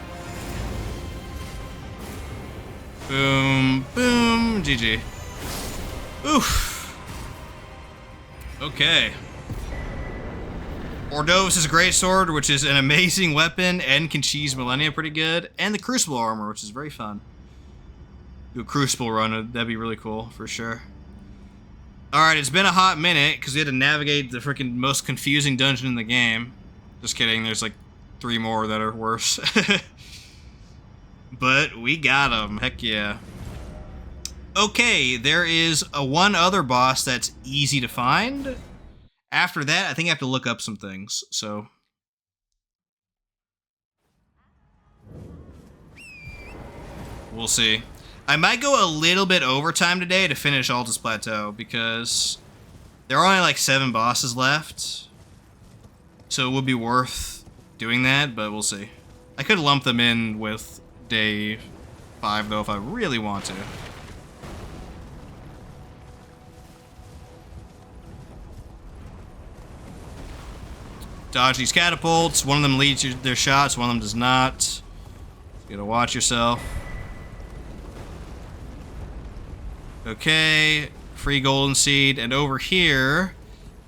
Boom. Boom. GG. Oof. Okay. Ordovis' Greatsword, which is an amazing weapon and can cheese Millennia pretty good. And the Crucible armor, which is very fun. Do a Crucible run, that'd be really cool, for sure. Alright, it's been a hot minute, because we had to navigate the freaking most confusing dungeon in the game. Just kidding, there's like 3 more that are worse. But we got them, heck yeah. Okay, there is one other boss that's easy to find. after that, I think I have to look up some things, so... We'll see. I might go a little bit overtime today to finish Altus Plateau, because there are only like 7 bosses left. So it would be worth doing that, but we'll see. I could lump them in with day 5, though, if I really want to. Dodge these catapults. One of them leads their shots, one of them does not. You gotta watch yourself. Okay, free golden seed, and over here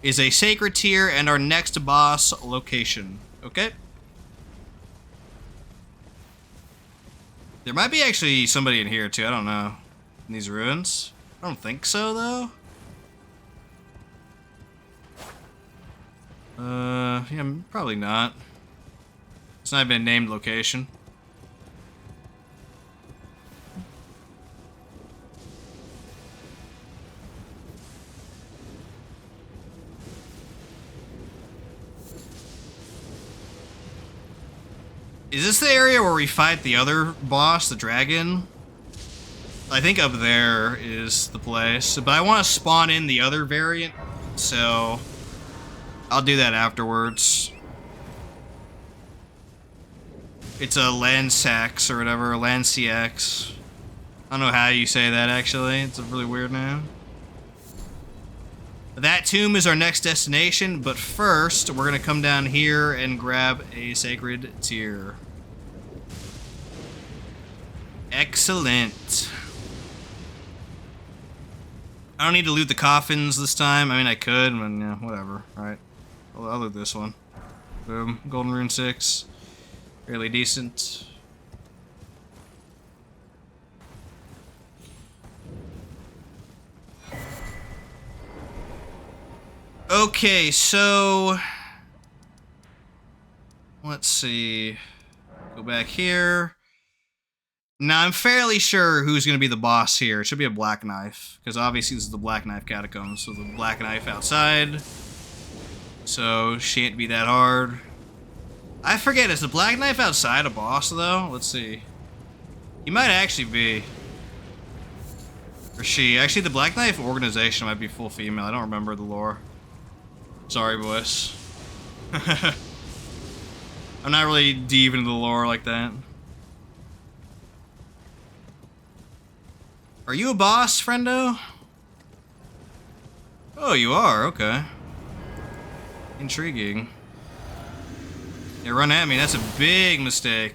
is a sacred tier and our next boss location. Okay. There might be actually somebody in here too, I don't know. In these ruins? I don't think so though. Yeah, probably not. It's not even a named location. Is this the area where we fight the other boss, the dragon? I think up there is the place, but I want to spawn in the other variant, so I'll do that afterwards. It's a Lansseax or whatever, Lansseax. I don't know how you say that actually, it's a really weird name. That tomb is our next destination, but first, we're gonna come down here and grab a sacred tier. Excellent. I don't need to loot the coffins this time. I mean, I could, but yeah, whatever. Alright. I'll loot this one. Boom. Golden Rune 6. Fairly decent. Okay, so let's see. Go back here. Now I'm fairly sure who's going to be the boss here. It should be a Black Knife, because obviously this is the Black Knife Catacombs, so the Black Knife outside. So shan't be that hard. I forget, is the Black Knife outside a boss though? Let's see. He might actually be. Or she. Actually, the Black Knife organization might be full female. I don't remember the lore. Sorry, boys. I'm not really deep into the lore like that. Are you a boss, friendo? Oh, you are? Okay. Intriguing. Yeah, run at me. That's a big mistake.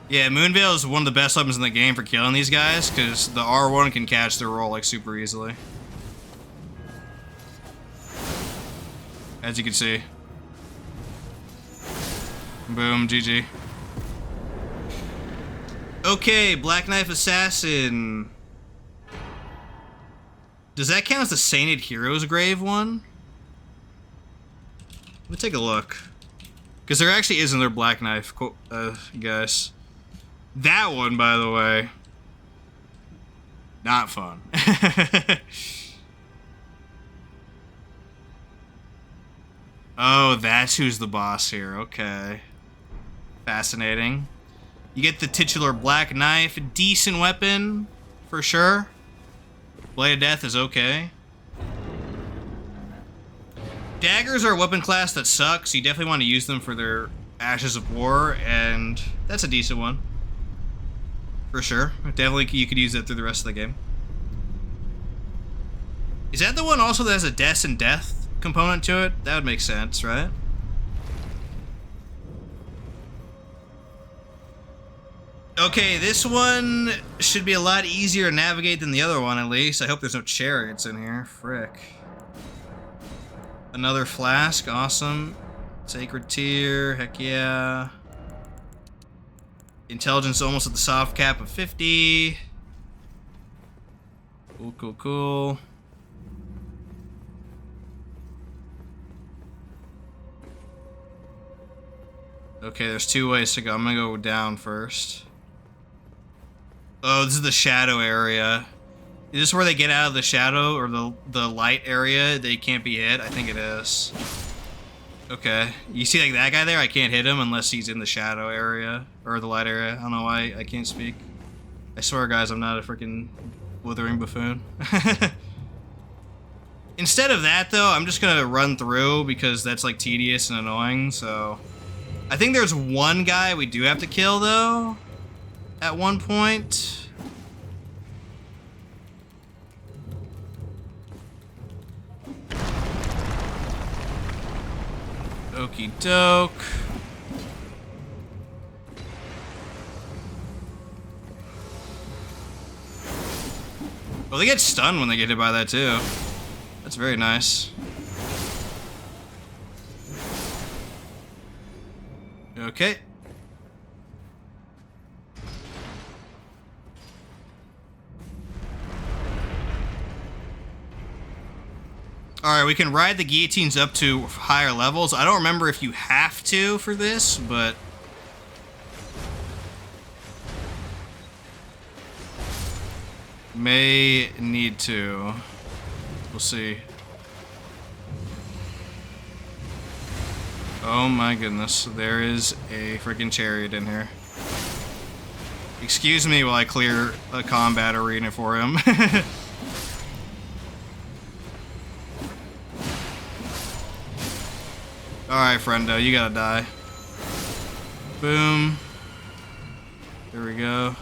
Yeah, Moonveil is one of the best weapons in the game for killing these guys, because the R1 can catch their roll like super easily. As you can see. Boom, GG. Okay, Black Knife Assassin. Does that count as the Sainted Heroes Grave one? Let me take a look. Because there actually is another Black Knife, guys. That one, by the way, not fun. Oh, that's who's the boss here. Okay. Fascinating. You get the titular Black Knife. Decent weapon, for sure. Blade of Death is okay. Daggers are a weapon class that sucks. You definitely want to use them for their Ashes of War, and that's a decent one. For sure. Definitely you could use that through the rest of the game. Is that the one also that has a Death and Death component to it? That would make sense, right? Okay, this one should be a lot easier to navigate than the other one, at least. I hope there's no chariots in here. Frick. Another flask. Awesome. Sacred tier. Heck yeah. Intelligence almost at the soft cap of 50. Cool, cool, cool. Okay, there's 2 ways to go. I'm gonna go down first. Oh, this is the shadow area. Is this where they get out of the shadow or the light area? They can't be hit? I think it is. Okay. You see like that guy there? I can't hit him unless he's in the shadow area or the light area. I don't know why I can't speak. I swear, guys, I'm not a freaking withering buffoon. Instead of that, though, I'm just gonna run through because that's like tedious and annoying, so... I think there's one guy we do have to kill, though, at one point. Okie doke. Well, they get stunned when they get hit by that, too. That's very nice. Okay. Alright, we can ride the guillotines up to higher levels. I don't remember if you have to for this, but... may need to. We'll see. Oh my goodness, there is a freaking chariot in here. Excuse me while I clear a combat arena for him. Alright, friendo, you gotta die. Boom. There we go.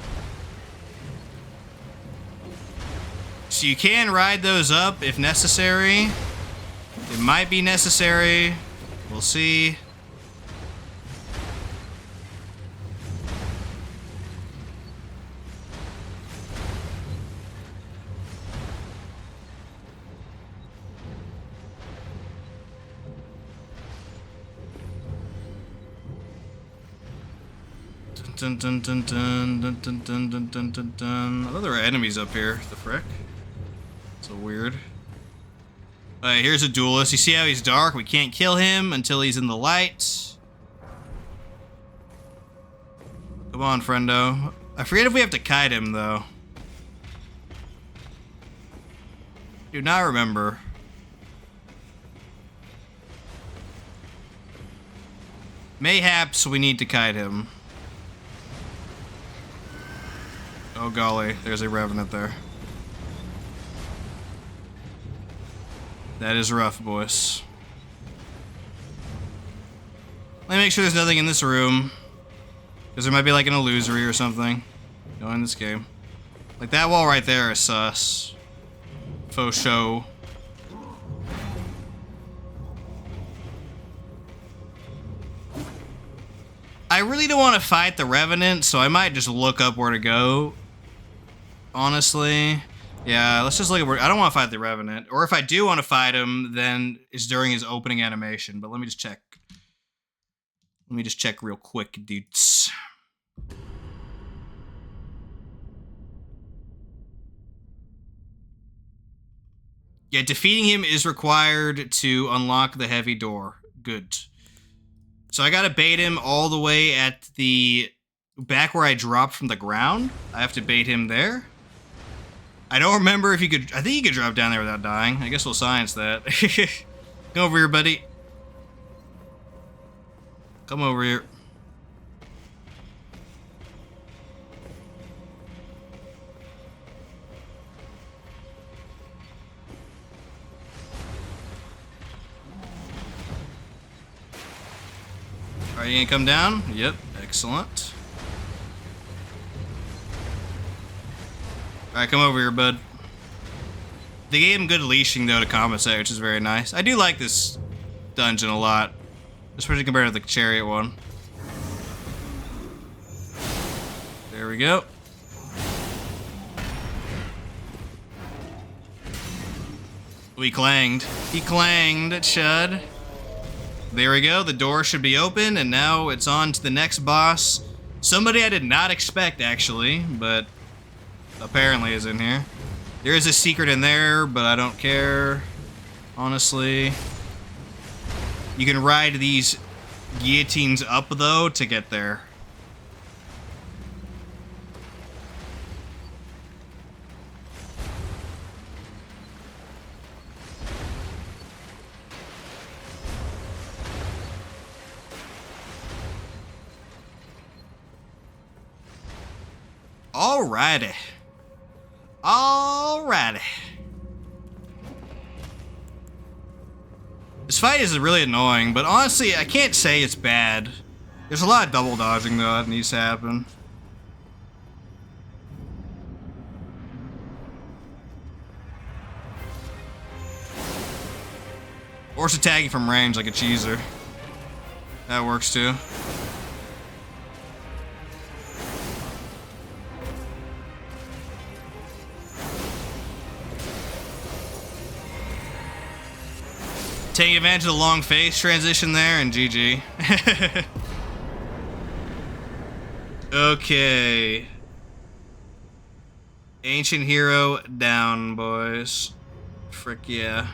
So you can ride those up if necessary. It might be necessary. We'll see. Dun dun dun dun dun dun dun dun dun dun dun. I thought there were enemies up here. The frick? So weird. Alright, here's a duelist. You see how he's dark? We can't kill him until he's in the light. Come on, friendo. I forget if we have to kite him, though. Do not remember. Mayhaps we need to kite him. Oh golly, there's a revenant there. That is rough, boys. Let me make sure there's nothing in this room. Because there might be like an illusory or something. No, in this game. Like that wall right there is sus. Faux show. I really don't want to fight the Revenant, so I might just look up where to go. Honestly. Yeah, let's just look at where... I don't want to fight the Revenant. Or if I do want to fight him, then it's during his opening animation. But let me just check. Let me just check real quick, dudes. Yeah, defeating him is required to unlock the heavy door. Good. So I gotta bait him all the way at the... back where I dropped from the ground. I have to bait him there. I don't remember if you could... I think you could drop down there without dying. I guess we'll science that. Come over here, buddy. Come over here. Alright, you gonna come down? Yep, excellent. Alright, come over here, bud. They gave him good leashing, though, to compensate, which is very nice. I do like this dungeon a lot, especially compared to the chariot one. There we go. Oh, he clanged. He clanged, Chud. There we go. The door should be open, and now it's on to the next boss. Somebody I did not expect, actually, but apparently is in here. There is a secret in there, but I don't care, honestly. You can ride these guillotines up, though, to get there. Alrighty. Alrighty. This fight is really annoying, but honestly, I can't say it's bad. There's a lot of double dodging, though, that needs to happen. Or it's attacking from range like a cheeser. That works, too. Taking advantage of the long face transition there, and GG. Okay. Ancient hero down, boys. Frick yeah.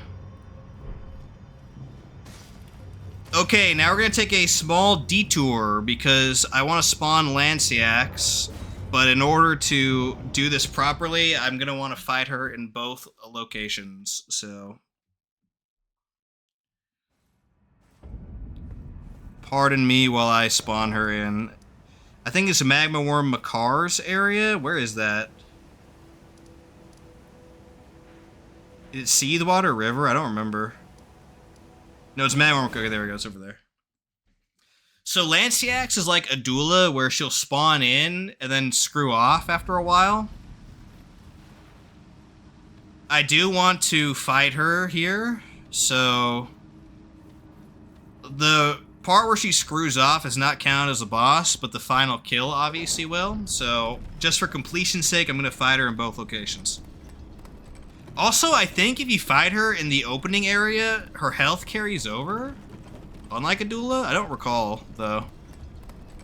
Okay, now we're gonna take a small detour because I want to spawn Lansseax, but in order to do this properly, I'm gonna want to fight her in both locations, so... Pardon me while I spawn her in. I think it's Magma Worm Makar's area. Where is that? Is it Seathwater River? I don't remember. No, it's Magma Worm. Okay, there we go. It's over there. So Lansseax is like Adula, where she'll spawn in and then screw off after a while. I do want to fight her here, so... The part where she screws off is not counted as a boss, but the final kill obviously will. So, just for completion's sake, I'm going to fight her in both locations. Also, I think if you fight her in the opening area, her health carries over. Unlike Adula? I don't recall, though.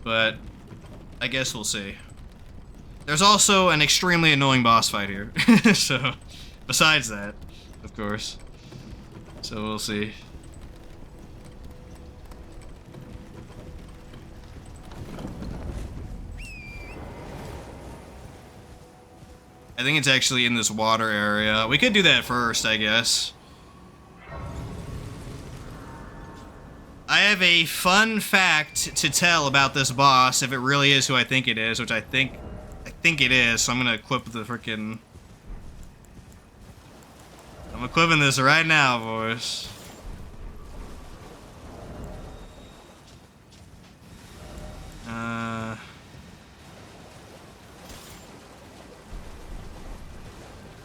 But, I guess we'll see. There's also an extremely annoying boss fight here. So, besides that, of course. So, we'll see. I think it's actually in this water area. We could do that first, I guess. I have a fun fact to tell about this boss, if it really is who I think it is, which I think it is, so I'm gonna equip the frickin'... I'm equipping this right now, boys.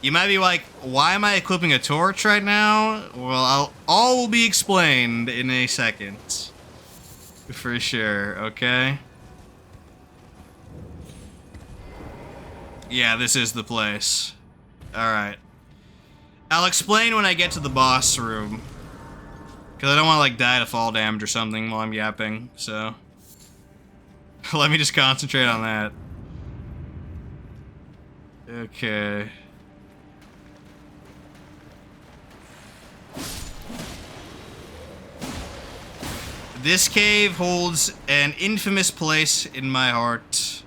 You might be like, why am I equipping a torch right now? Well, all will be explained in a second. For sure, okay? Yeah, this is the place. Alright. I'll explain when I get to the boss room. Because I don't want to, like, die to fall damage or something while I'm yapping, so... Let me just concentrate on that. Okay. This cave holds an infamous place in my heart.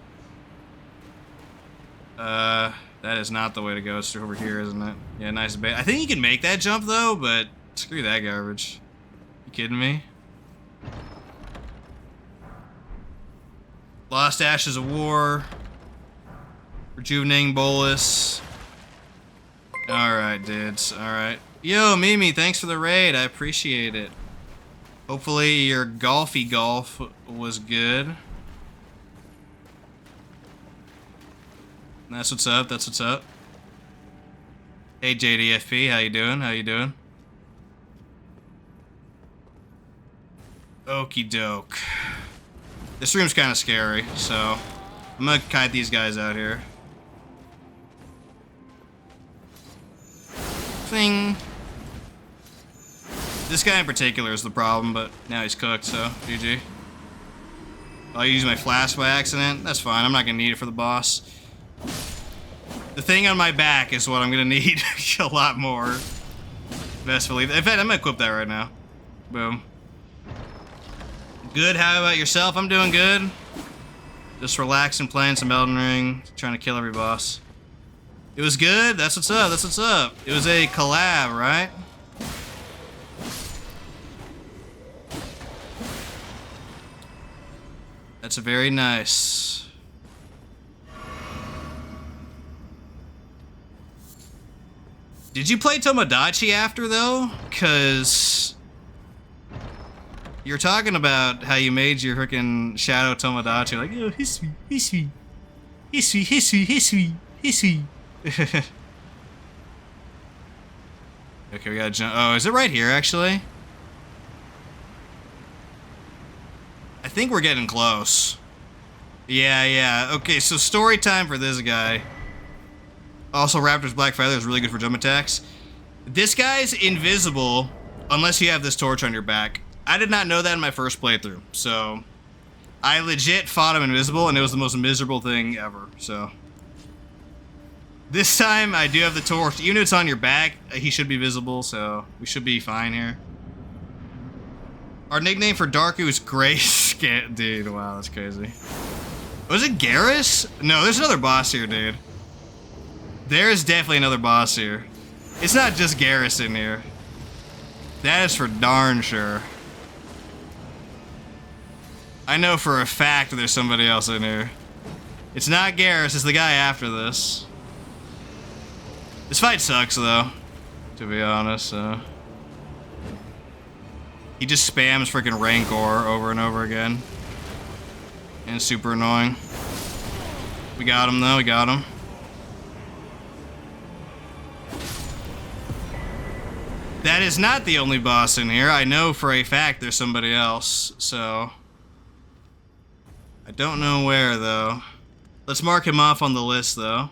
That is not the way to go. It's over here, isn't it? Yeah, nice bait. I think you can make that jump, though, but screw that garbage. You kidding me? Lost Ashes of War. Rejuvenating Bolus. Alright, dudes. Alright. Yo, Mimi, thanks for the raid. I appreciate it. Hopefully your golfy golf was good. That's what's up, that's what's up. Hey JDFP, how you doing? How you doing? Okie doke. This room's kind of scary, so I'm gonna kite these guys out here. Thing. This guy in particular is the problem, but now he's cooked, so GG. I'll use my flash by accident. That's fine. I'm not gonna need it for the boss. The thing on my back is what I'm gonna need a lot more. Best believe. In fact, I'm gonna equip that right now. Boom. Good. How about yourself? I'm doing good. Just relaxing, playing some Elden Ring, trying to kill every boss. It was good. That's what's up. That's what's up. It was a collab, right? That's very nice. Did you play Tomodachi after, though? Because you're talking about how you made your freaking Shadow Tomodachi. Like, oh, he's sweet, he's sweet. He's sweet, he's sweet, he's sweet, he's sweet. Okay, we gotta jump. Oh, is it right here, actually? I think we're getting close. Yeah. Okay, so story time for this guy. Also, Raptor's Black Feather is really good for jump attacks. This guy's invisible unless you have this torch on your back. I did not know that in my first playthrough, so I legit fought him invisible, and it was the most miserable thing ever, so. This time, I do have the torch. Even if it's on your back, he should be visible, so we should be fine here. Our nickname for Darku is Grace. Dude, wow, that's crazy. Was it Garris? No, there's another boss here, dude. There's definitely another boss here. It's not just Garris in here. That is for darn sure. I know for a fact there's somebody else in here. It's not Garris, it's the guy after this. This fight sucks, though, to be honest. He just spams freaking Rancor over and over again. And it's super annoying. We got him, though. We got him. That is not the only boss in here. I know for a fact there's somebody else, so I don't know where, though. Let's mark him off on the list, though.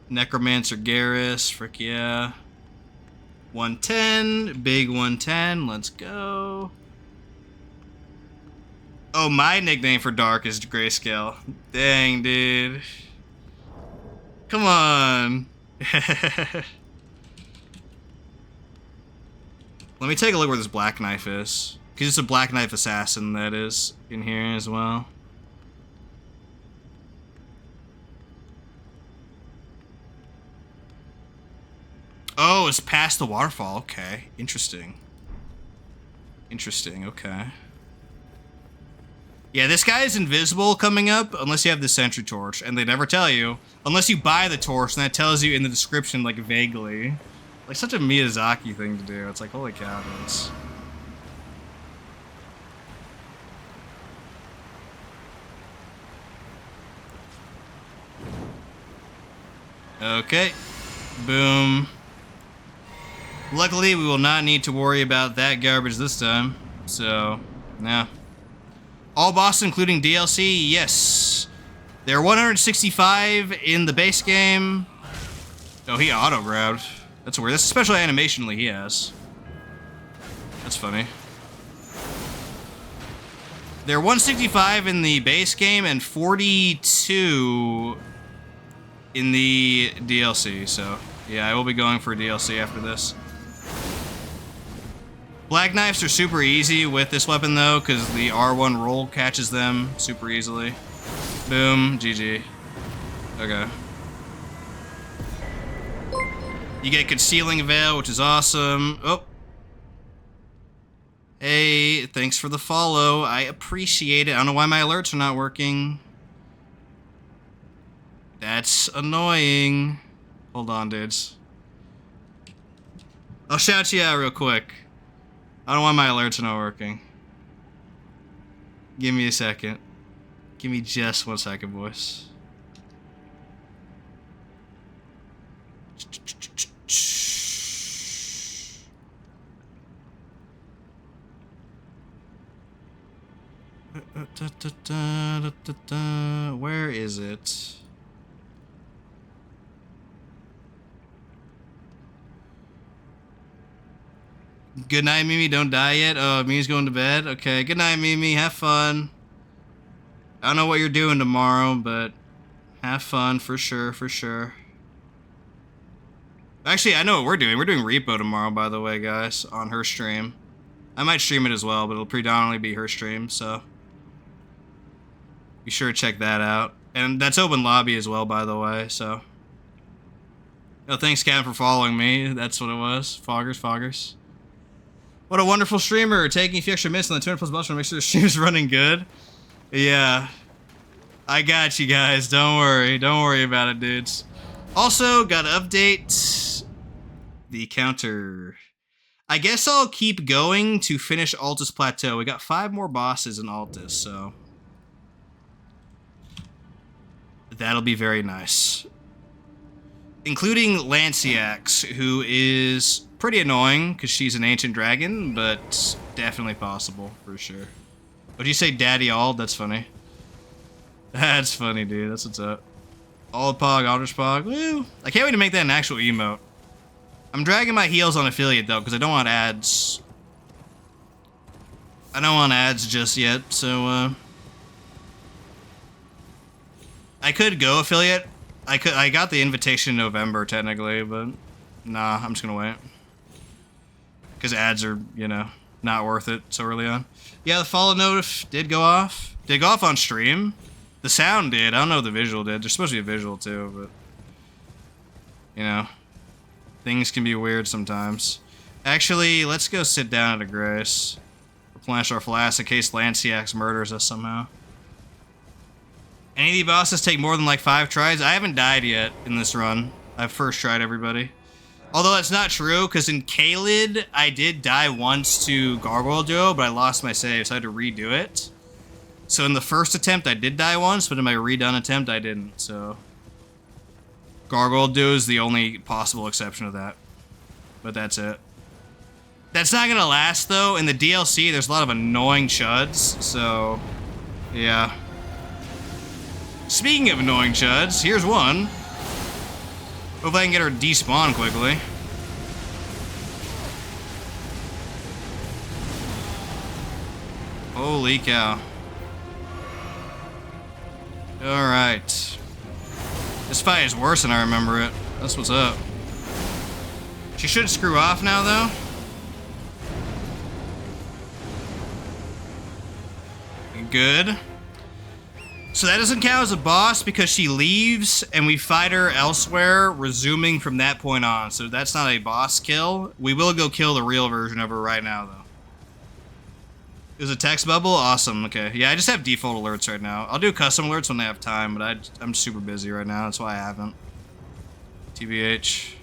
Necromancer Garris, frick yeah. 110, big 110, let's go. Oh, my nickname for Dark is Grayscale. Dang, dude. Come on. Let me take a look where this Black Knife is. Because it's a Black Knife Assassin that is in here as well. Oh, it's past the waterfall. Okay. Interesting. Interesting. Okay. Yeah, this guy is invisible coming up unless you have the sentry torch. And they never tell you. Unless you buy the torch, and that tells you in the description, like, vaguely. Like, such a Miyazaki thing to do. It's like, holy cow, dudes. Okay. Boom. Luckily, we will not need to worry about that garbage this time. So, yeah. All bosses, including DLC, yes. There are 165 in the base game. Oh, he auto-grabbed. That's weird. That's a special animation he has. That's funny. There are 165 in the base game and 42 in the DLC. So, yeah, I will be going for a DLC after this. Black Knives are super easy with this weapon, though, because the R1 roll catches them super easily. Boom. GG. Okay. You get Concealing Veil, which is awesome. Oh. Hey, thanks for the follow. I appreciate it. I don't know why my alerts are not working. That's annoying. Hold on, dudes. I'll shout you out real quick. I don't want my alerts not working. Give me a second. Give me just 1 second, boys. Where is it? Good night, Mimi. Don't die yet. Oh, Mimi's going to bed. Okay. Good night, Mimi. Have fun. I don't know what you're doing tomorrow, but have fun for sure, for sure. Actually, I know what we're doing. We're doing Repo tomorrow, by the way, guys, on her stream. I might stream it as well, but it'll predominantly be her stream, so be sure to check that out. And that's open lobby as well, by the way, so. Oh, thanks, Cam, for following me. That's what it was. Foggers. What a wonderful streamer, taking a few extra minutes on the 200 plus bucks to make sure the stream's running good. Yeah. I got you guys, don't worry. Don't worry about it, dudes. Also, got an update. the counter. I guess I'll keep going to finish Altus Plateau. We got 5 more bosses in Altus, so that'll be very nice. Including Lansseax, who is pretty annoying because she's an ancient dragon, but definitely possible for sure. Would you say Daddy Ald? That's funny. That's funny, dude. That's what's up. Aldpog, Alderspog. Woo! I can't wait to make that an actual emote. I'm dragging my heels on affiliate though, because I don't want ads. I don't want ads just yet, so I could go affiliate. I got the invitation in November technically, but nah, I'm just gonna wait. Because ads are, you know, not worth it so early on. Yeah, the follow notif did go off. Did it go off on stream? The sound did. I don't know if the visual did. There's supposed to be a visual too, but you know, things can be weird sometimes. Actually, let's go sit down at a grace. Replenish our flask in case Lansseax murders us somehow. Any of the bosses take more than like 5 tries? I haven't died yet in this run. I've first tried everybody. Although that's not true, because in Caelid, I did die once to Gargoyle Duo, but I lost my save, so I had to redo it. So in the first attempt, I did die once, but in my redone attempt, I didn't, so Gargoyle Duo is the only possible exception of that. But that's it. That's not gonna last, though. In the DLC, there's a lot of annoying chuds, so yeah. Speaking of annoying chuds, here's one. Hopefully I can get her despawn quickly. Holy cow. Alright. This fight is worse than I remember it. That's what's up. She should screw off now, though. Good. So that doesn't count as a boss because she leaves and we fight her elsewhere, resuming from that point on. So that's not a boss kill. We will go kill the real version of her right now, though. Is a text bubble? Awesome. Okay. Yeah, I just have default alerts right now. I'll do custom alerts when I have time, but I'm super busy right now. That's why I haven't. TBH.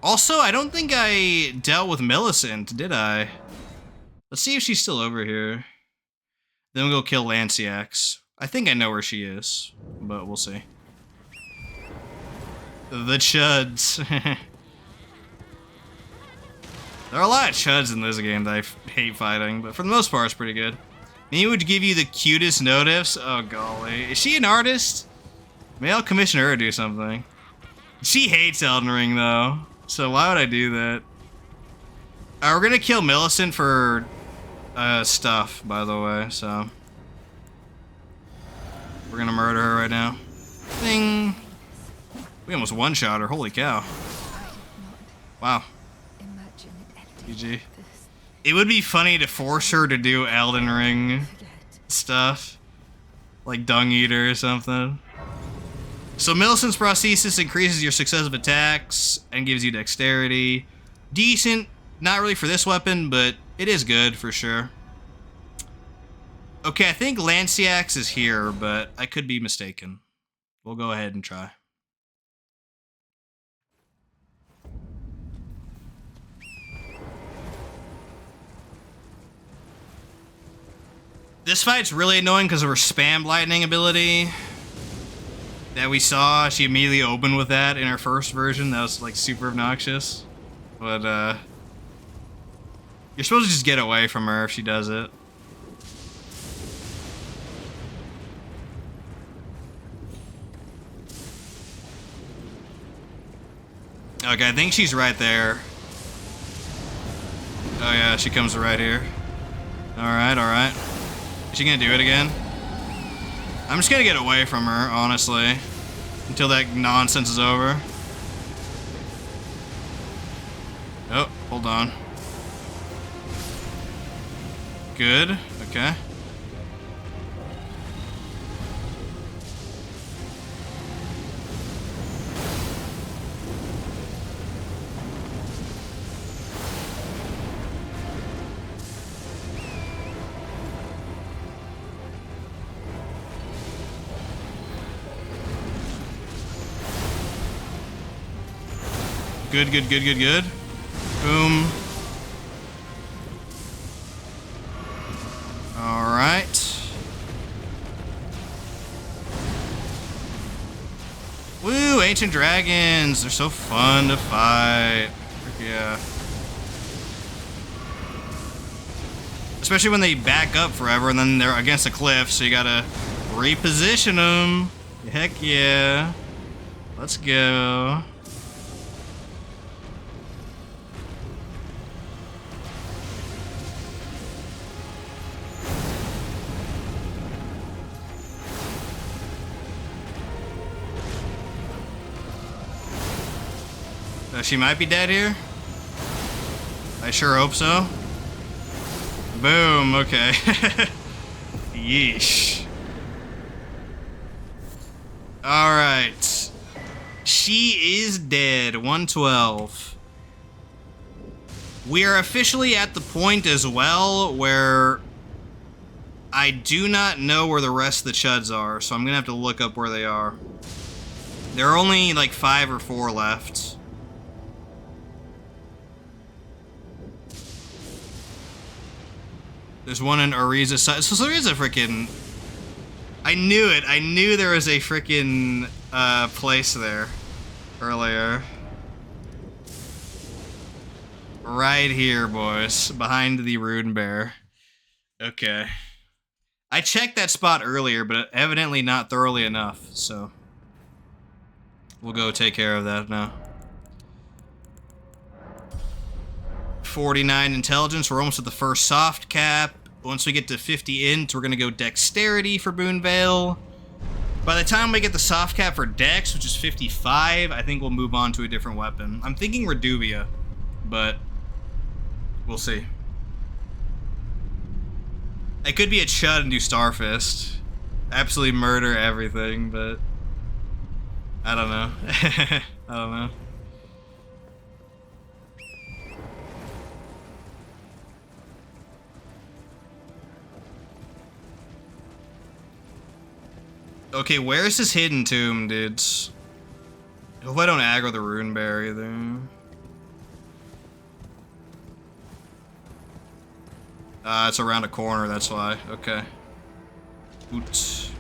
Also, I don't think I dealt with Millicent, did I? Let's see if she's still over here. Then we'll go kill Lansseax. I think I know where she is, but we'll see. The chuds. There are a lot of chuds in this game that I hate fighting, but for the most part, it's pretty good. Me would give you the cutest notifs. Oh, golly. Is she an artist? Maybe I'll commission her to do something. She hates Elden Ring, though, so why would I do that? Alright, we're gonna kill Millicent for stuff, by the way, so we're gonna murder her right now. Ding! We almost one-shot her, holy cow. Wow. GG. It would be funny to force her to do Elden Ring stuff. Like Dung Eater or something. So Millicent's prosthesis increases your successive attacks and gives you dexterity. Decent. Not really for this weapon, but it is good for sure. Okay, I think Lansseax is here, but I could be mistaken. We'll go ahead and try. This fight's really annoying because of her spam lightning ability that we saw. She immediately opened with that in her first version. That was like super obnoxious. But you're supposed to just get away from her if she does it. Okay, I think she's right there. Oh yeah, she comes right here. Alright, alright. Is she gonna do it again? I'm just gonna get away from her, honestly. Until that nonsense is over. Oh, hold on. Good, okay. Good, good, good, good, good. Boom. Alright. Woo, ancient dragons. They're so fun to fight. Frick yeah. Especially when they back up forever and then they're against a cliff, so you gotta reposition them. Heck yeah. Let's go. She might be dead here. I sure hope so. Boom, okay. Yeesh. Alright. She is dead. 112. We are officially at the point as well where I do not know where the rest of the chuds are, so I'm gonna have to look up where they are. There are only like 5 or 4 left. There's one in Ariza's side. So there is a freaking... I knew it. I knew there was a freaking place there earlier. Right here, boys. Behind the Rune Bear. Okay. I checked that spot earlier, but evidently not thoroughly enough, so... We'll go take care of that now. 49 intelligence. We're almost at the first soft cap. Once we get to 50 int, we're going to go dexterity for Boonvale. By the time we get the soft cap for dex, which is 55, I think we'll move on to a different weapon. I'm thinking Reduvia, but we'll see. I could be a chud and do Starfist. Absolutely murder everything, but I don't know. I don't know. Okay, where's this hidden tomb, dudes? I hope I don't aggro the Rune Bear either. It's around a corner, that's why. Okay. Oops.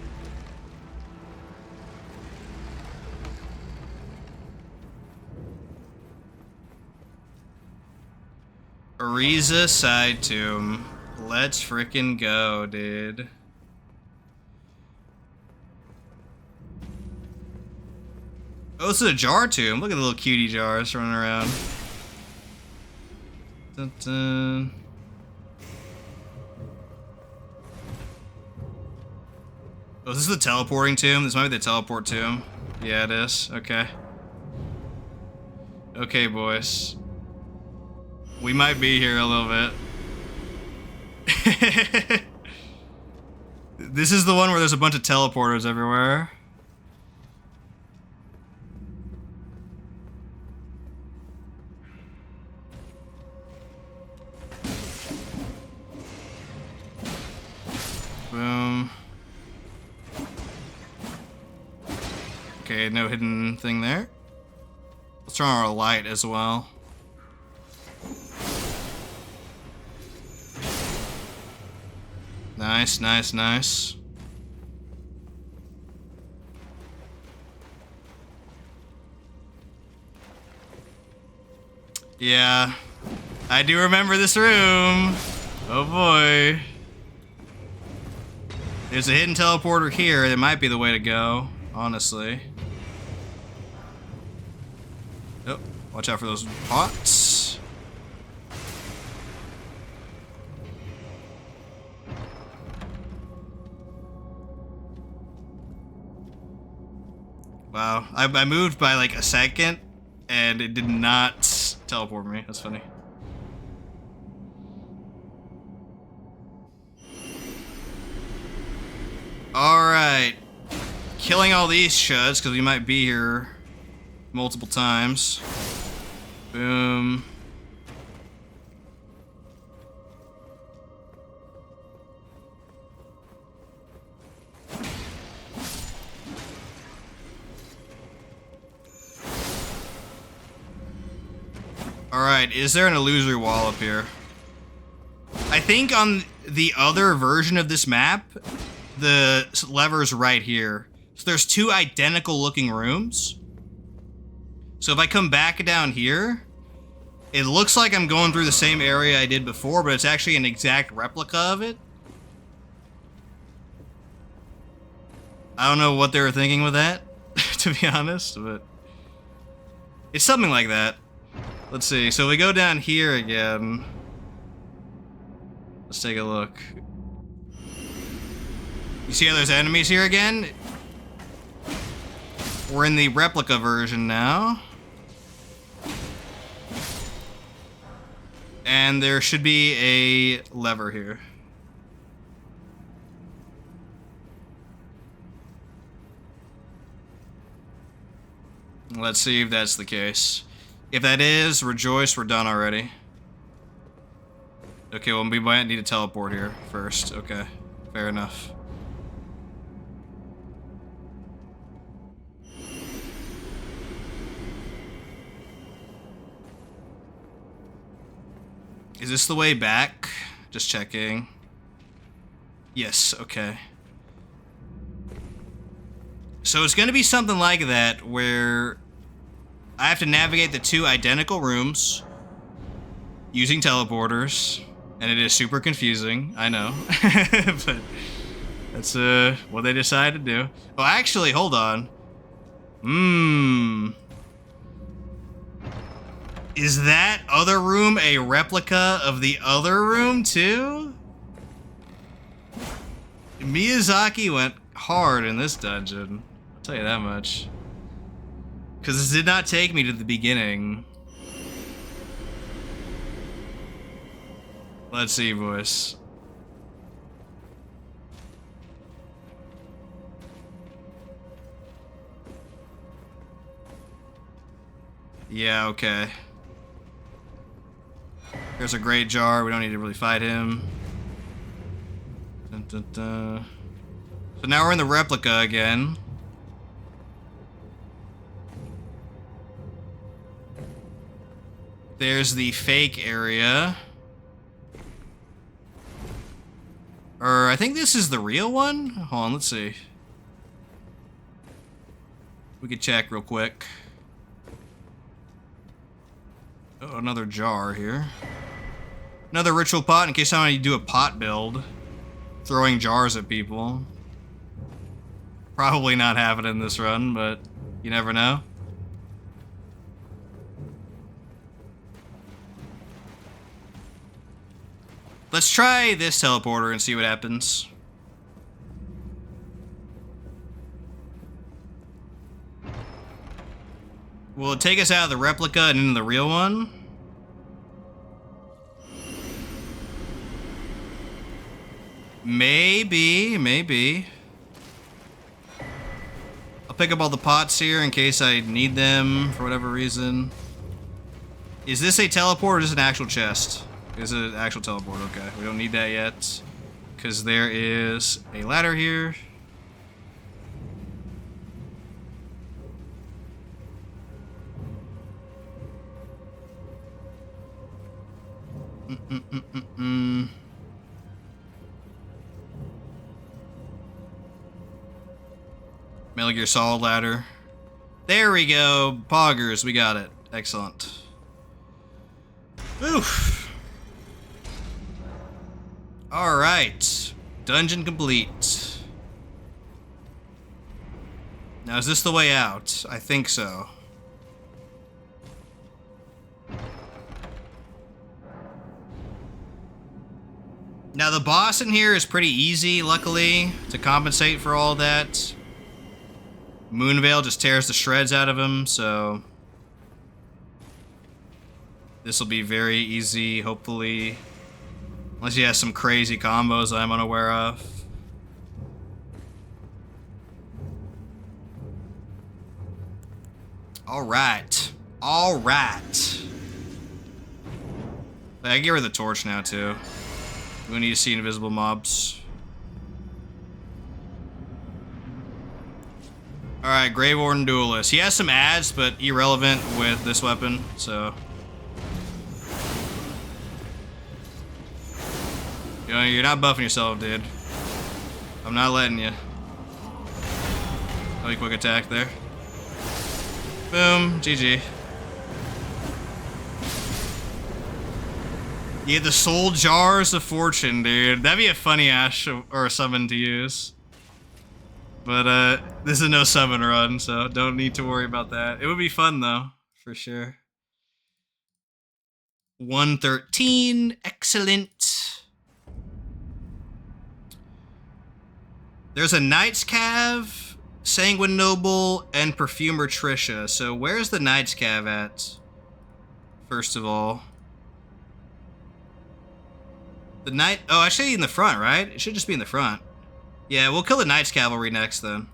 Ariza side tomb. Let's frickin' go, dude. Oh, this is a jar tomb. Look at the little cutie jars running around. Dun -dun. Oh, is this the teleporting tomb? This might be the teleport tomb. Yeah, it is. Okay. Okay, boys. We might be here a little bit. This is the one where there's a bunch of teleporters everywhere. Boom. Okay, no hidden thing there. Let's turn on our light as well. Nice, nice, nice. Yeah, I do remember this room. Oh boy. There's a hidden teleporter here. That might be the way to go, honestly. Oh, watch out for those pots. Wow, I moved by like a second, and it did not teleport me. That's funny. Alright. Killing all these chuds, because we might be here multiple times. Boom. Alright, is there an illusory wall up here? I think on the other version of this map, the lever's right here. So there's two identical looking rooms. So if I come back down here, it looks like I'm going through the same area I did before, but it's actually an exact replica of it. I don't know what they were thinking with that, to be honest, but it's something like that. Let's see, so we go down here again. Let's take a look. You see how there's enemies here again? We're in the replica version now. And there should be a lever here. Let's see if that's the case. If that is, rejoice, we're done already. Okay, well, we might need to teleport here first. Okay, fair enough. Is this the way back? Just checking. Yes, okay. So it's gonna be something like that, where I have to navigate the two identical rooms using teleporters, and it is super confusing, I know. But that's what they decided to do. Oh, actually, hold on. Is that other room a replica of the other room, too? Miyazaki went hard in this dungeon. I'll tell you that much. Because this did not take me to the beginning. Let's see, boys. Yeah, okay. There's a great jar. We don't need to really fight him. Dun, dun, dun. So now we're in the replica again. There's the fake area. Or I think this is the real one? Hold on, let's see. We could check real quick. Oh, another jar here. Another ritual pot in case I want to do a pot build. Throwing jars at people. Probably not have it in this run, but you never know. Let's try this teleporter and see what happens. Will it take us out of the replica and into the real one? Maybe, maybe. I'll pick up all the pots here in case I need them for whatever reason. Is this a teleport or is this an actual chest? Is it an actual teleport? Okay, we don't need that yet. Because there is a ladder here. Metal Gear Solid ladder. There we go. Poggers, we got it. Excellent. Oof. Alright. Dungeon complete. Now, is this the way out? I think so. Now, the boss in here is pretty easy, luckily, to compensate for all that. Moonveil just tears the shreds out of him, so this will be very easy, hopefully. Unless he has some crazy combos I'm unaware of. Alright. Alright. I can get rid of the torch now, too. We need to see invisible mobs. Alright, Grave Warden Duelist. He has some ads, but irrelevant with this weapon, so You know, you're not buffing yourself, dude. I'm not letting you. Oh, quick attack there. Boom. GG. Yeah, the Soul Jars of Fortune, dude. That'd be a funny Ash or a summon to use. But, this is no summon run, so don't need to worry about that. It would be fun, though, for sure. 113. Excellent. There's a Knight's Cav, Sanguine Noble, and Perfumer Trisha. So where's the Knight's Cav at? First of all. The Knight... Oh, actually in the front, right? It should just be in the front. Yeah, we'll kill the Knight's Cavalry next, then.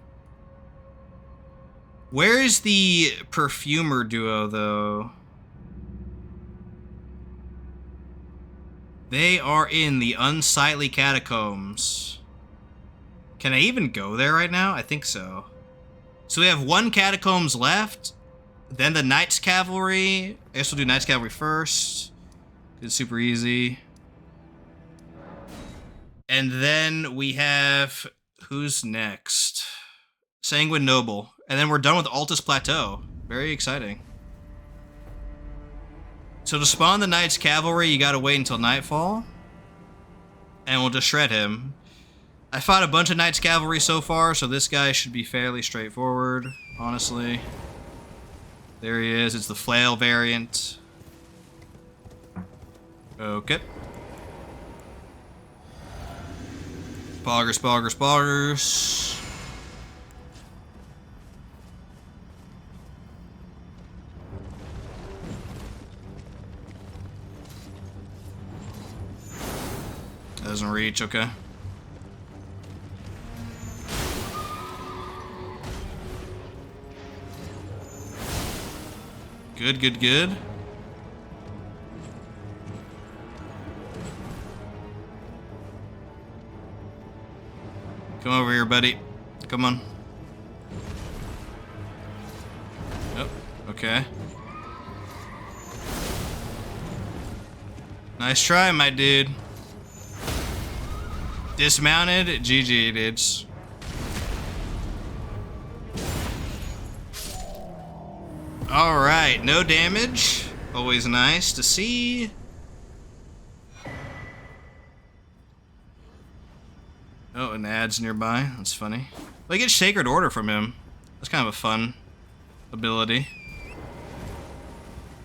Where's the Perfumer Duo, though? They are in the Unsightly Catacombs. Can I even go there right now? I think so. So we have 1 Catacombs left. Then the Knight's Cavalry. I guess we'll do Knight's Cavalry first. It's super easy. And then we have... Who's next? Sanguine Noble. And then we're done with Altus Plateau. Very exciting. So to spawn the Knight's Cavalry, you gotta wait until nightfall. And we'll just shred him. I fought a bunch of Knight's Cavalry so far, so this guy should be fairly straightforward, honestly. There he is. It's the Flail variant. Okay. Spoggers, spoggers, spoggers. Doesn't reach, okay. Good, good, good. Come over here, buddy. Come on. Oh, okay. Nice try, my dude. Dismounted, GG, dudes. Alright, no damage. Always nice to see. Oh, and ads nearby. That's funny. Well, you get Sacred Order from him. That's kind of a fun ability.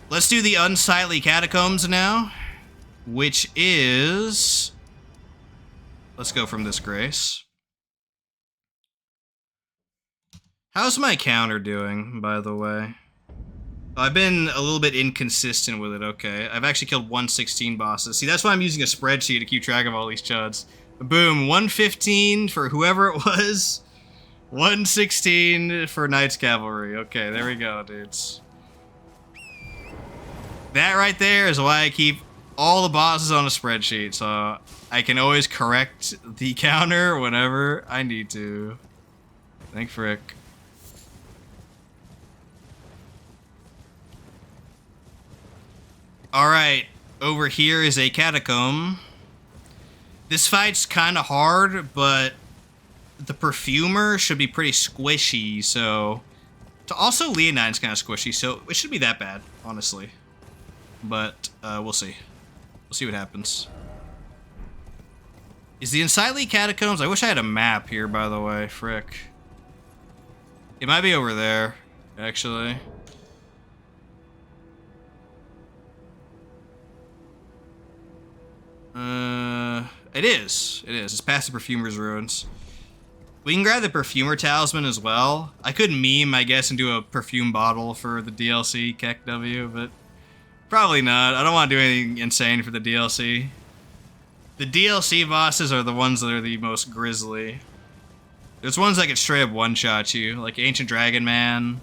Let's do the Unsightly Catacombs now, which is... Let's go from this Grace. How's my counter doing, by the way? I've been a little bit inconsistent with it, okay. I've actually killed 116 bosses. See, that's why I'm using a spreadsheet to keep track of all these chuds. Boom, 115 for whoever it was. 116 for Knight's Cavalry. Okay, there we go, dudes. That right there is why I keep all the bosses on a spreadsheet, so I can always correct the counter whenever I need to. Thank frick. Alright, over here is a catacomb. This fight's kind of hard, but the Perfumer should be pretty squishy, so... Also, Leonine's kind of squishy, so it shouldn't be that bad, honestly. But, we'll see. We'll see what happens. Is the Unsightly Catacombs... I wish I had a map here, by the way. Frick. It might be over there, actually. It is. It is. It's past the Perfumer's Ruins. We can grab the Perfumer Talisman as well. I could meme, I guess, and do a perfume bottle for the DLC Keck W, but probably not. I don't want to do anything insane for the DLC. The DLC bosses are the ones that are the most grisly. There's ones that can straight up one-shot you, like Ancient Dragon Man.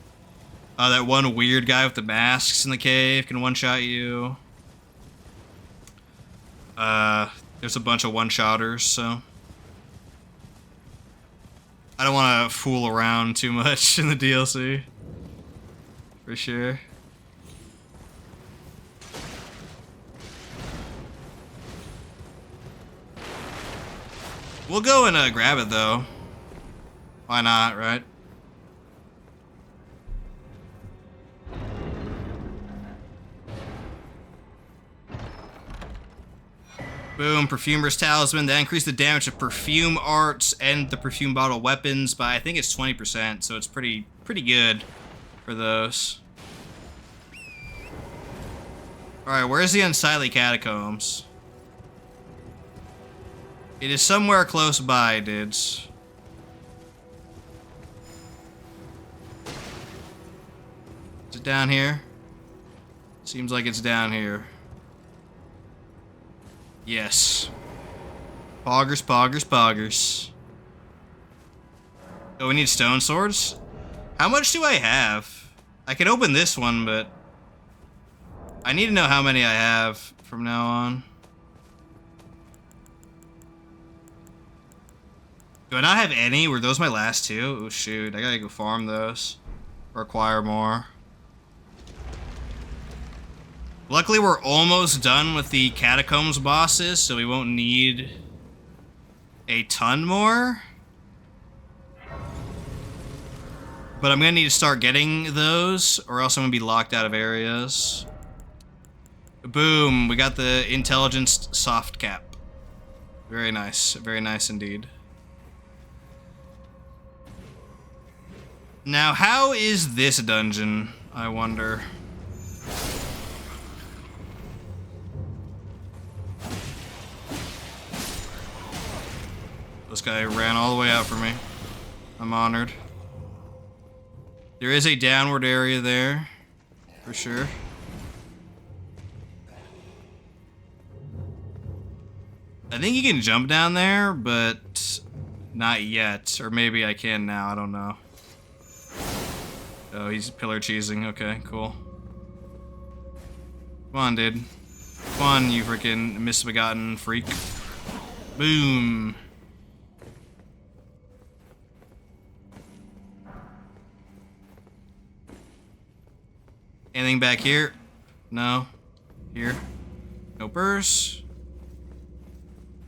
That one weird guy with the masks in the cave can one-shot you. There's a bunch of one-shotters, so... I don't want to fool around too much in the DLC. For sure. We'll go and grab it, though. Why not, right? Boom, Perfumer's Talisman. That increased the damage of perfume arts and the perfume bottle weapons by, I think it's 20%, so it's pretty good for those. Alright, where's the Unsightly Catacombs? It is somewhere close by, dudes. Is it down here? Seems like it's down here. Yes. Poggers, poggers, poggers. Oh, we need stone swords? How much do I have? I can open this one, but I need to know how many I have from now on. Do I not have any? Were those my last two? Oh shoot, I gotta go farm those. Or acquire more. Luckily, we're almost done with the Catacombs bosses, so we won't need a ton more. But I'm gonna need to start getting those, or else I'm gonna be locked out of areas. Boom, we got the Intelligence Soft Cap. Very nice indeed. Now, how is this dungeon, I wonder? This guy ran all the way out for me. I'm honored. There is a downward area there, for sure. I think you can jump down there, but not yet. Or maybe I can now, I don't know. Oh, he's pillar cheesing. Okay, cool. Come on, dude. Come on, you freaking misbegotten freak. Boom. Anything back here? No. Here? Nopers.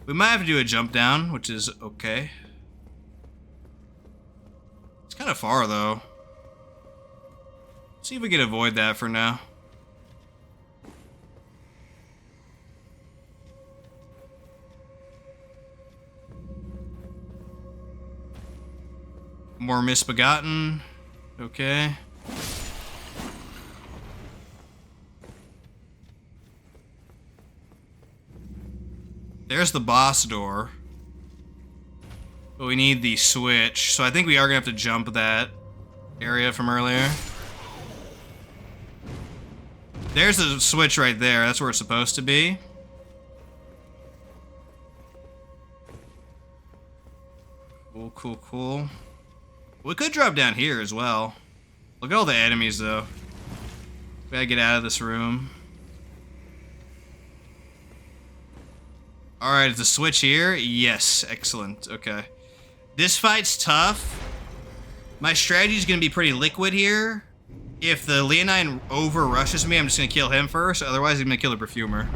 We might have to do a jump down, which is okay. It's kind of far, though. See if we can avoid that for now. More misbegotten. Okay. There's the boss door. But we need the switch, so I think we are gonna have to jump that area from earlier. There's the switch right there. That's where it's supposed to be. Cool, cool, cool. We could drop down here as well. Look at all the enemies, though. We gotta get out of this room. Alright, is the switch here? Yes, excellent. Okay. This fight's tough. My strategy is gonna be pretty liquid here. If the Leonine over rushes me, I'm just gonna kill him first. Otherwise, I'm gonna kill the Perfumer.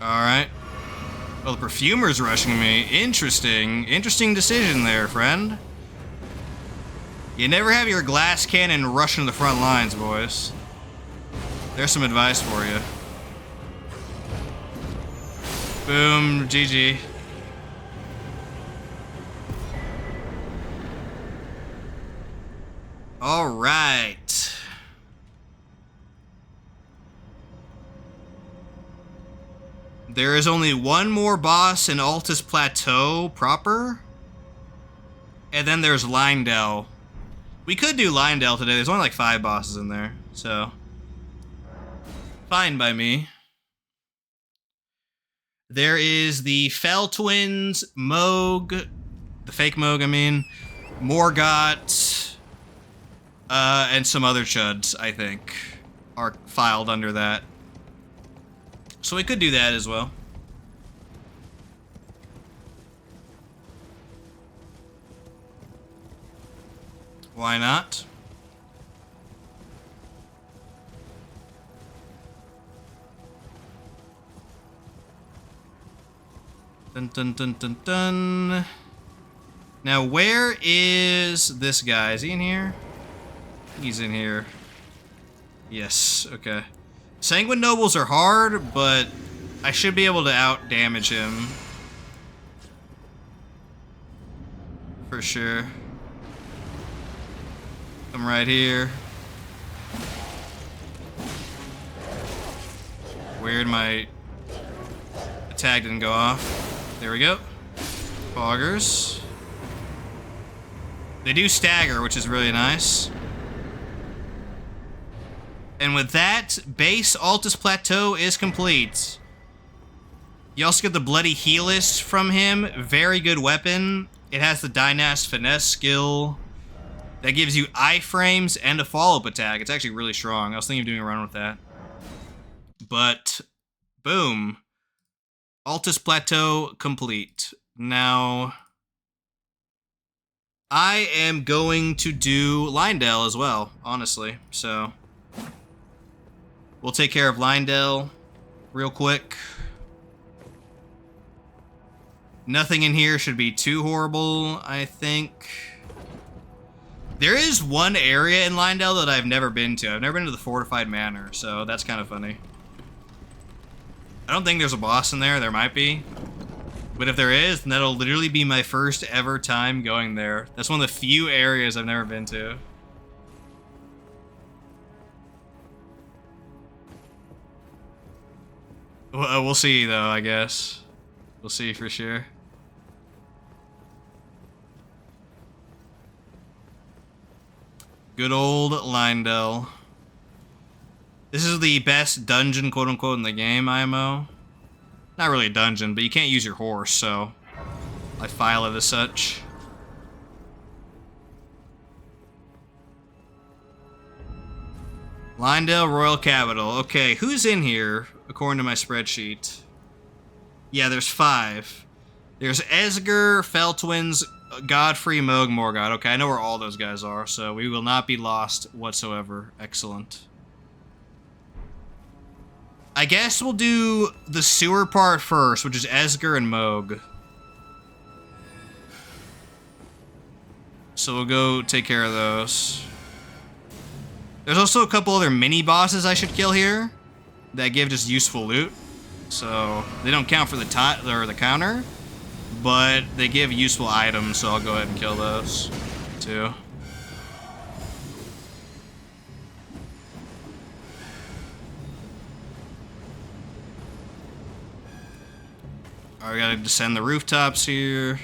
Alright. Well, the Perfumer's rushing me. Interesting. Interesting decision there, friend. You never have your glass cannon rush into the front lines, boys. There's some advice for you. Boom, GG. All right. There is only one more boss in Altus Plateau proper. And then there's Lindell. We could do Lindell today. There's only like 5 bosses in there, so fine by me. There is the Fell Twins, Moog, the fake Moog, I mean, Morgott, and some other chuds, I think, are filed under that. So we could do that as well. Why not? Dun dun dun dun dun. Now, where is this guy? Is he in here? He's in here. Yes, okay. Sanguine Nobles are hard, but I should be able to out-damage him. For sure. I'm right here. Weird, my attack didn't go off. There we go. Foggers. They do stagger, which is really nice. And with that, base Altus Plateau is complete. You also get the Bloody Helist from him. Very good weapon. It has the Dynast Finesse skill. That gives you iframes and a follow-up attack. It's actually really strong. I was thinking of doing a run with that. But, boom. Altus Plateau complete. Now, I am going to do Leyndell as well, honestly. So, we'll take care of Leyndell real quick. Nothing in here should be too horrible, I think. There is one area in Leyndell that I've never been to. I've never been to the Fortified Manor, so that's kind of funny. I don't think there's a boss in there. There might be. But if there is, then that'll literally be my first ever time going there. That's one of the few areas I've never been to. We'll see, though, I guess. We'll see for sure. Good old Leyndell. This is the best dungeon, quote-unquote, in the game, IMO. Not really a dungeon, but you can't use your horse, so I file it as such. Leyndell Royal Capital. Okay, who's in here, according to my spreadsheet? Yeah, there's 5. There's Esger, Feltwins, Godfrey, Moog, Morgott. Okay, I know where all those guys are, so we will not be lost whatsoever. Excellent. I guess we'll do the sewer part first, which is Esger and Moog. So we'll go take care of those. There's also a couple other mini-bosses I should kill here that give just useful loot. So they don't count for the counter, but they give useful items, so I'll go ahead and kill those too. Alright, we gotta descend the rooftops here.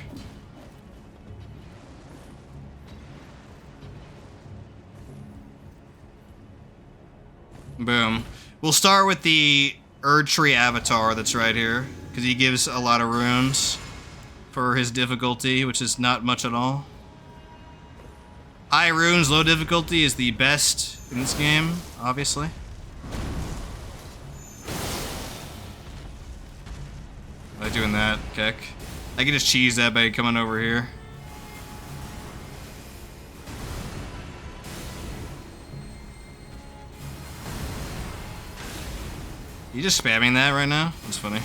Boom. We'll start with the Erdtree avatar that's right here, because he gives a lot of runes for his difficulty, which is not much at all. High runes, low difficulty is the best in this game, obviously. By doing that, Keck. I can just cheese that by coming over here. You just spamming that right now? That's funny.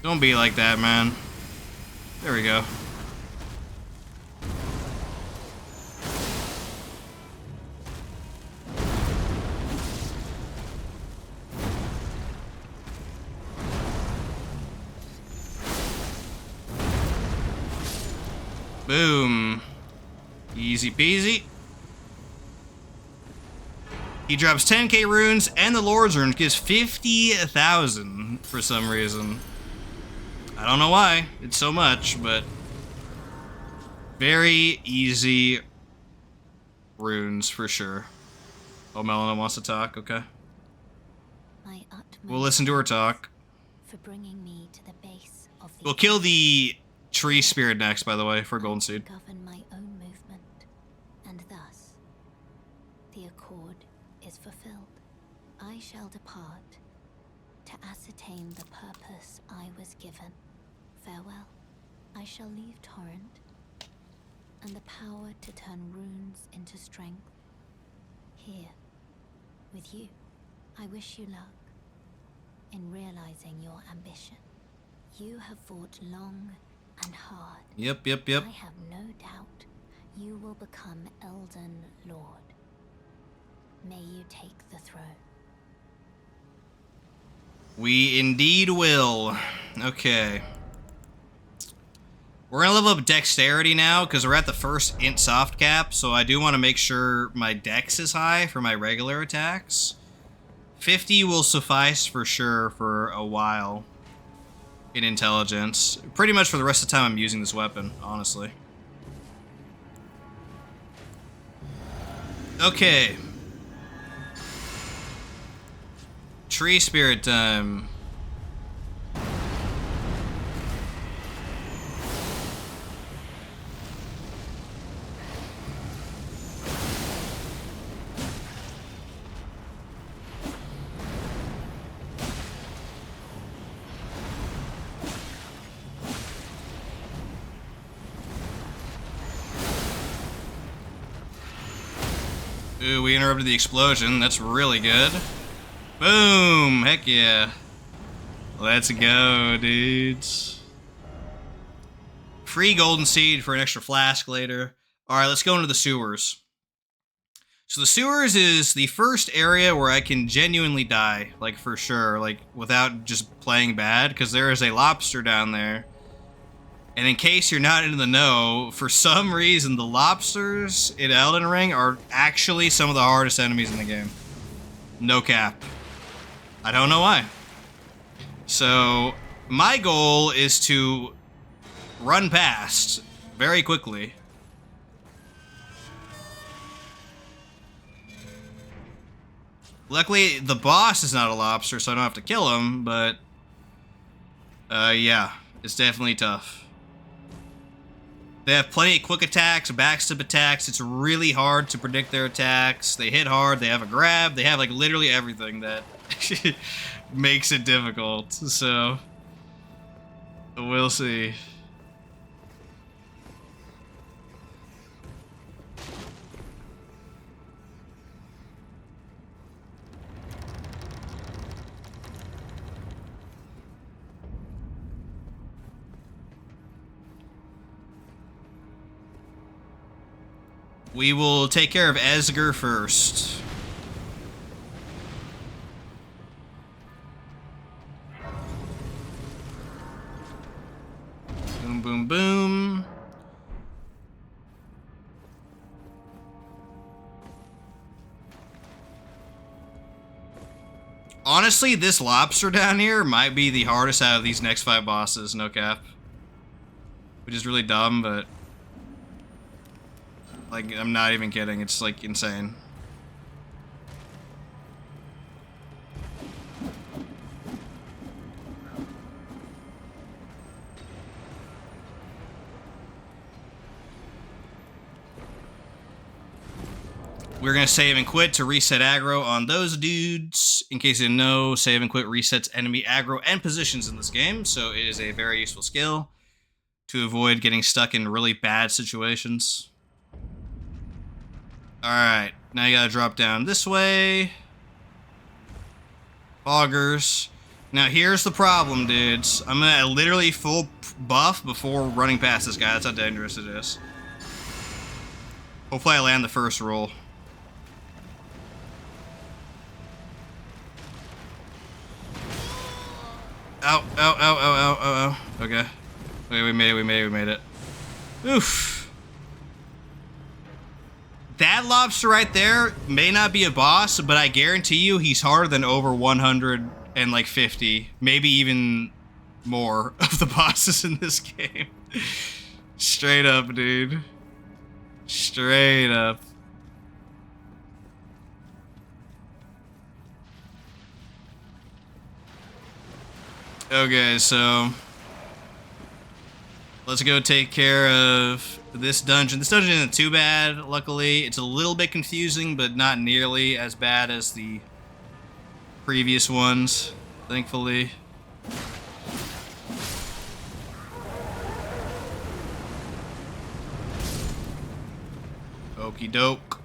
Don't be like that, man. There we go. Boom. Easy peasy. He drops 10k runes, and the Lord's Rune gives 50,000 for some reason. I don't know why. It's so much, but very easy runes for sure. Oh, Melina wants to talk. Okay. We'll listen to her talk. For bringing me to the base of the We'll kill the tree spirit next, by the way, for Golden Seed. govern my own movement, and thus the accord is fulfilled. I shall depart to ascertain the purpose I was given. Farewell. I shall leave Torrent and the power to turn runes into strength. Here, with you, I wish you luck in realizing your ambition. You have fought long and hard. Yep. I have no doubt you will become Elden Lord. May you take the throne. We indeed will. Okay. We're gonna level up dexterity now because we're at the first int soft cap, so I do want to make sure my dex is high for my regular attacks. 50 will suffice for sure for a while in intelligence. Pretty much for the rest of the time I'm using this weapon, honestly. Okay. Tree spirit time. Ooh, we interrupted the explosion. That's really good. Boom! Heck yeah. Let's go, dudes. Free golden seed for an extra flask later. Alright, let's go into the sewers. So the sewers is the first area where I can genuinely die, like for sure, like without just playing bad, because there is a lobster down there. And in case you're not in the know, for some reason the lobsters in Elden Ring are actually some of the hardest enemies in the game. No cap. I don't know why. So, my goal is to run past very quickly. Luckily, the boss is not a lobster, so I don't have to kill him, but yeah, it's definitely tough. They have plenty of quick attacks, backstep attacks. It's really hard to predict their attacks. They hit hard, they have a grab, they have like literally everything that makes it difficult. So, we'll see. We will take care of Esger first. Boom, boom, boom. Honestly, this lobster down here might be the hardest out of these next 5 bosses, no cap. Which is really dumb, but... like, I'm not even kidding. It's, like, insane. We're going to save and quit to reset aggro on those dudes. In case you didn't know, save and quit resets enemy aggro and positions in this game, so it is a very useful skill to avoid getting stuck in really bad situations. Alright, now you gotta drop down this way. Foggers. Now here's the problem, dudes. I'm at literally full buff before running past this guy. That's how dangerous it is. Hopefully I land the first roll. Ow, ow, ow, ow, ow, ow, ow. Okay. Okay, we made it. Oof. That lobster right there may not be a boss, but I guarantee you he's harder than over 150, maybe even more of the bosses in this game. Straight up, dude. Straight up. Okay, so let's go take care of this dungeon. This dungeon isn't too bad, luckily. It's a little bit confusing, but not nearly as bad as the previous ones, thankfully. Okie doke.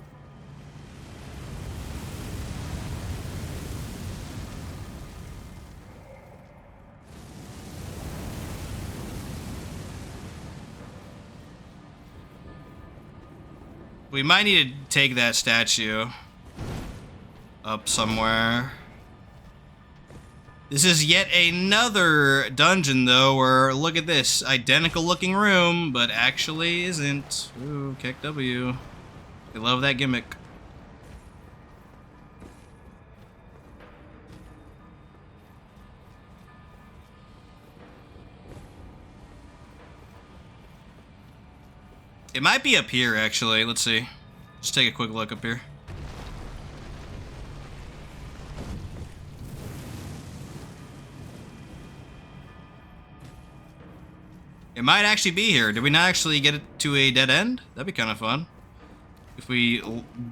We might need to take that statue up somewhere. This is yet another dungeon, though, where, look at this, identical looking room, but actually isn't. Ooh, kick W. I love that gimmick. It might be up here, actually. Let's see. Just take a quick look up here. It might actually be here. Did we not actually get it to a dead end? That'd be kind of fun. If we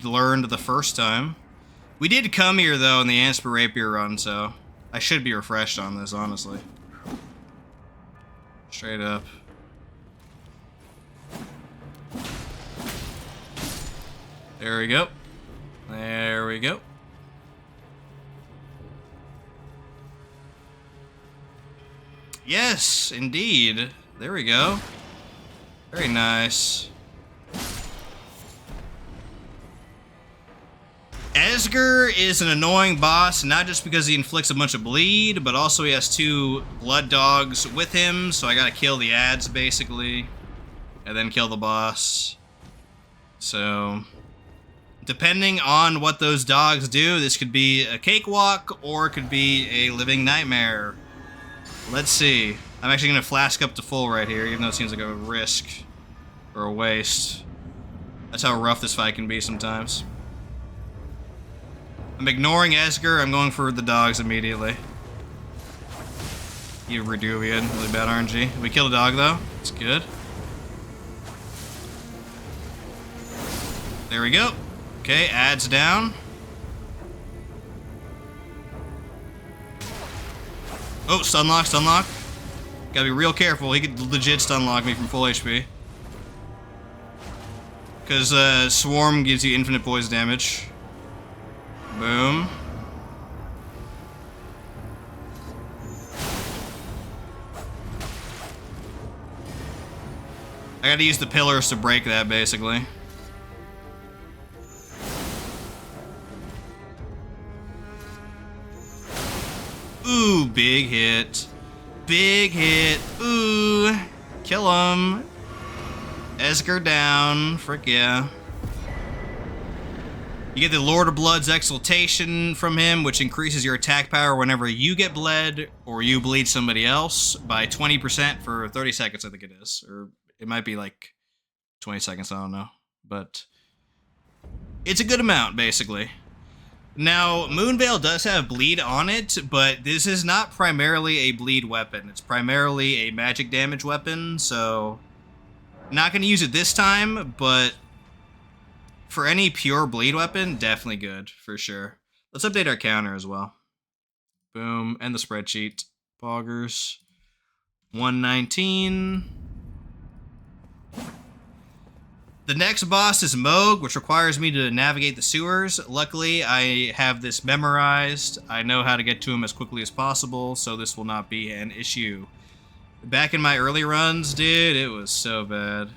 learned the first time. We did come here, though, in the Ansper Rapier run, so I should be refreshed on this, honestly. Straight up. There we go. There we go. Yes, indeed. There we go. Very nice. Esger is an annoying boss, not just because he inflicts a bunch of bleed, but also he has 2 blood dogs with him, so I gotta kill the ads, basically, and then kill the boss. So, depending on what those dogs do, this could be a cakewalk, or it could be a living nightmare. Let's see. I'm actually going to flask up to full right here, even though it seems like a risk or a waste. That's how rough this fight can be sometimes. I'm ignoring Esger. I'm going for the dogs immediately. You Reduvian. Really bad RNG. We killed a dog, though. It's good. There we go. Okay, adds down. Oh, stunlock, stunlock. Gotta be real careful. He could legit stunlock me from full HP. Because Swarm gives you infinite poison damage. Boom. I gotta use the pillars to break that, basically. Ooh, big hit. Big hit. Ooh. Kill him. Esger down. Frick yeah. You get the Lord of Blood's Exaltation from him, which increases your attack power whenever you get bled or you bleed somebody else by 20% for 30 seconds, I think it is. Or it might be like 20 seconds, I don't know. But it's a good amount, basically. Now, Moonveil does have bleed on it, but this is not primarily a bleed weapon. It's primarily a magic damage weapon, so not going to use it this time, but for any pure bleed weapon, definitely good, for sure. Let's update our counter as well. Boom, and the spreadsheet. Poggers. 119. The next boss is Moog, which requires me to navigate the sewers. Luckily, I have this memorized. I know how to get to him as quickly as possible, so this will not be an issue. Back in my early runs, dude, it was so bad.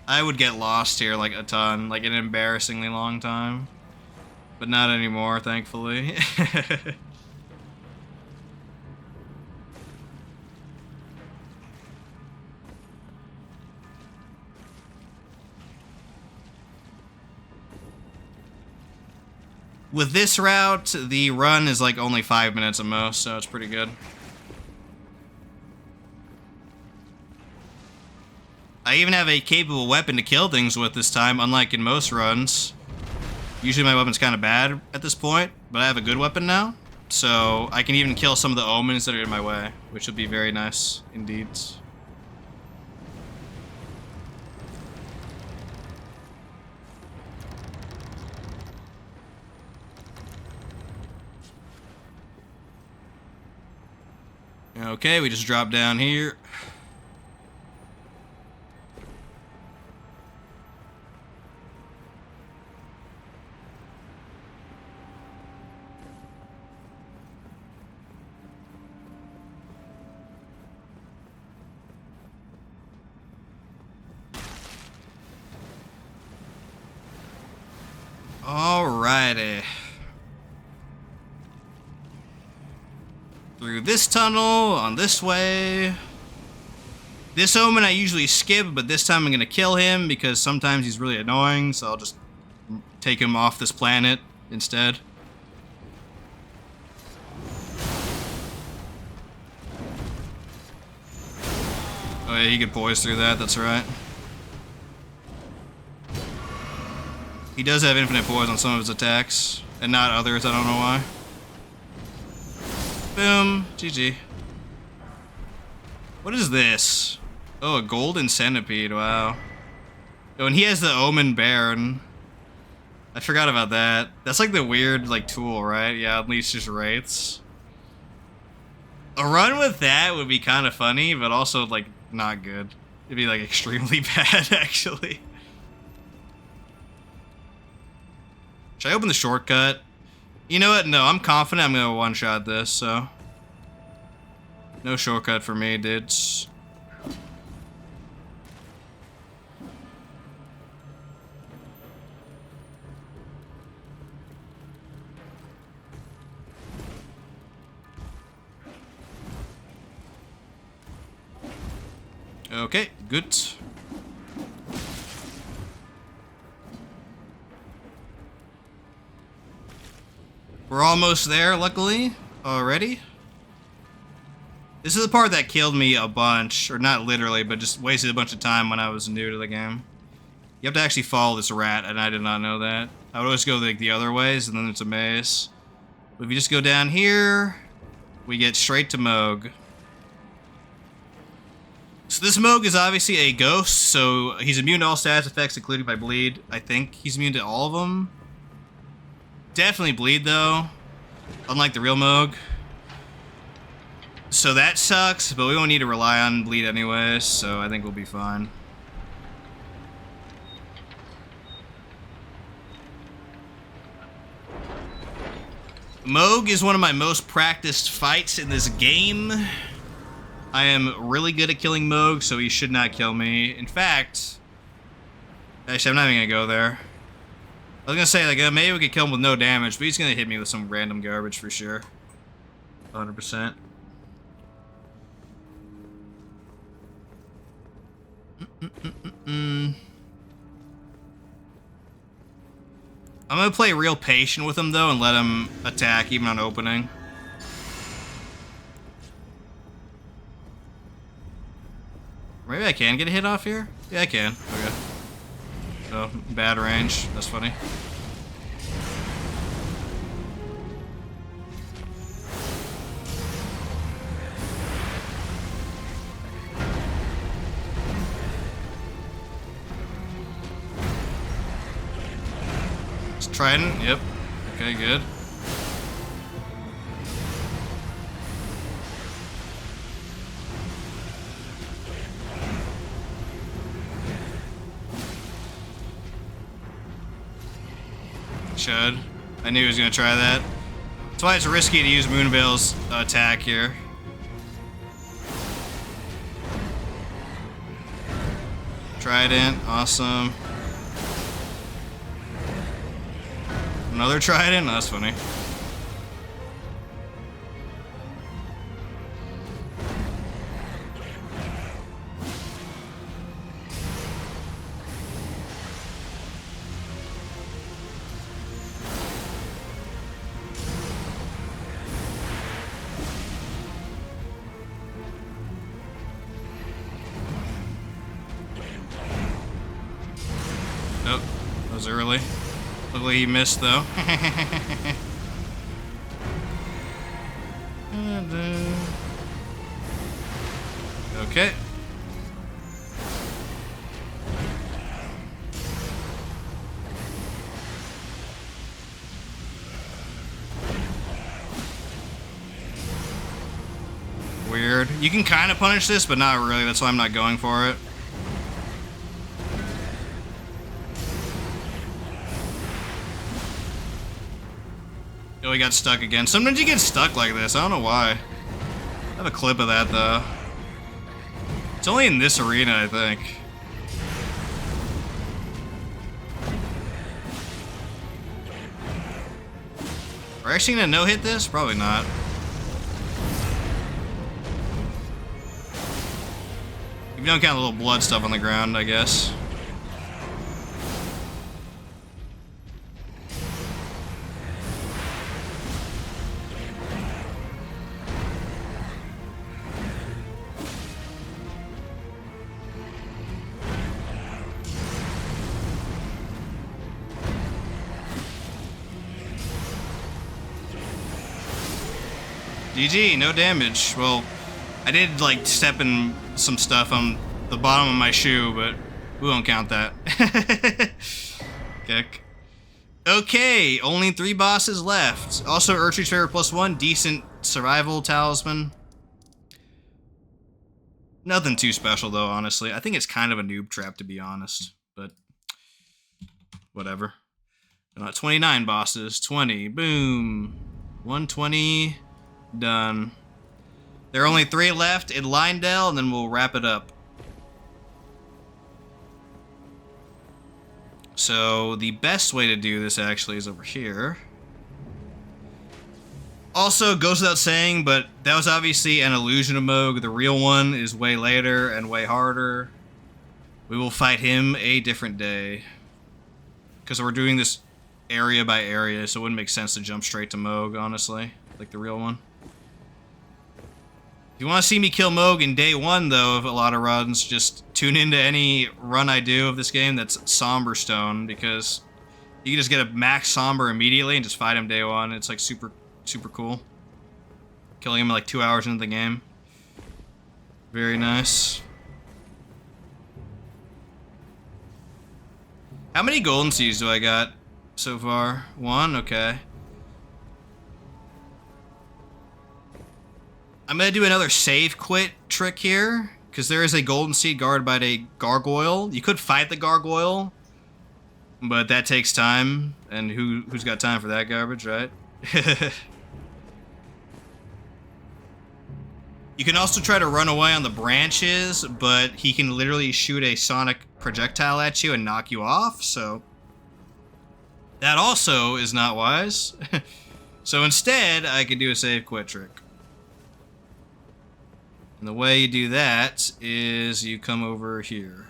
I would get lost here like a ton, like an embarrassingly long time. But not anymore, thankfully. With this route, the run is like only 5 minutes at most, so it's pretty good. I even have a capable weapon to kill things with this time, unlike in most runs. Usually my weapon's kind of bad at this point, but I have a good weapon now. So I can even kill some of the omens that are in my way, which would be very nice indeed. Okay, we just drop down here. Alrighty. Through this tunnel, on this way. This Omen I usually skip, but this time I'm gonna kill him because sometimes he's really annoying, so I'll just take him off this planet instead. Oh yeah, he could poise through that, that's right. He does have infinite poise on some of his attacks, and not others, I don't know why. Boom, GG. What is this? Oh, a golden centipede, wow. Oh, and he has the Omen Baron. I forgot about that. That's like the weird, like, tool, right? Yeah, unleash just wraiths. A run with that would be kind of funny, but also, like, not good. It'd be, like, extremely bad, actually. Should I open the shortcut? You know what? No, I'm confident I'm gonna one-shot this, so... No shortcut for me, dudes. Okay, good. We're almost there, luckily, already. This is the part that killed me a bunch, or not literally, but just wasted a bunch of time when I was new to the game. You have to actually follow this rat, and I did not know that. I would always go like the other ways, and then it's a maze. But if you just go down here, we get straight to Moog. So this Moog is obviously a ghost, so he's immune to all status effects, including by bleed. I think he's immune to all of them. Definitely bleed, though, unlike the real Moog. So that sucks, but we won't need to rely on bleed anyways, so I think we'll be fine. Moog is one of my most practiced fights in this game. I am really good at killing Moog, so he should not kill me. In fact, actually, I'm not even gonna go there. I was gonna say, like, maybe we could kill him with no damage, but he's gonna hit me with some random garbage for sure. 100%. I'm gonna play real patient with him, though, and let him attack even on opening. Maybe I can get a hit off here? Yeah, I can. Okay. So, bad range. That's funny. It's Trident. Yep. Okay, good. Should. I knew he was gonna try that. That's why it's risky to use Moonveil's attack here. Trident, awesome. Another Trident? Oh, that's funny. Oh, that was early. Luckily he missed, though. Okay. Weird. You can kind of punish this, but not really. That's why I'm not going for it. Oh, he got stuck again. Sometimes you get stuck like this. I don't know why. I have a clip of that, though. It's only in this arena, I think. We're actually gonna no-hit this? Probably not. If you don't count the little blood stuff on the ground, I guess. GG, no damage. Well, I did like step in some stuff on the bottom of my shoe, but we won't count that. Okay, only 3 bosses left. Also, Erdtree Trigger +1, decent survival talisman. Nothing too special though, honestly. I think it's kind of a noob trap to be honest, but whatever. 29 bosses, 20, boom. 120. Done. There are only 3 left in Leyndell, and then we'll wrap it up. So, the best way to do this actually is over here. Also, goes without saying, but that was obviously an illusion of Mohg. The real one is way later and way harder. We will fight him a different day. Because we're doing this area by area, so it wouldn't make sense to jump straight to Mohg, honestly. Like the real one. If you want to see me kill Mohg in day 1, though, of a lot of runs, just tune into any run I do of this game that's Somber Stone, because you can just get a max Somber immediately and just fight him day 1. It's like super cool. Killing him like 2 hours into the game. Very nice. How many golden seeds do I got so far? 1? Okay. I'm going to do another save quit trick here, because there is a golden seed guarded by a gargoyle. You could fight the gargoyle, but that takes time, and who's got time for that garbage, right? You can also try to run away on the branches, but he can literally shoot a sonic projectile at you and knock you off, so that also is not wise. So instead, I could do a save quit trick. And the way you do that is you come over here.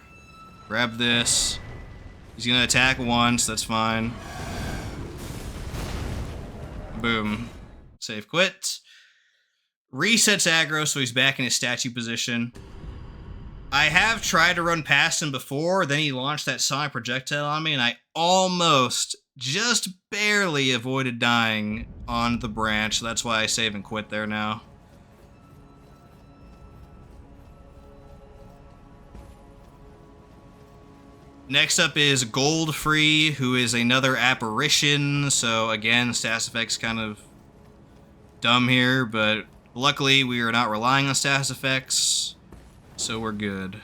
Grab this. He's going to attack once, that's fine. Boom. Save quit. Resets aggro, so he's back in his statue position. I have tried to run past him before, then he launched that sonic projectile on me, and I almost, just barely avoided dying on the branch. So that's why I save and quit there now. Next up is Godefroy, who is another apparition. So again, status effects kind of dumb here, but luckily we are not relying on status effects, so we're good.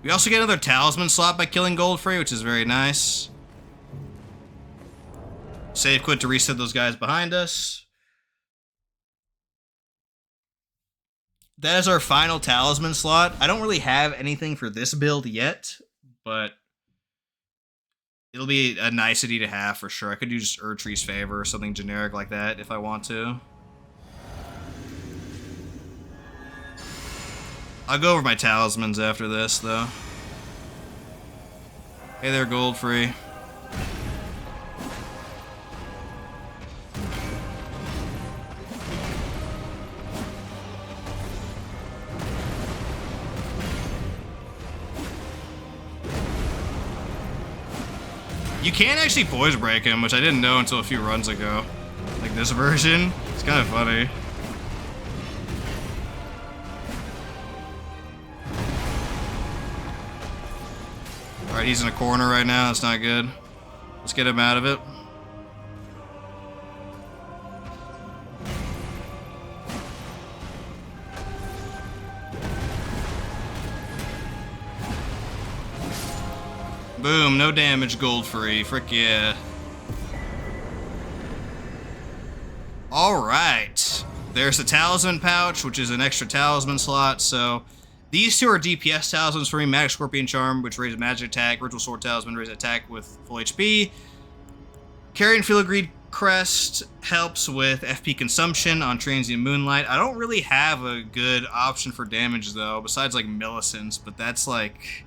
We also get another talisman slot by killing Godefroy, which is very nice. Save quit to reset those guys behind us. That is our final talisman slot. I don't really have anything for this build yet, but it'll be a nicety to have for sure. I could do just Erdtree's Favor or something generic like that if I want to. I'll go over my talismans after this, though. Hey there, Godefroy. You can actually poison break him, which I didn't know until a few runs ago. Like this version. It's kind of funny. Alright, he's in a corner right now. That's not good. Let's get him out of it. Boom, no damage, Godefroy. Frick yeah. Alright. There's the Talisman Pouch, which is an extra talisman slot. So these two are DPS talismans for me. Magic Scorpion Charm, which raises magic attack. Ritual Sword Talisman raises attack with full HP. Carrion Filigree Crest helps with FP consumption on Transient Moonlight. I don't really have a good option for damage, though, besides, like, Millicents. But that's, like,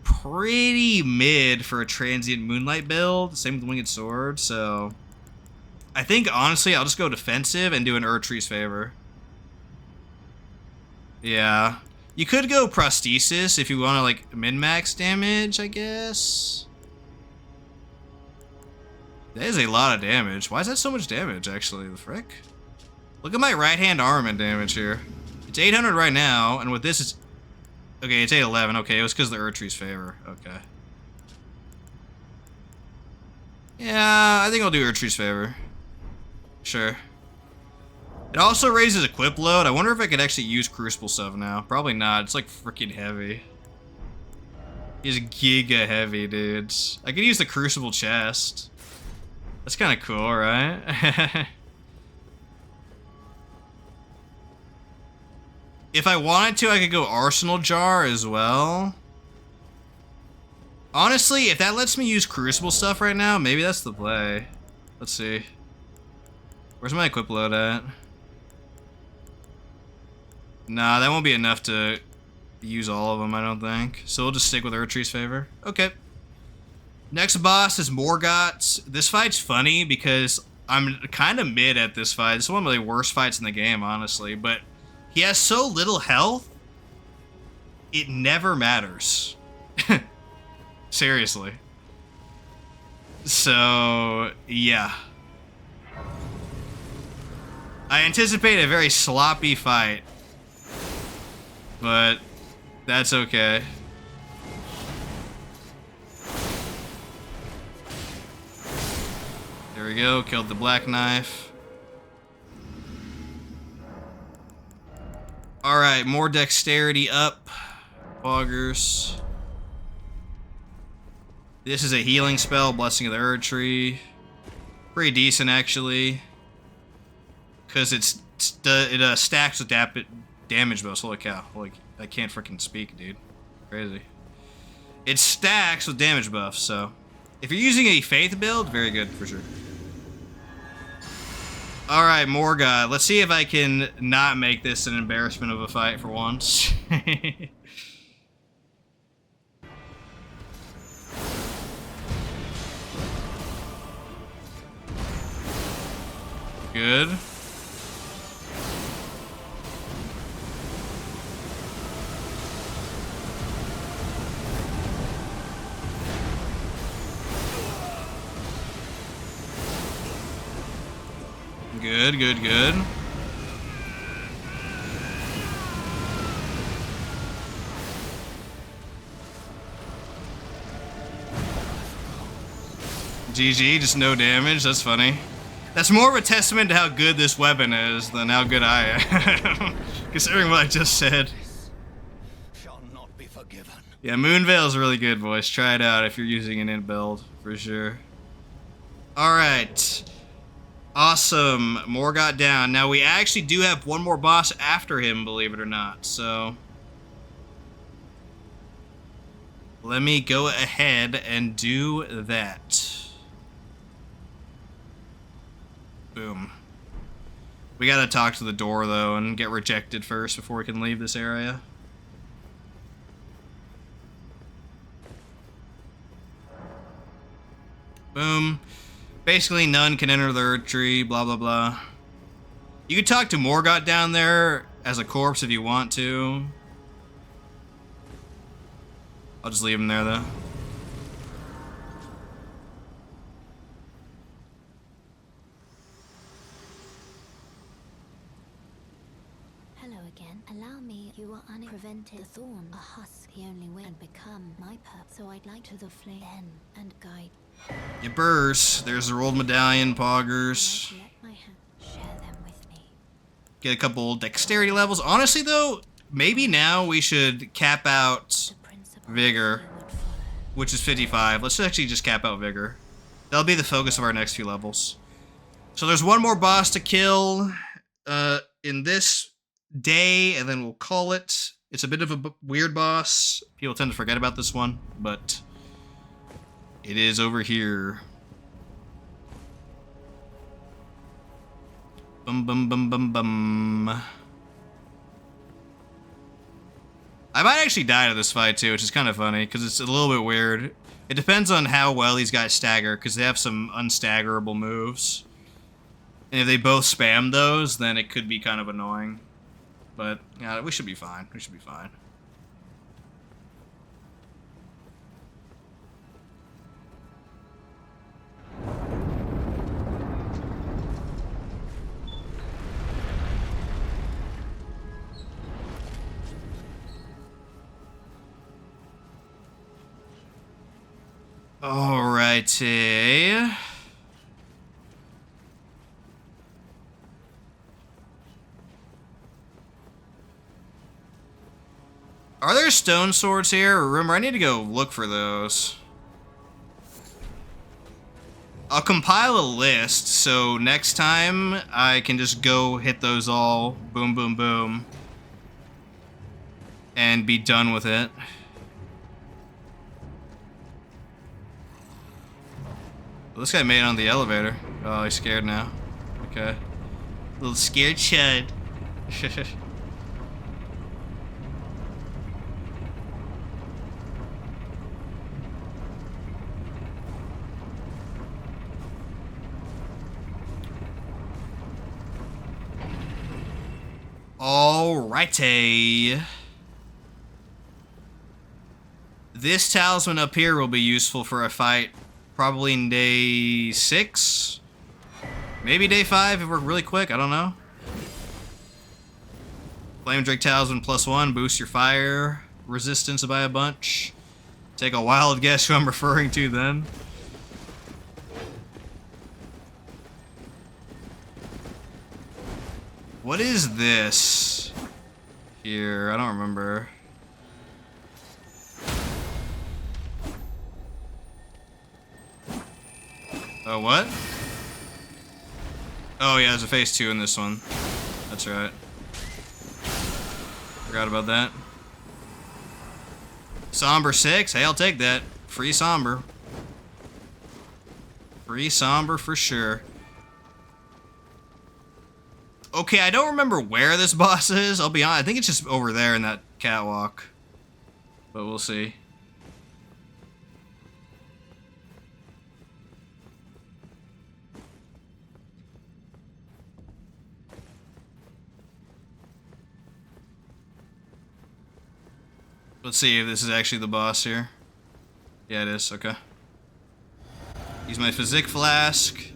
pretty mid for a Transient Moonlight build. Same with Winged Sword, so I think, honestly, I'll just go defensive and do an Erdtree's Favor. Yeah. You could go Prosthesis if you want to, like, min-max damage, I guess. That is a lot of damage. Why is that so much damage, actually? The frick? Look at my right-hand armament damage here. It's 800 right now, and with this, it's... Okay, it's 811. Okay, it was because of the Erdtree's Favor. Okay. Yeah, I think I'll do Erdtree's Favor. Sure. It also raises equip load. I wonder if I could actually use Crucible stuff now. Probably not. It's like freaking heavy. He's giga heavy, dudes. I could use the Crucible chest. That's kind of cool, right? If I wanted to, I could go Arsenal Jar as well. Honestly, if that lets me use Crucible stuff right now, maybe that's the play. Let's see. Where's my equip load at? Nah, that won't be enough to use all of them, I don't think. So we'll just stick with Erdtree's Favor. Okay. Next boss is Morgott. This fight's funny because I'm kind of mid at this fight. This is one of the worst fights in the game, honestly. But he has so little health, it never matters. Seriously. So, yeah. I anticipate a very sloppy fight, but that's okay. There we go, killed the Black Knife. Alright, more dexterity up. Poggers. This is a healing spell, Blessing of the Erdtree. Pretty decent, actually. Because it stacks with damage buffs. Holy cow. Holy, I can't freaking speak, dude. Crazy. It stacks with damage buffs, so if you're using a Faith build, very good for sure. Alright, Morgott. Let's see if I can not make this an embarrassment of a fight for once. Good. Good, good, good. GG, just no damage. That's funny. That's more of a testament to how good this weapon is than how good I am. Considering what I just said. Shall not be forgiven. Yeah, Moonveil is really good, boys. Try it out if you're using an int build, for sure. Alright. Awesome. Morgott down. Now, we actually do have one more boss after him, believe it or not. So, let me go ahead and do that. Boom. We gotta talk to the door, though, and get rejected first before we can leave this area. Boom. Basically, none can enter the Erdtree, blah, blah, blah. You can talk to Morgott down there as a corpse if you want to. I'll just leave him there, though. Hello again. Allow me, you are unprevented. The thorn, a husk, the only way and become my purpose. So I'd like to the flame and guide. You burst. There's the rolled medallion, Poggers. Let my hand share them with me. Get a couple dexterity levels. Honestly, though, maybe now we should cap out Vigor, which is 55. Let's actually just cap out Vigor. That'll be the focus of our next few levels. So there's one more boss to kill. in this day, and then we'll call it. It's a bit of a weird boss. People tend to forget about this one, but it is over here. Bum bum bum bum bum. I might actually die to this fight too, which is kind of funny because it's a little bit weird. It depends on how well these guys stagger, because they have some unstaggerable moves. And if they both spam those, then it could be kind of annoying. But yeah, we should be fine. We should be fine. Alrighty. Are there stone swords here? Remember, I need to go look for those. I'll compile a list, so next time I can just go hit those all, boom, boom, boom, and be done with it. Well, this guy made it on the elevator. Oh, he's scared now. Okay. Little scared chud. Alrighty. This talisman up here will be useful for a fight probably in day 6. Maybe day 5 if we're really quick, I don't know. Flame Drake Talisman +1, boost your fire resistance by a bunch. Take a wild guess who I'm referring to then. What is this here? I don't remember. Oh, what? Oh, yeah, there's a phase 2 in this one. That's right. Forgot about that. Somber 6? Hey, I'll take that. Free Somber. Free Somber for sure. Okay, I don't remember where this boss is. I'll be honest. I think it's just over there in that catwalk. But we'll see. Let's see if this is actually the boss here. Yeah, it is. Okay. Use my Physique Flask.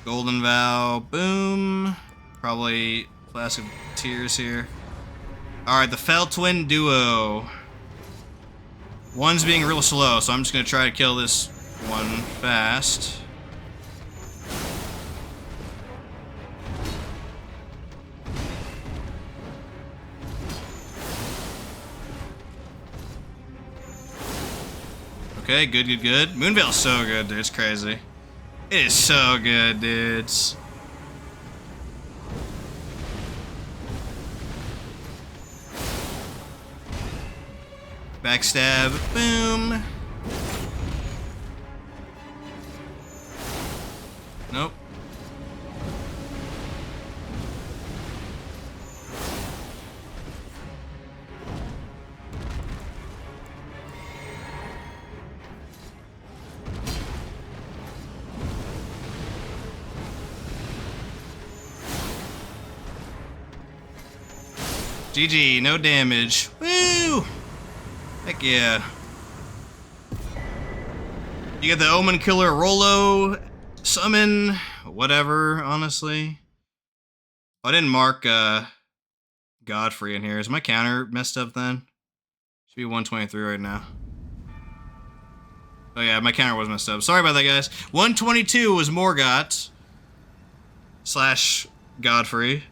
Golden Vow. Boom. Probably Flask of Tears here. Alright, the Fell Twin Duo. One's being real slow, so I'm just going to try to kill this one fast. Okay, good, good, good. Moonveil's so good, dude. It's crazy. It is so good, dudes. Backstab. Boom. Nope. GG, no damage. Woo! Heck yeah. You get the Omenkiller Rollo summon, whatever, honestly. Oh, I didn't mark Godfrey in here. Is my counter messed up then? Should be 123 right now. Oh yeah, my counter was messed up. Sorry about that, guys. 122 was Morgott / Godfrey.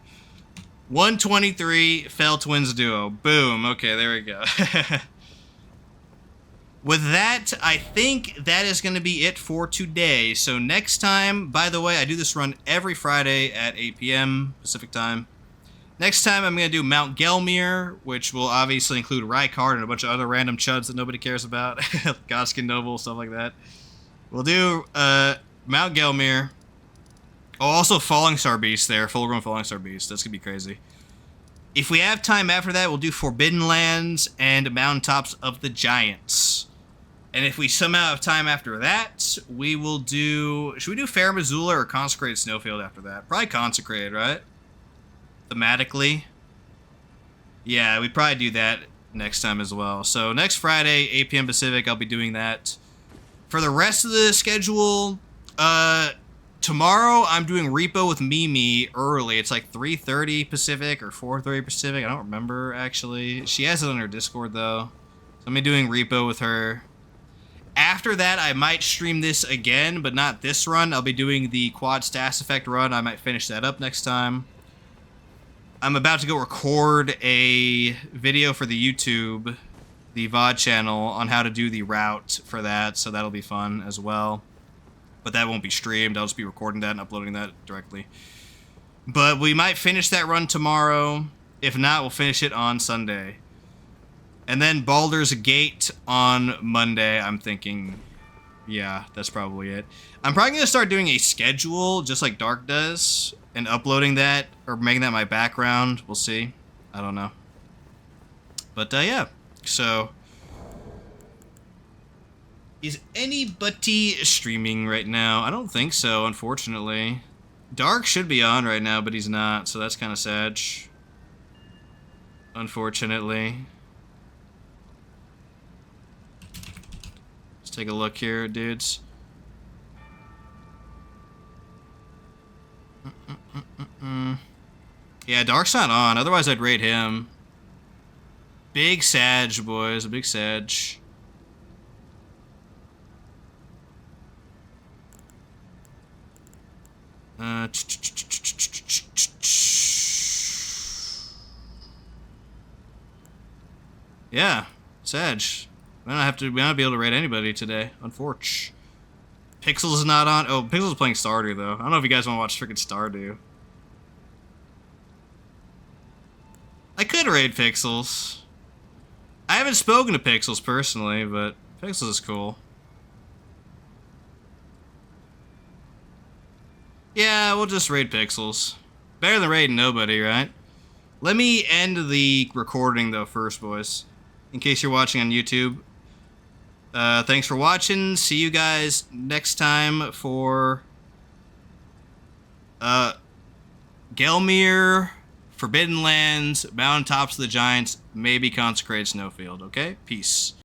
123 Fell Twins Duo. Boom. Okay, there we go. with that, I think that is going to be it for today. So next time, by the way, I do this run every Friday at 8 p.m. Pacific time. Next time, I'm going to do Mount Gelmir, which will obviously include Rykard and a bunch of other random chuds that nobody cares about. Godskin Noble, stuff like that. We'll do Mount Gelmir. Oh, also Fallingstar Beast there. Full-grown Fallingstar Beast. That's going to be crazy. If we have time after that, we'll do Forbidden Lands and Mountaintops of the Giants. And if we somehow have time after that, we will do... Should we do Fair Missoula or Consecrated Snowfield after that? Probably Consecrated, right? Thematically. Yeah, we'd probably do that next time as well. So next Friday, 8 p.m. Pacific, I'll be doing that. For the rest of the schedule, tomorrow I'm doing Repo with Mimi early. It's like 3:30 Pacific or 4:30 Pacific. I don't remember, actually. She has it on her Discord, though. So I'm doing Repo with her. After that, I might stream this again, but not this run. I'll be doing the Quad Status Effect run. I might finish that up next time. I'm about to go record a video for the YouTube, the VOD channel, on how to do the route for that, so that'll be fun as well. But that won't be streamed. I'll just be recording that and uploading that directly. But we might finish that run tomorrow. If not, we'll finish it on Sunday. And then Baldur's Gate on Monday, I'm thinking. Yeah, that's probably it. I'm probably going to start doing a schedule, just like Dark does, and uploading that, or making that my background. We'll see. I don't know. But, yeah. So, is anybody streaming right now? I don't think so, unfortunately. Dark should be on right now, but he's not, so that's kind of sad. Unfortunately. Let's take a look here, dudes. Yeah, Dark's not on, otherwise I'd raid him. Big Sag, boys. A big Sag. Yeah, Sag. We don't be able to raid anybody today, unfortunately. Pixels is not on. Oh, Pixels is playing Stardew, though. I don't know if you guys want to watch freaking Stardew. I could raid Pixels. I haven't spoken to Pixels personally, but Pixels is cool. Yeah, we'll just raid Pixels. Better than raiding nobody, right? Let me end the recording, though, first, boys. In case you're watching on YouTube. Thanks for watching. See you guys next time for Gelmir, Forbidden Lands, Mountaintops of the Giants, maybe Consecrated Snowfield, okay? Peace.